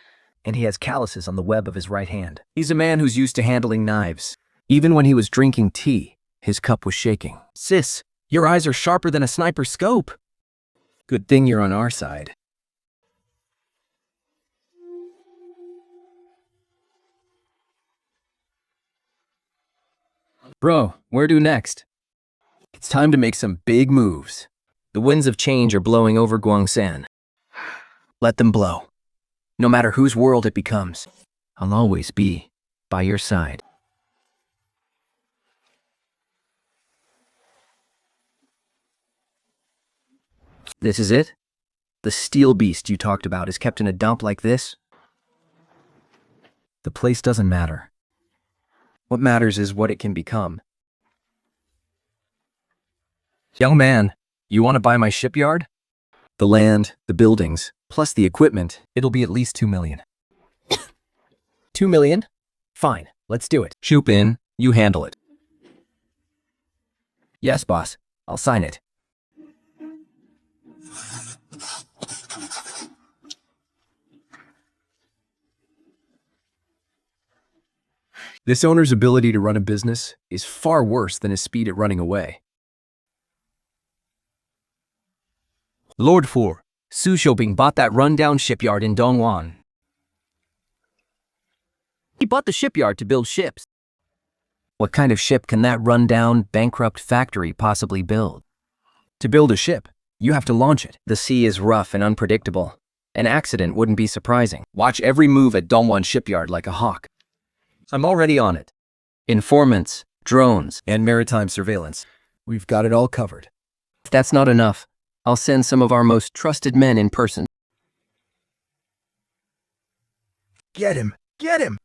And he has calluses on the web of his right hand. He's a man who's used to handling knives. Even when he was drinking tea, his cup was shaking. Sis, your eyes are sharper than a sniper's scope. Good thing you're on our side. Bro, where to next? It's time to make some big moves. The winds of change are blowing over Guangsan. Let them blow. No matter whose world it becomes, I'll always be by your side. This is it? The steel beast you talked about is kept in a dump like this? The place doesn't matter. What matters is what it can become. Young man, you want to buy my shipyard? The land, the buildings, plus the equipment, it'll be at least 2 million. 2 million? Fine, let's do it. Shupin, you handle it. Yes, boss. I'll sign it. This owner's ability to run a business is far worse than his speed at running away. Lord Fu, Su Shouping bought that rundown shipyard in Dongguan. He bought the shipyard to build ships. What kind of ship can that run-down, bankrupt factory possibly build? To build a ship, you have to launch it. The sea is rough and unpredictable. An accident wouldn't be surprising. Watch every move at Dongwon shipyard like a hawk. I'm already on it. Informants, drones. And maritime surveillance. We've got it all covered. If that's not enough, I'll send some of our most trusted men in person. Get him! Get him!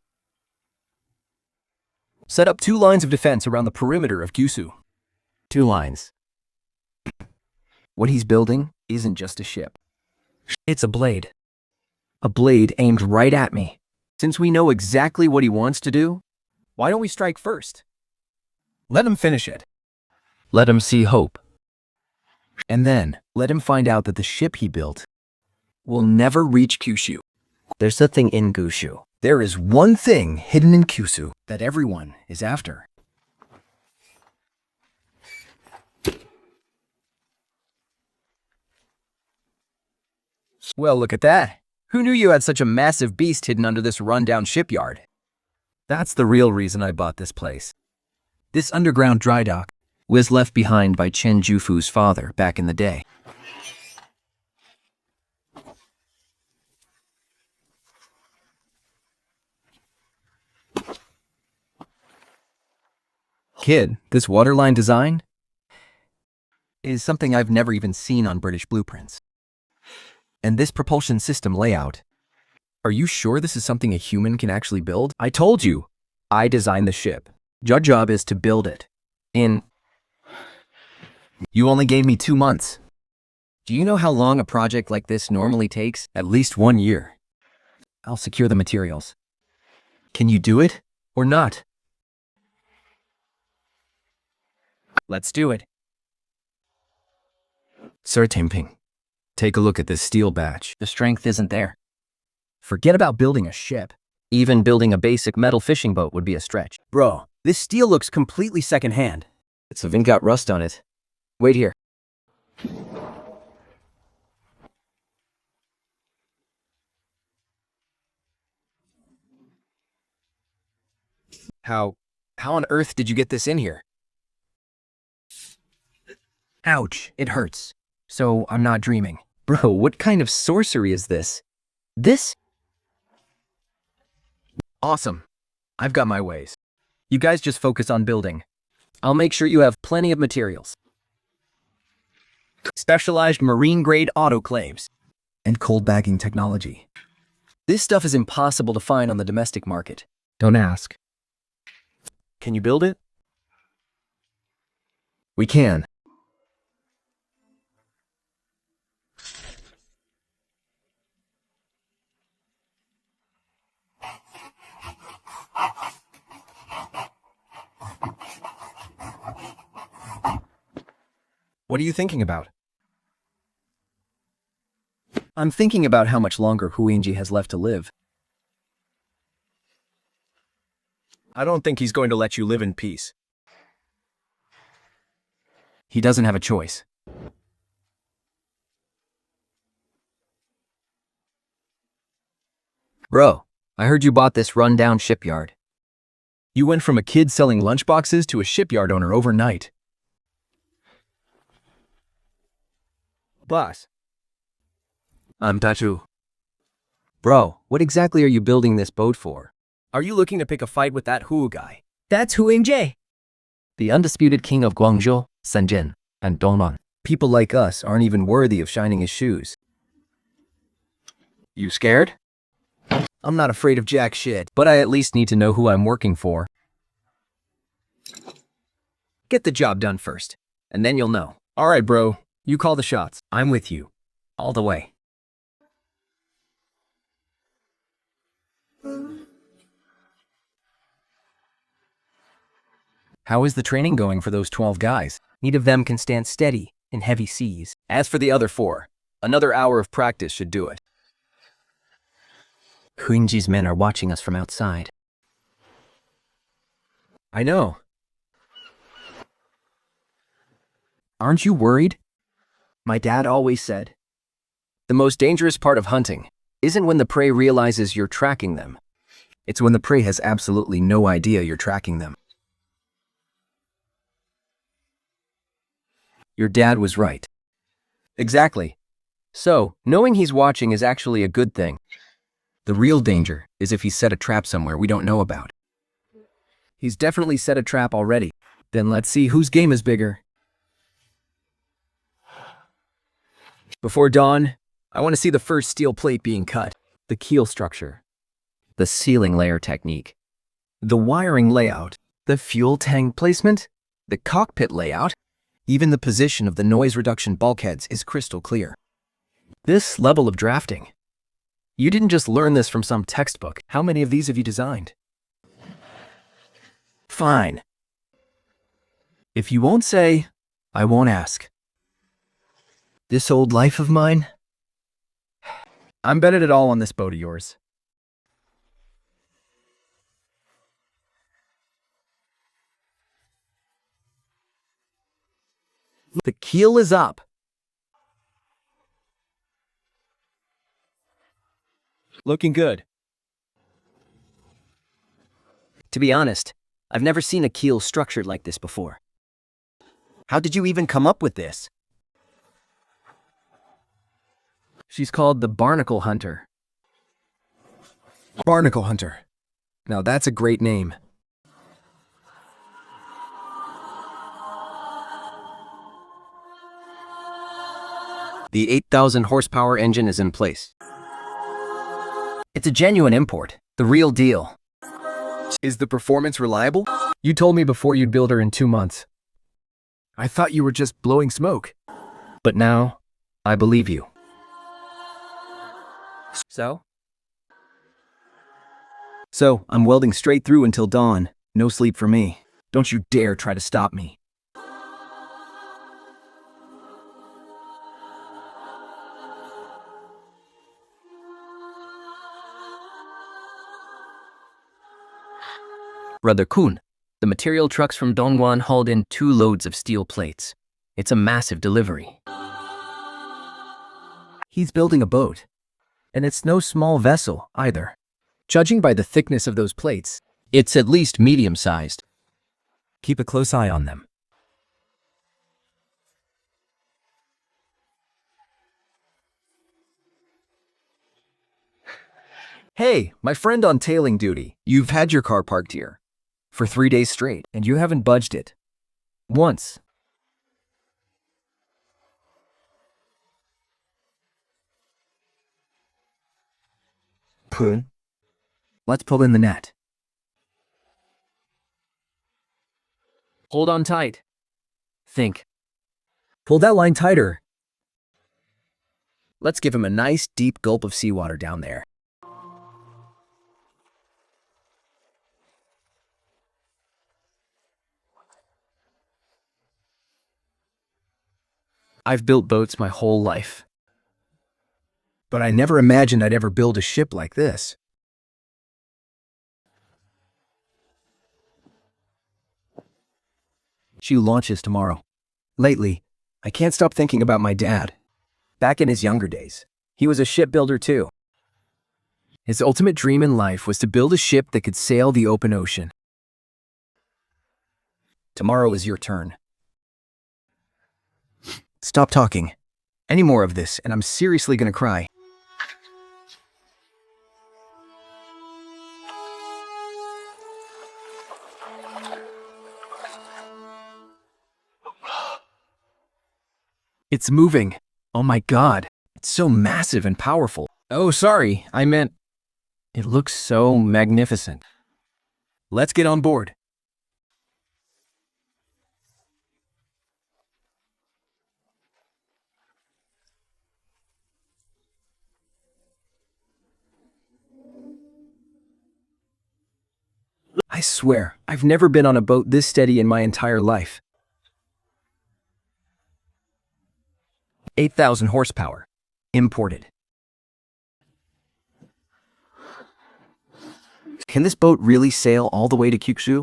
Set up 2 lines of defense around the perimeter of Gyusu. 2 lines. What he's building isn't just a ship. It's a blade. A blade aimed right at me. Since we know exactly what he wants to do, why don't we strike first? Let him finish it. Let him see hope. And then, let him find out that the ship he built will never reach Kyushu. There's a thing in Gushu. There is one thing hidden in Kyushu that everyone is after. Well, look at that. Who knew you had such a massive beast hidden under this rundown shipyard? That's the real reason I bought this place. This underground dry dock Was left behind by Chen Jufu's father back in the day. Kid, this waterline design is something I've never even seen on British blueprints. And this propulsion system layout, are you sure this is something a human can actually build? I told you, I designed the ship. Your job is to build it. You only gave me 2 months. Do you know how long a project like this normally takes? At least 1 year. I'll secure the materials. Can you do it or not? Let's do it. Sir Timping, take a look at this steel batch. The strength isn't there. Forget about building a ship. Even building a basic metal fishing boat would be a stretch. Bro, this steel looks completely secondhand. It's even got rust on it. Wait here. How on earth did you get this in here? Ouch, it hurts. So I'm not dreaming. Bro, what kind of sorcery is this? This? Awesome. I've got my ways. You guys just focus on building. I'll make sure you have plenty of materials. Specialized marine-grade autoclaves and cold bagging technology. This stuff is impossible to find on the domestic market. Don't ask. Can you build it? We can. What are you thinking about? I'm thinking about how much longer Huinji has left to live. I don't think he's going to let you live in peace. He doesn't have a choice. Bro, I heard you bought this rundown shipyard. You went from a kid selling lunchboxes to a shipyard owner overnight. Boss. I'm Tachu. Bro, what exactly are you building this boat for? Are you looking to pick a fight with that Hu guy? That's Hu Ying-jae. The undisputed king of Guangzhou, Shenzhen, and Dongnan. People like us aren't even worthy of shining his shoes. You scared? I'm not afraid of jack shit, but I at least need to know who I'm working for. Get the job done first, and then you'll know. All right, bro. You call the shots. I'm with you. All the way. How is the training going for those 12 guys? Neither of them can stand steady in heavy seas. As for the other 4, another hour of practice should do it. Huinji's men are watching us from outside. I know. Aren't you worried? My dad always said, the most dangerous part of hunting isn't when the prey realizes you're tracking them. It's when the prey has absolutely no idea you're tracking them. Your dad was right. Exactly. So, knowing he's watching is actually a good thing. The real danger is if he set a trap somewhere we don't know about. He's definitely set a trap already. Then let's see whose game is bigger. Before dawn, I want to see the first steel plate being cut. The keel structure. The ceiling layer technique. The wiring layout. The fuel tank placement. The cockpit layout. Even the position of the noise reduction bulkheads is crystal clear. This level of drafting. You didn't just learn this from some textbook. How many of these have you designed? Fine. If you won't say, I won't ask. This old life of mine? I'm betting it all on this boat of yours. The keel is up. Looking good. To be honest, I've never seen a keel structured like this before. How did you even come up with this? She's called the Barnacle Hunter. Barnacle Hunter. Now that's a great name. The 8,000 horsepower engine is in place. It's a genuine import, the real deal. Is the performance reliable? You told me before you'd build her in 2 months. I thought you were just blowing smoke. But now, I believe you. So? So, I'm welding straight through until dawn. No sleep for me. Don't you dare try to stop me. Brother Kun, the material trucks from Dongguan hauled in 2 loads of steel plates. It's a massive delivery. He's building a boat. And it's no small vessel, either. Judging by the thickness of those plates, It's at least medium-sized. keep a close eye on them. Hey, my friend on tailing duty, you've had your car parked here for 3 days straight, and you haven't budged it. Once. Poon. Let's pull in the net. Hold on tight. Think. Pull that line tighter. Let's give him a nice deep gulp of seawater down there. I've built boats my whole life. But I never imagined I'd ever build a ship like this. She launches tomorrow. Lately, I can't stop thinking about my dad. Back in his younger days, he was a shipbuilder too. His ultimate dream in life was to build a ship that could sail the open ocean. Tomorrow is your turn. Stop talking. Any more of this, and I'm seriously gonna cry. It's moving. Oh my god. It's so massive and powerful. Oh, sorry. I meant... It looks so magnificent. Let's get on board. I swear, I've never been on a boat this steady in my entire life. 8,000 horsepower. Imported. Can this boat really sail all the way to Kyushu?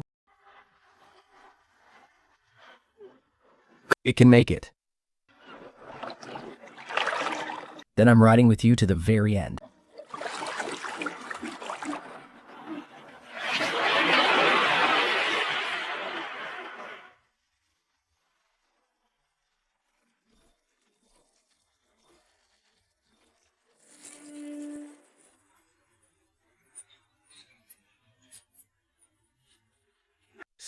It can make it. Then I'm riding with you to the very end.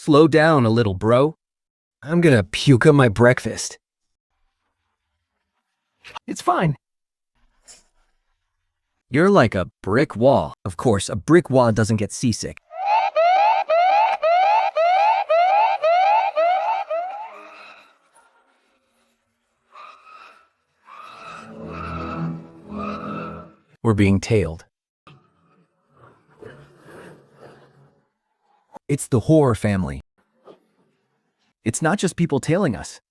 Slow down a little, bro. I'm gonna puke up my breakfast. It's fine. You're like a brick wall. Of course, a brick wall doesn't get seasick. We're being tailed. It's the horror family. It's not just people tailing us.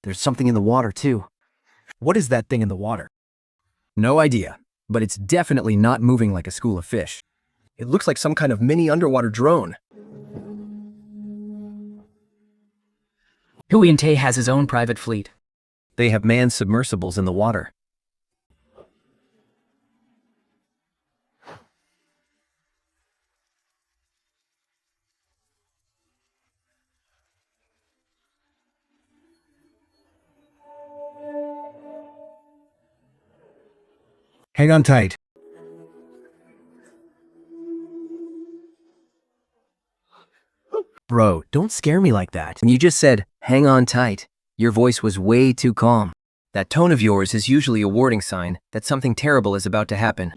There's something in the water, too. What is that thing in the water? No idea, but it's definitely not moving like a school of fish. It looks like some kind of mini underwater drone. Hui and Tay has his own private fleet. They have manned submersibles in the water. Hang on tight. Bro, don't scare me like that. When you just said, hang on tight, your voice was way too calm. That tone of yours is usually a warning sign that something terrible is about to happen.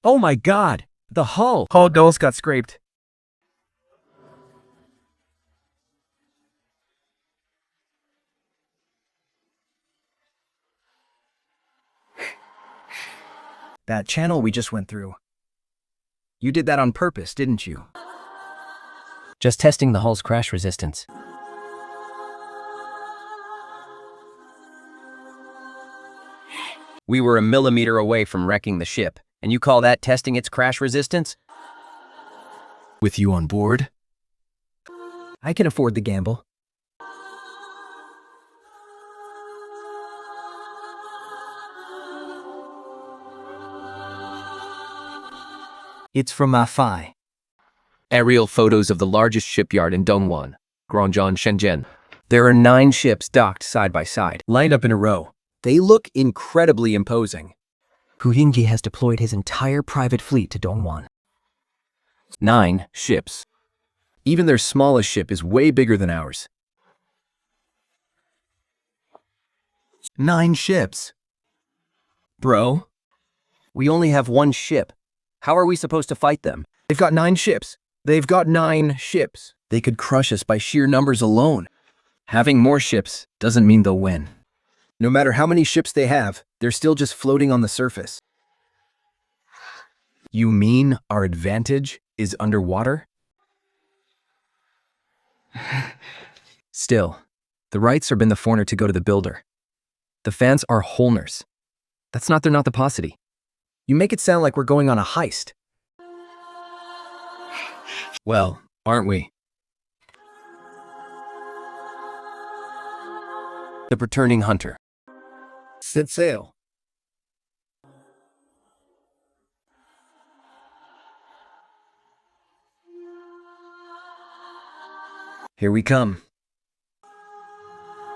Oh my god! The hull! Hull dolls got scraped. That channel we just went through. You did that on purpose, didn't you? Just testing the hull's crash resistance. We were a millimeter away from wrecking the ship, and you call that testing its crash resistance? With you on board? I can afford the gamble. It's from Mafai. Aerial photos of the largest shipyard in Dongwon, Guangzhou, Shenzhen. There are 9 ships docked side by side. Lined up in a row. They look incredibly imposing. Hu Yingyi has deployed his entire private fleet to Dongwon. 9 ships. Even their smallest ship is way bigger than ours. 9 ships. Bro, we only have 1 ship. How are we supposed to fight them? They've got 9 ships. They've got 9 ships. They could crush us by sheer numbers alone. Having more ships doesn't mean they'll win. No matter how many ships they have, they're still just floating on the surface. You mean our advantage is underwater? Still, the rights are been the foreigner to go to the builder. The fans are Holners. That's not their not the paucity. You make it sound like we're going on a heist. Well, aren't we? The returning hunter. Set sail. Here we come.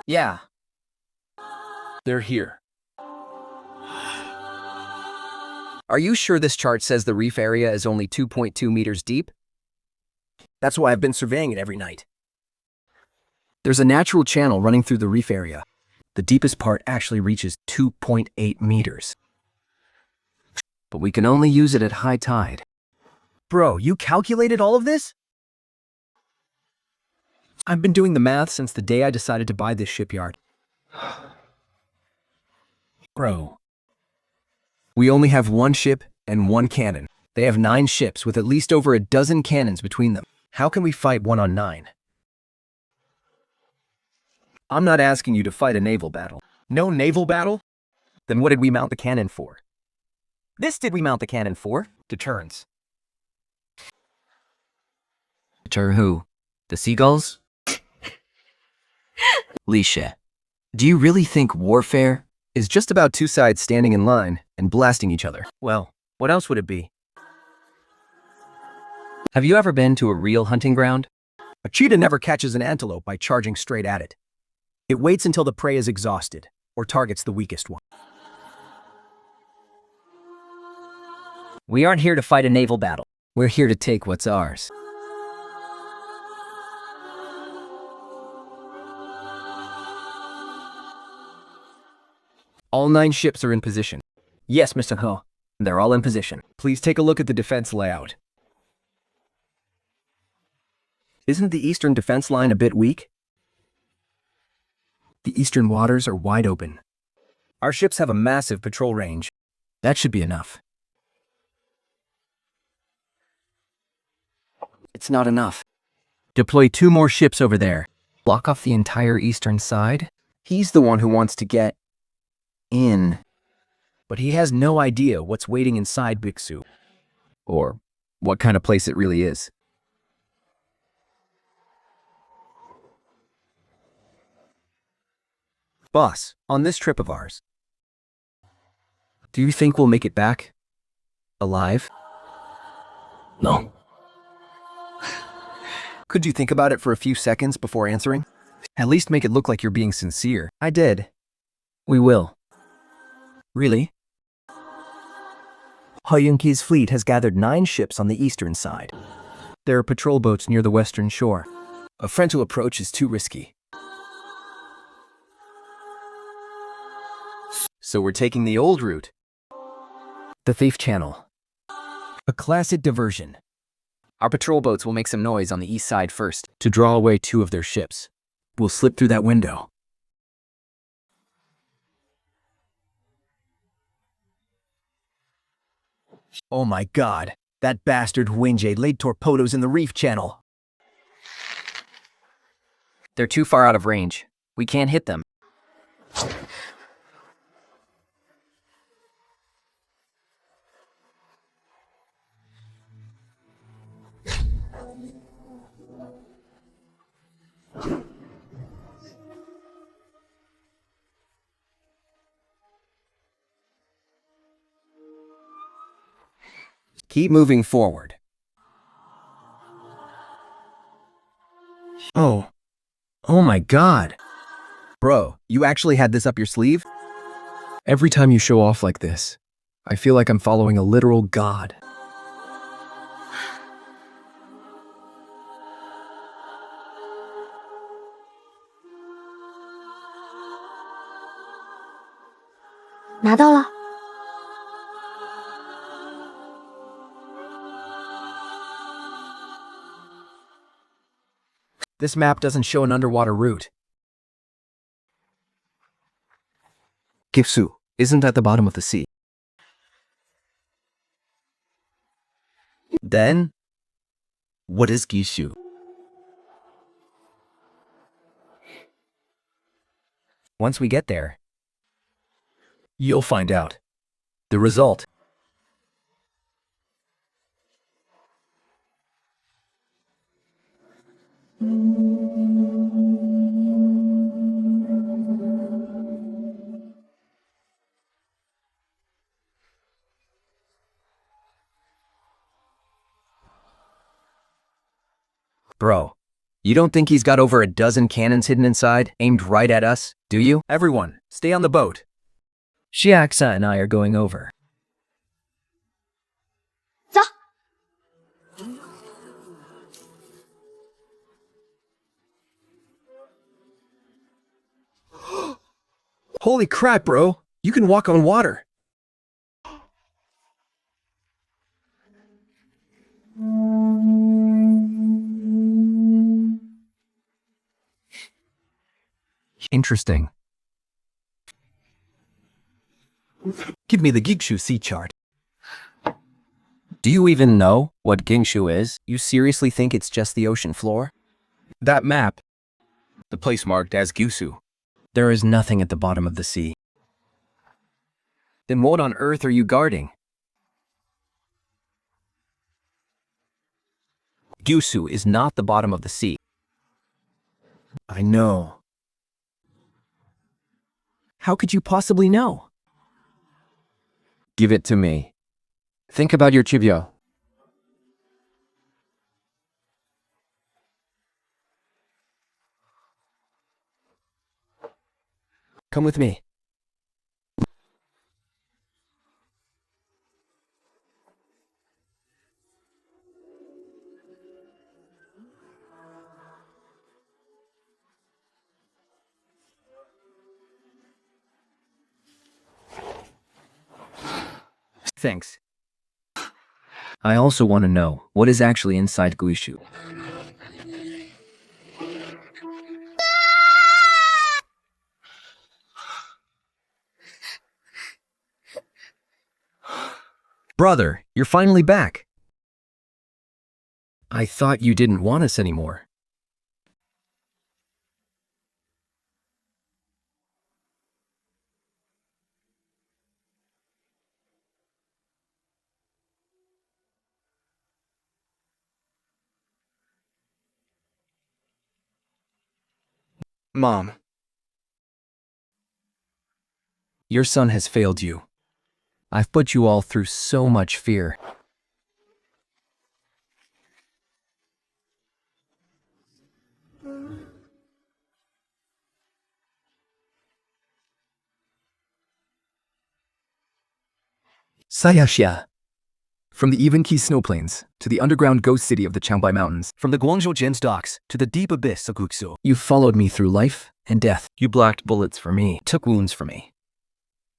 Yeah. They're here. Are you sure this chart says the reef area is only 2.2 meters deep? That's why I've been surveying it every night. There's a natural channel running through the reef area. The deepest part actually reaches 2.8 meters. But we can only use it at high tide. Bro, you calculated all of this? I've been doing the math since the day I decided to buy this shipyard. Bro. We only have 1 ship and 1 cannon. They have 9 ships with at least over a dozen cannons between them. How can we fight 1 on 9? I'm not asking you to fight a naval battle. No naval battle? Then what did we mount the cannon for? This did we mount the cannon for? Deterrence. Deter who? The seagulls? Lisha, do you really think warfare Is just about 2 sides standing in line and blasting each other. Well, what else would it be? Have you ever been to a real hunting ground? A cheetah never catches an antelope by charging straight at it. It waits until the prey is exhausted, or targets the weakest one. We aren't here to fight a naval battle. We're here to take what's ours. All 9 ships are in position. Yes, Mr. Ho. They're all in position. Please take a look at the defense layout. Isn't the eastern defense line a bit weak? The eastern waters are wide open. Our ships have a massive patrol range. That should be enough. It's not enough. Deploy 2 more ships over there. Block off the entire eastern side? He's the one who wants to get in. But he has no idea what's waiting inside Bixu. Or what kind of place it really is. Boss, on this trip of ours, Do you think we'll make it back? Alive? No. could you think about it for a few seconds before answering? At least make it look like you're being sincere. I did. We will. Really? Hoyunki's fleet has gathered 9 ships on the eastern side. There are patrol boats near the western shore. A frontal approach is too risky. So we're taking the old route. The Thief Channel. A classic diversion. Our patrol boats will make some noise on the east side first. To draw away 2 of their ships. We'll slip through that window. Oh my god, that bastard Huinje laid torpedoes in the reef channel. They're too far out of range. We can't hit them. Keep moving forward. Oh my god. Bro, you actually had this up your sleeve? Every time you show off like this, I feel like I'm following a literal god. This map doesn't show an underwater route. Gifsu isn't at the bottom of the sea. Then, what is Gishu? Once we get there, You'll find out. the result. Bro, you don't think he's got over a dozen cannons hidden inside, aimed right at us, do you? Everyone, stay on the boat. Shiaksa and I are going over. Holy crap, bro. You can walk on water. Interesting. Give me the Gigshu sea chart. Do you even know what Gingshu is? You seriously think it's just the ocean floor? That map. The place marked as Gyusu. There is nothing at the bottom of the sea. Then what on earth are you guarding? Gyusu is not the bottom of the sea. I know. How could you possibly know? Give it to me. Think about your chibyo. Come with me. Thanks. I also want to know what is actually inside Guishu. Brother, you're finally back. I thought you didn't want us anymore. Mom. Your son has failed you. I've put you all through so much fear. Sayashia. From the Evenki snow plains to the underground ghost city of the Changbai Mountains, From the Guangzhou Jin's docks to the deep abyss of Guxu. You followed me through life and death. You blocked bullets for me. Took wounds for me.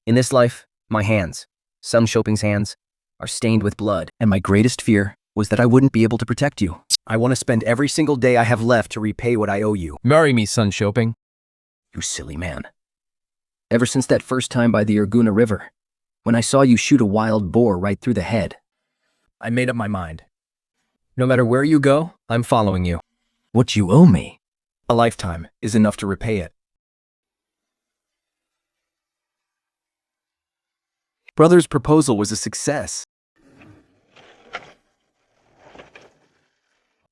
In this life, my hands, some Shopping's hands, are stained with blood. And my greatest fear was that I wouldn't be able to protect you. I want to spend every single day I have left to repay what I owe you. marry me, son Shopping. You silly man. Ever since that first time by the Urguna River, when I saw you shoot a wild boar right through the head, I made up my mind. No matter where you go, I'm following you. what you owe me. A lifetime is enough to repay it. Brother's proposal was a success.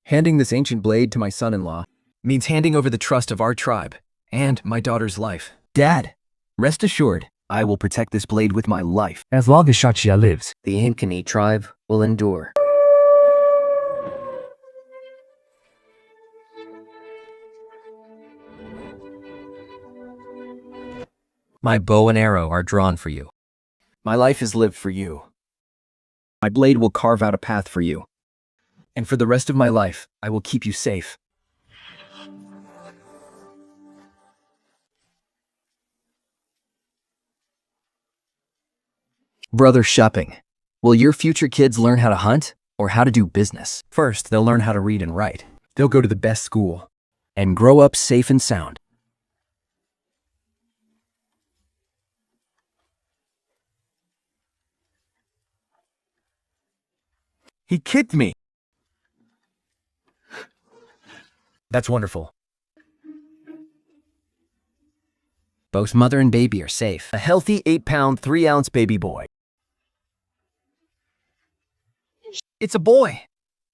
Handing this ancient blade to my son-in-law means handing over the trust of our tribe and my daughter's life. Dad, rest assured, I will protect this blade with my life. As long as Shachia lives. The Ankeny tribe will endure. My bow and arrow are drawn for you. My life is lived for you. My blade will carve out a path for you. And for the rest of my life, I will keep you safe. Brother Shopping, will your future kids learn how to hunt or how to do business? First, they'll learn how to read and write. They'll go to the best school and grow up safe and sound. He kicked me. That's wonderful. Both mother and baby are safe. A healthy 8-pound, 3-ounce baby boy. It's a boy.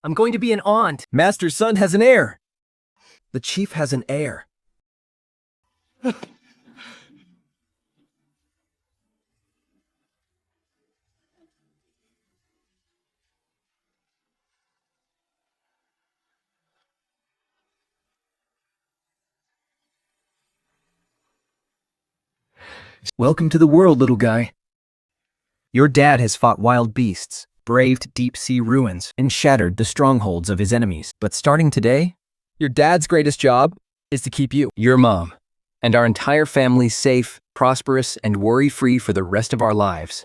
I'm going to be an aunt. Master's son has an heir. The chief has an heir. Welcome to the world, little guy. Your dad has fought wild beasts, braved deep-sea ruins, and shattered the strongholds of his enemies. But starting today, your dad's greatest job is to keep you, Your mom, and our entire family safe, prosperous, and worry-free for the rest of our lives.